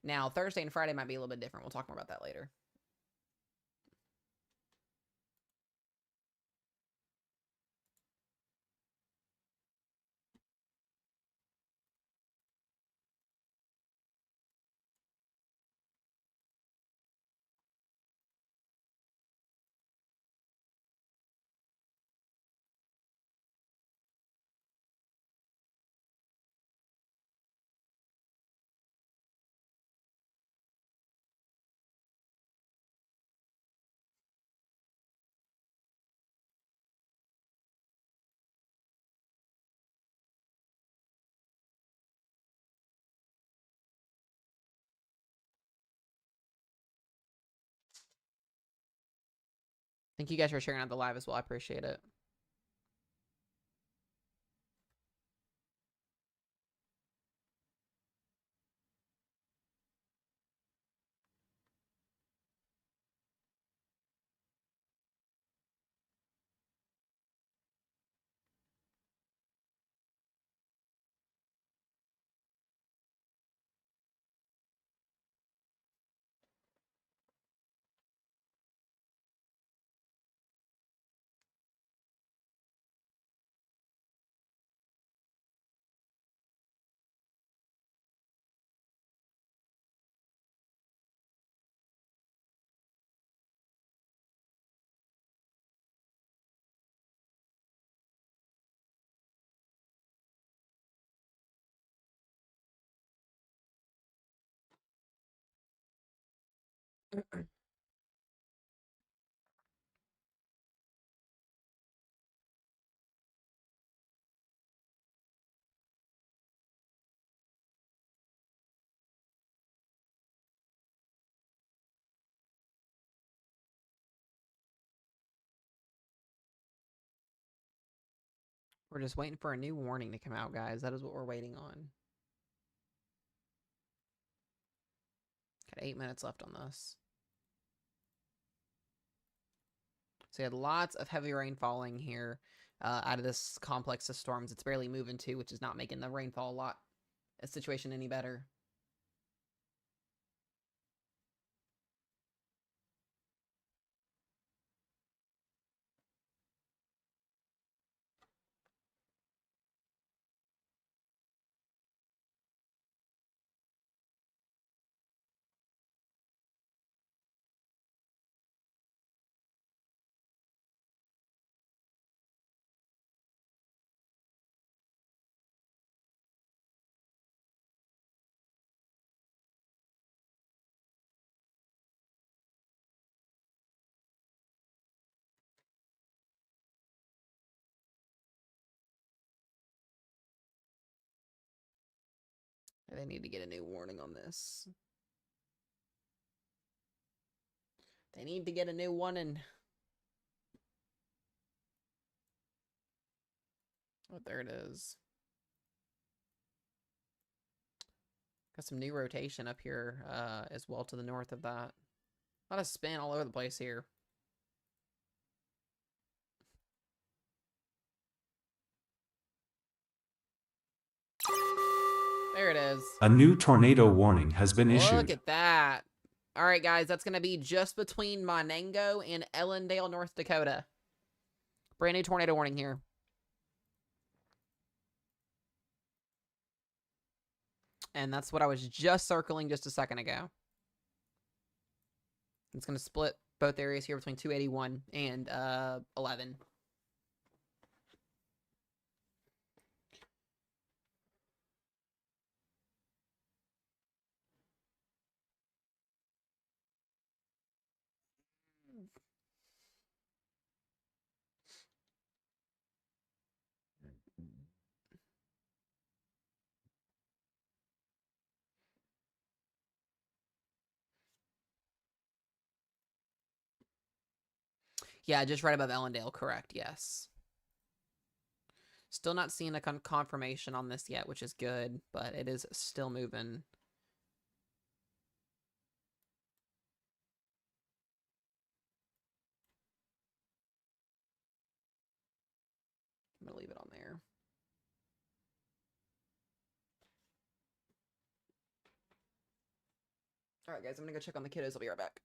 Now, Thursday and Friday might be a little bit different. We'll talk more about that later. Thank you guys for sharing out the live as well. I appreciate it. We're just waiting for a new warning to come out, guys. That is what we're waiting on. Got 8 minutes left on this. So you had lots of heavy rain falling here out of this complex of storms. It's barely moving too, which is not making the rainfall situation any better. They need to get a new warning on this. They need to get a new one and... Oh, there it is. Got some new rotation up here as well to the north of that. A lot of spin all over the place here. There it is. A new tornado warning has been issued. Look at that. All right, guys, that's going to be just between Monango and Ellendale, North Dakota. Brand new tornado warning here. And that's what I was just circling just a second ago. It's going to split both areas here between 281 and 11. Yeah, just right above Ellendale, correct, yes. Still not seeing a confirmation on this yet, which is good, but it is still moving. I'm going to leave it on there. All right, guys, I'm gonna go check on the kiddos. I'll be right back.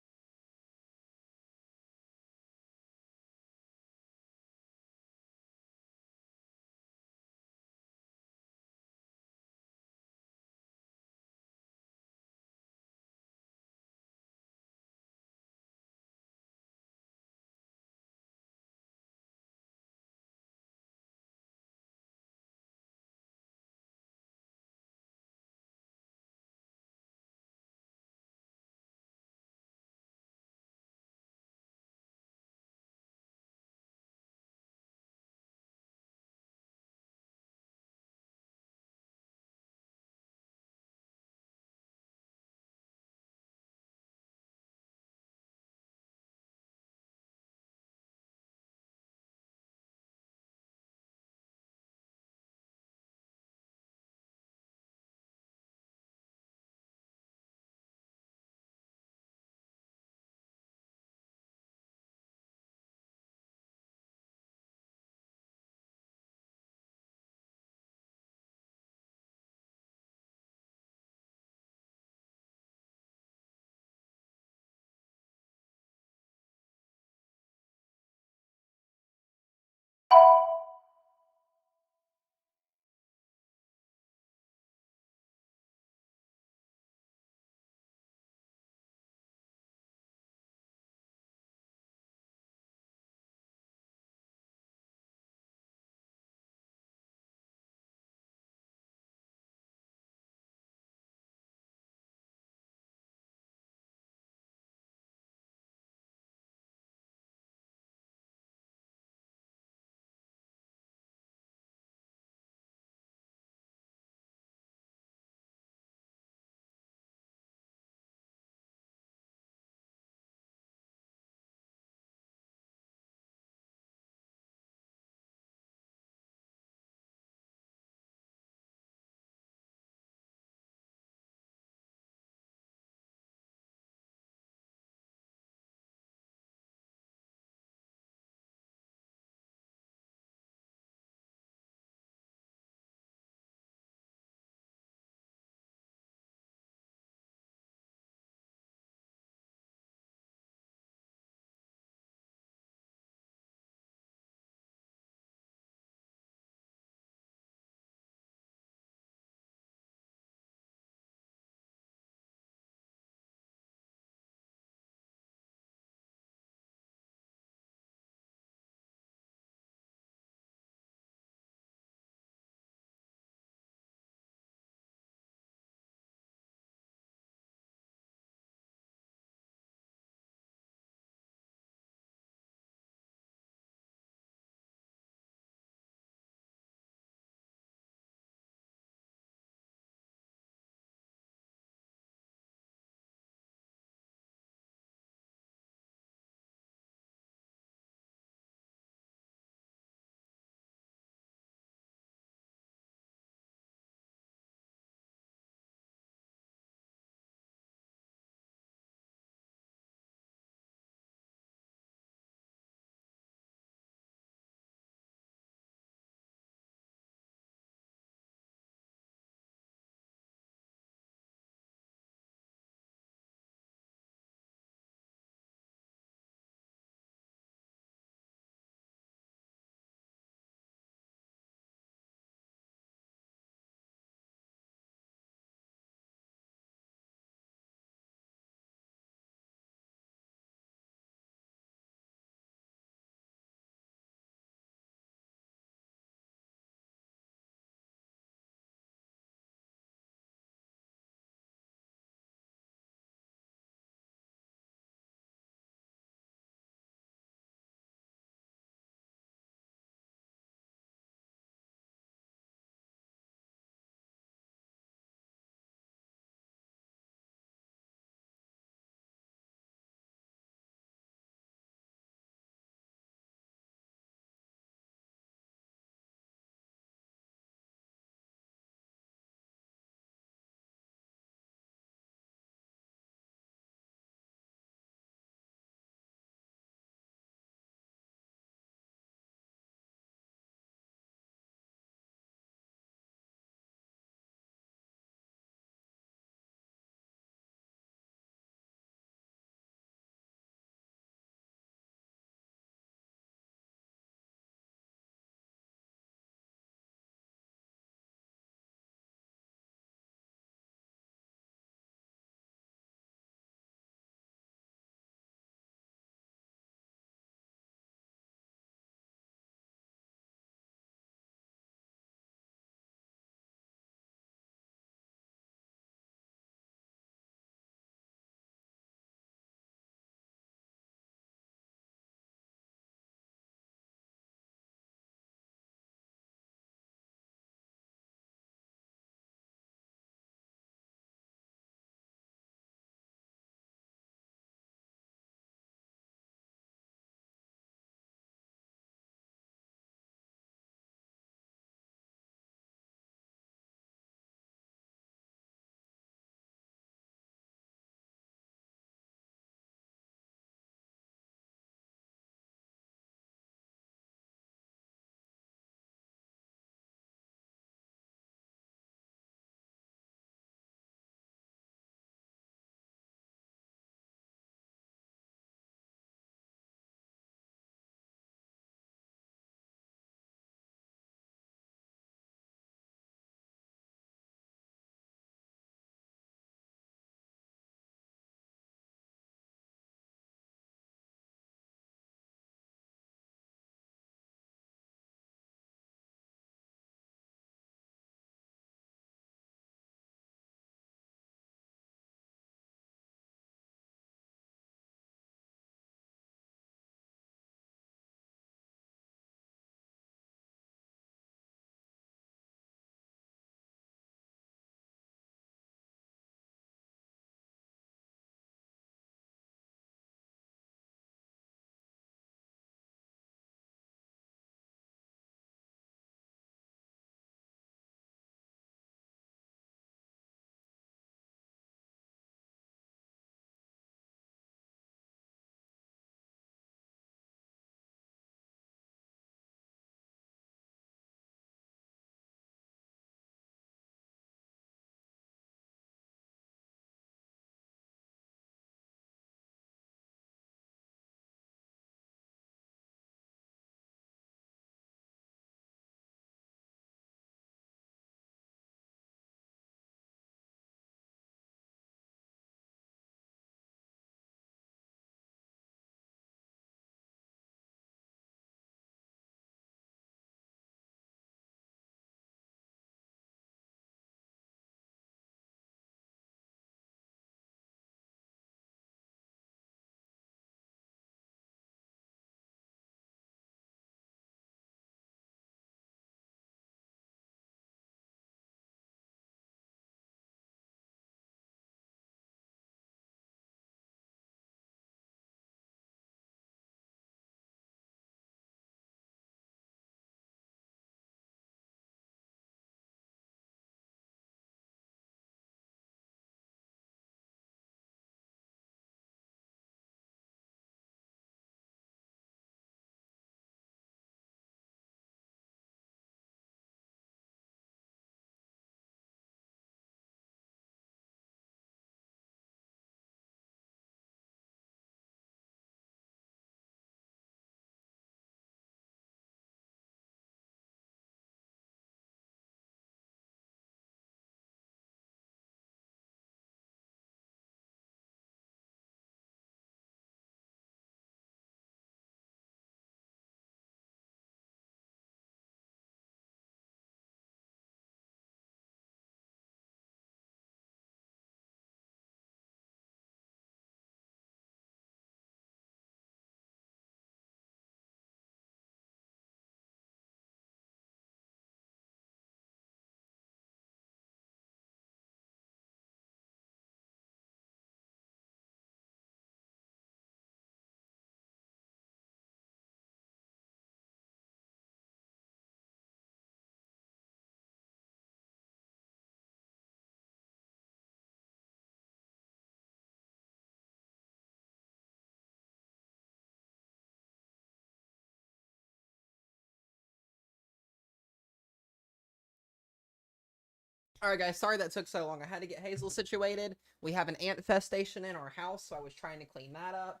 All right, guys. Sorry that took so long. I had to get Hazel situated. We have an ant infestation in our house, so I was trying to clean that up.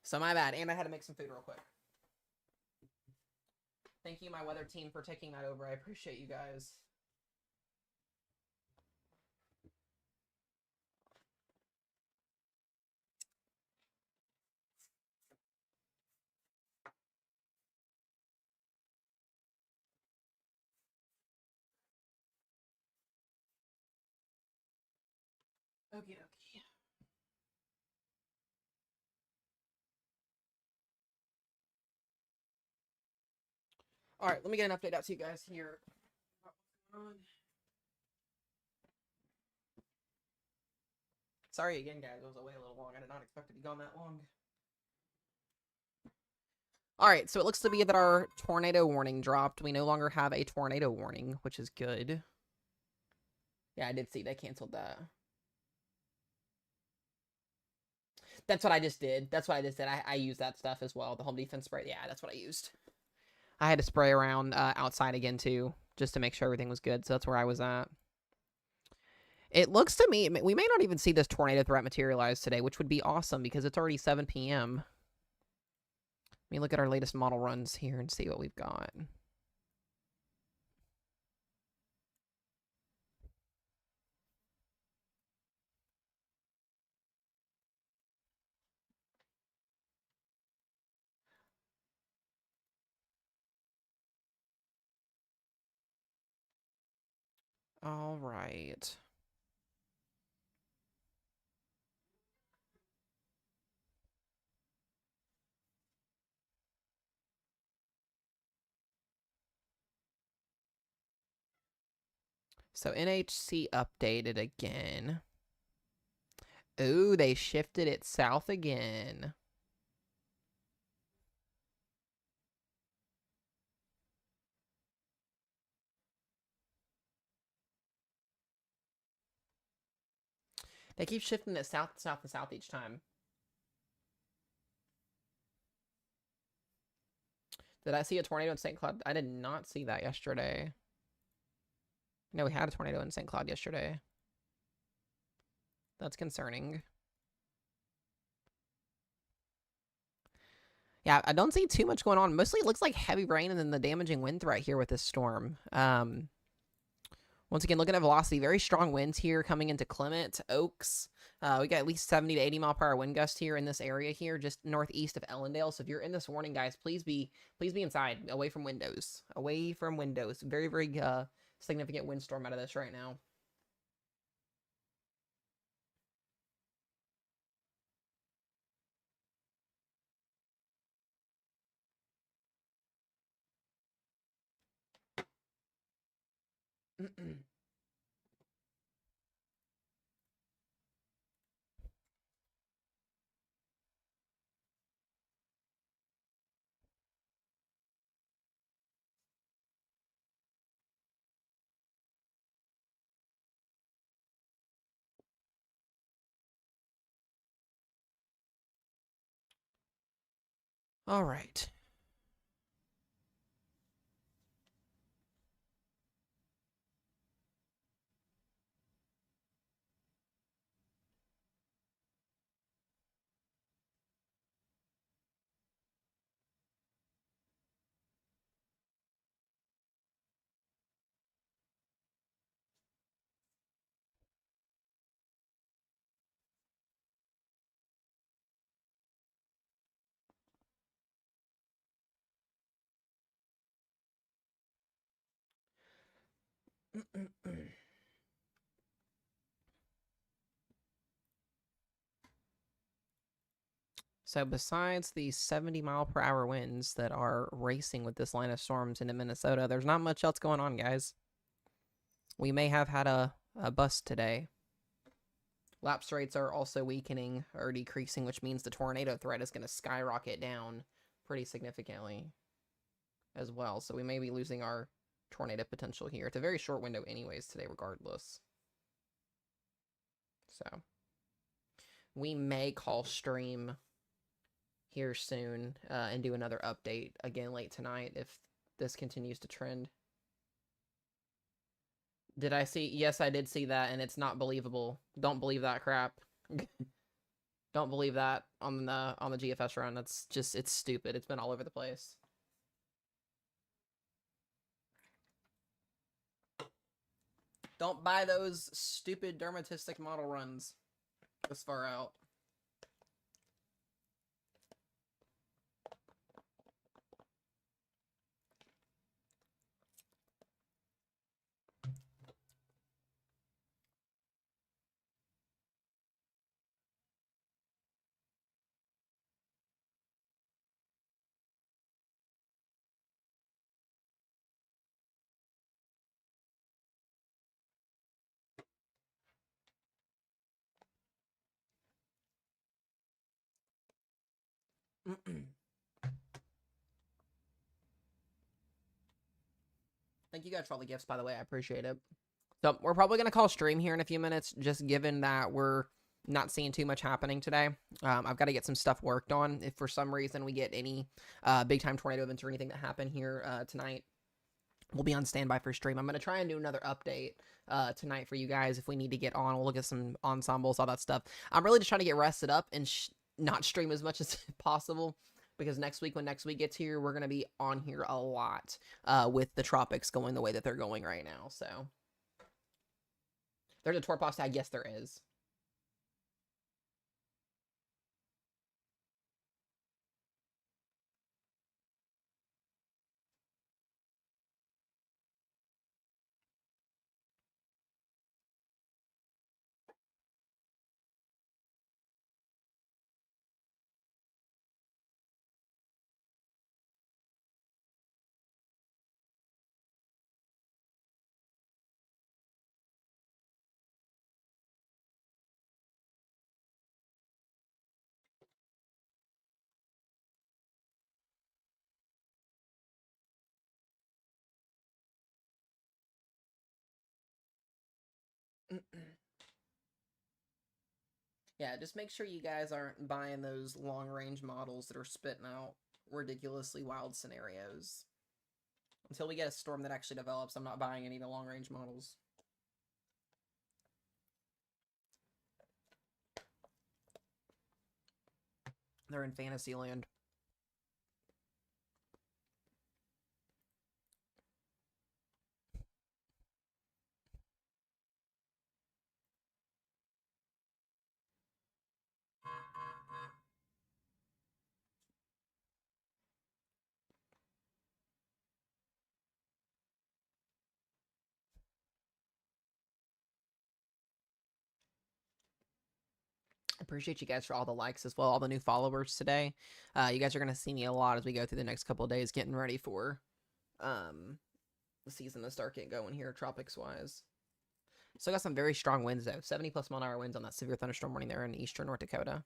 So my bad. And I had to make some food real quick. Thank you, my weather team, for taking that over. I appreciate you guys. Okie dokie. All right, let me get an update out to you guys here. Sorry again, guys. I was away a little long. I did not expect to be gone that long. All right, so it looks to be that our tornado warning dropped. We no longer have a tornado warning, which is good. Yeah, I did see they canceled that. That's what I just did. That's what I just did. I used that stuff as well. The home defense spray. Yeah, that's what I used. I had to spray around outside again, too, just to make sure everything was good. So that's where I was at. It looks to me, we may not even see this tornado threat materialize today, which would be awesome because it's already 7 p.m. Let me look at our latest model runs here and see what we've got. All right. So NHC updated again. Ooh, they shifted it south again. They keep shifting it south, south, and south each time. Did I see a tornado in St. Cloud? I did not see that yesterday. No, we had a tornado in St. Cloud yesterday. That's concerning. Yeah, I don't see too much going on. Mostly it looks like heavy rain and then the damaging wind threat here with this storm. Once again, looking at velocity, very strong winds here coming into Clement, Oaks. We got at least 70 to 80 mile per hour wind gust here in this area here, just northeast of Ellendale. So if you're in this warning, guys, please be inside, away from windows. Away from windows. Very, very significant windstorm out of this right now. All right. So besides the 70 mile per hour winds that are racing with this line of storms into Minnesota, there's not much else going on, guys. We may have had a bust today. Lapse rates are also weakening or decreasing, which means the tornado threat is going to skyrocket down pretty significantly as well. So we may be losing our tornado potential here. It's a very short window anyways today, regardless. So we may call stream here soon and do another update again late tonight if this continues to trend. Did I see? Yes, I did see that, and it's not believable. Don't believe that crap. Don't believe that on the GFS run. That's just it's stupid. It's been all over the place. Don't buy those stupid dermatistic model runs this far out. Thank you guys for all the gifts, by the way. I appreciate it. So we're probably going to call stream here in a few minutes, just given that we're not seeing too much happening today. I've got to get some stuff worked on. If for some reason we get any big time tornado events or anything that happen here tonight, we'll be on standby for stream. I'm going to try and do another update tonight for you guys if we need to get on. We'll look at some ensembles, all that stuff. I'm really just trying to get rested up and not stream as much as possible. Because next week, when next week gets here, we're going to be on here a lot with the Tropics going the way that they're going right now. So there's a tour box tag. Yes, there is. Yeah, just make sure you guys aren't buying those long range models that are spitting out ridiculously wild scenarios. Until we get a storm that actually develops, I'm not buying any of the long range models. They're in Fantasyland. Appreciate you guys for all the likes as well, all the new followers today. You guys are going to see me a lot as we go through the next couple of days getting ready for the season to start getting going here, Tropics wise. So I got some very strong winds though. 70 plus mile-an-hour winds on that severe thunderstorm warning there in eastern North Dakota.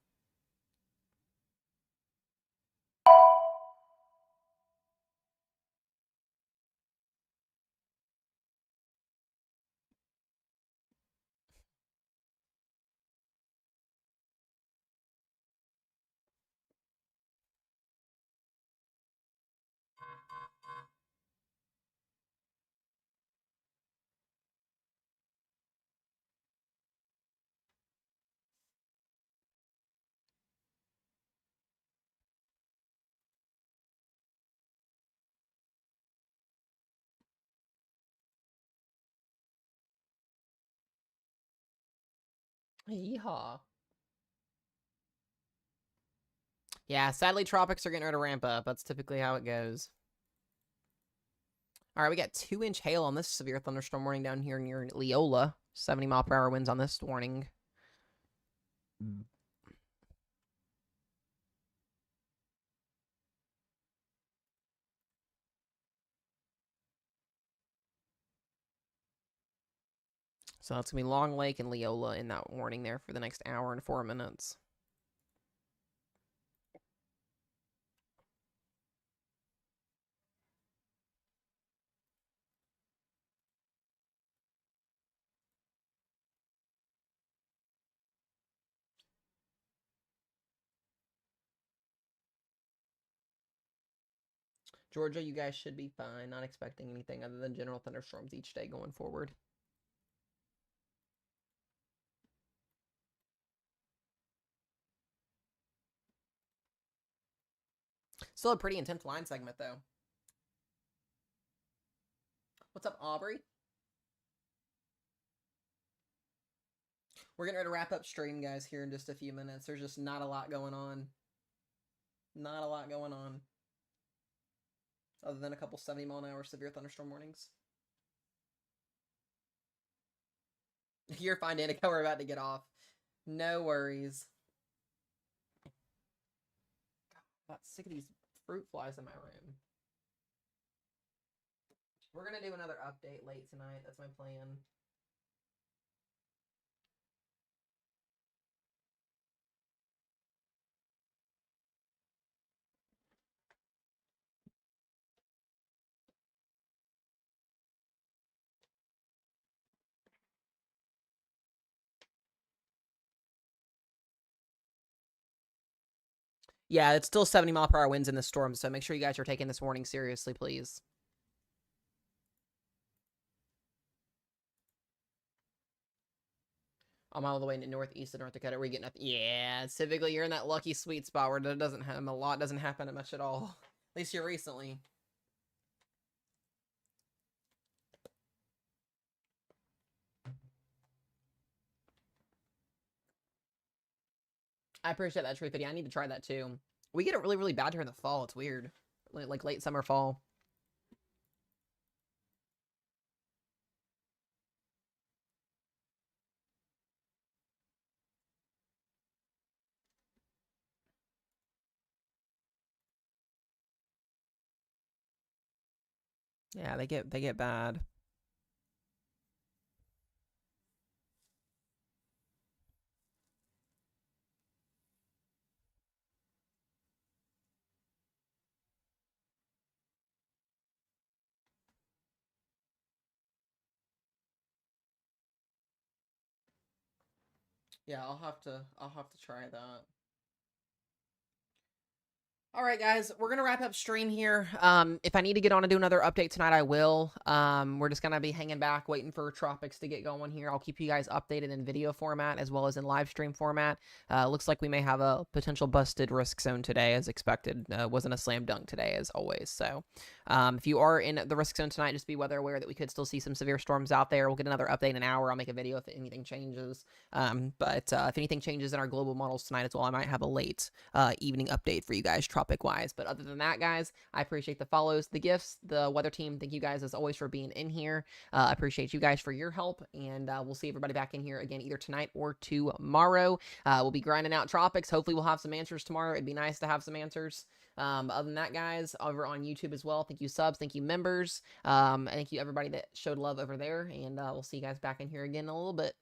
Yeehaw. Yeah, sadly, Tropics are getting ready to ramp up. That's typically how it goes. All right, we got 2-inch hail on this severe thunderstorm warning down here near Leola. 70 mile per hour winds on this warning. So that's going to be Long Lake and Leola in that warning there for the next hour and 4 minutes. Georgia, you guys should be fine. Not expecting anything other than general thunderstorms each day going forward. Still a pretty intense line segment, though. What's up, Aubrey? We're getting ready to wrap up stream, guys, here in just a few minutes. There's just not a lot going on. Not a lot going on. Other than a couple 70-mile-an-hour severe thunderstorm warnings. You're fine, Danica. We're about to get off. No worries. God, I'm sick of these fruit flies in my room. We're going to do another update late tonight. That's my plan. Yeah, it's still 70-mile-per-hour winds in the storm, so make sure you guys are taking this warning seriously, please. I'm all the way in the northeast of North Dakota. We're getting up. Yeah, typically you're in that lucky sweet spot where it doesn't happen a lot, doesn't happen much at all. At least here recently. I appreciate that, Truth Video. I need to try that too. We get it really, really bad here in the fall. It's weird. Like late summer, fall. Yeah, they get bad. Yeah, I'll have to try that. All right, guys, we're gonna wrap up stream here. If I need to get on and do another update tonight, I will. We're just gonna be hanging back, waiting for Tropics to get going here. I'll keep you guys updated in video format as well as in live stream format. Looks like we may have a potential busted risk zone today, as expected. Wasn't a slam dunk today, as always. So, if you are in the risk zone tonight, just be weather aware that we could still see some severe storms out there. We'll get another update in an hour. I'll make a video if anything changes. But if anything changes in our global models tonight as well, I might have a late evening update for you guys, Tropic wise. But other than that, guys, I appreciate the follows, the gifts, the weather team. Thank you guys as always for being in here. I appreciate you guys for your help, and we'll see everybody back in here again either tonight or tomorrow. We'll be grinding out Tropics. Hopefully, we'll have some answers tomorrow. It'd be nice to have some answers. Other than that, guys, over on YouTube as well, thank you subs, thank you members, and thank you everybody that showed love over there, and we'll see you guys back in here again in a little bit.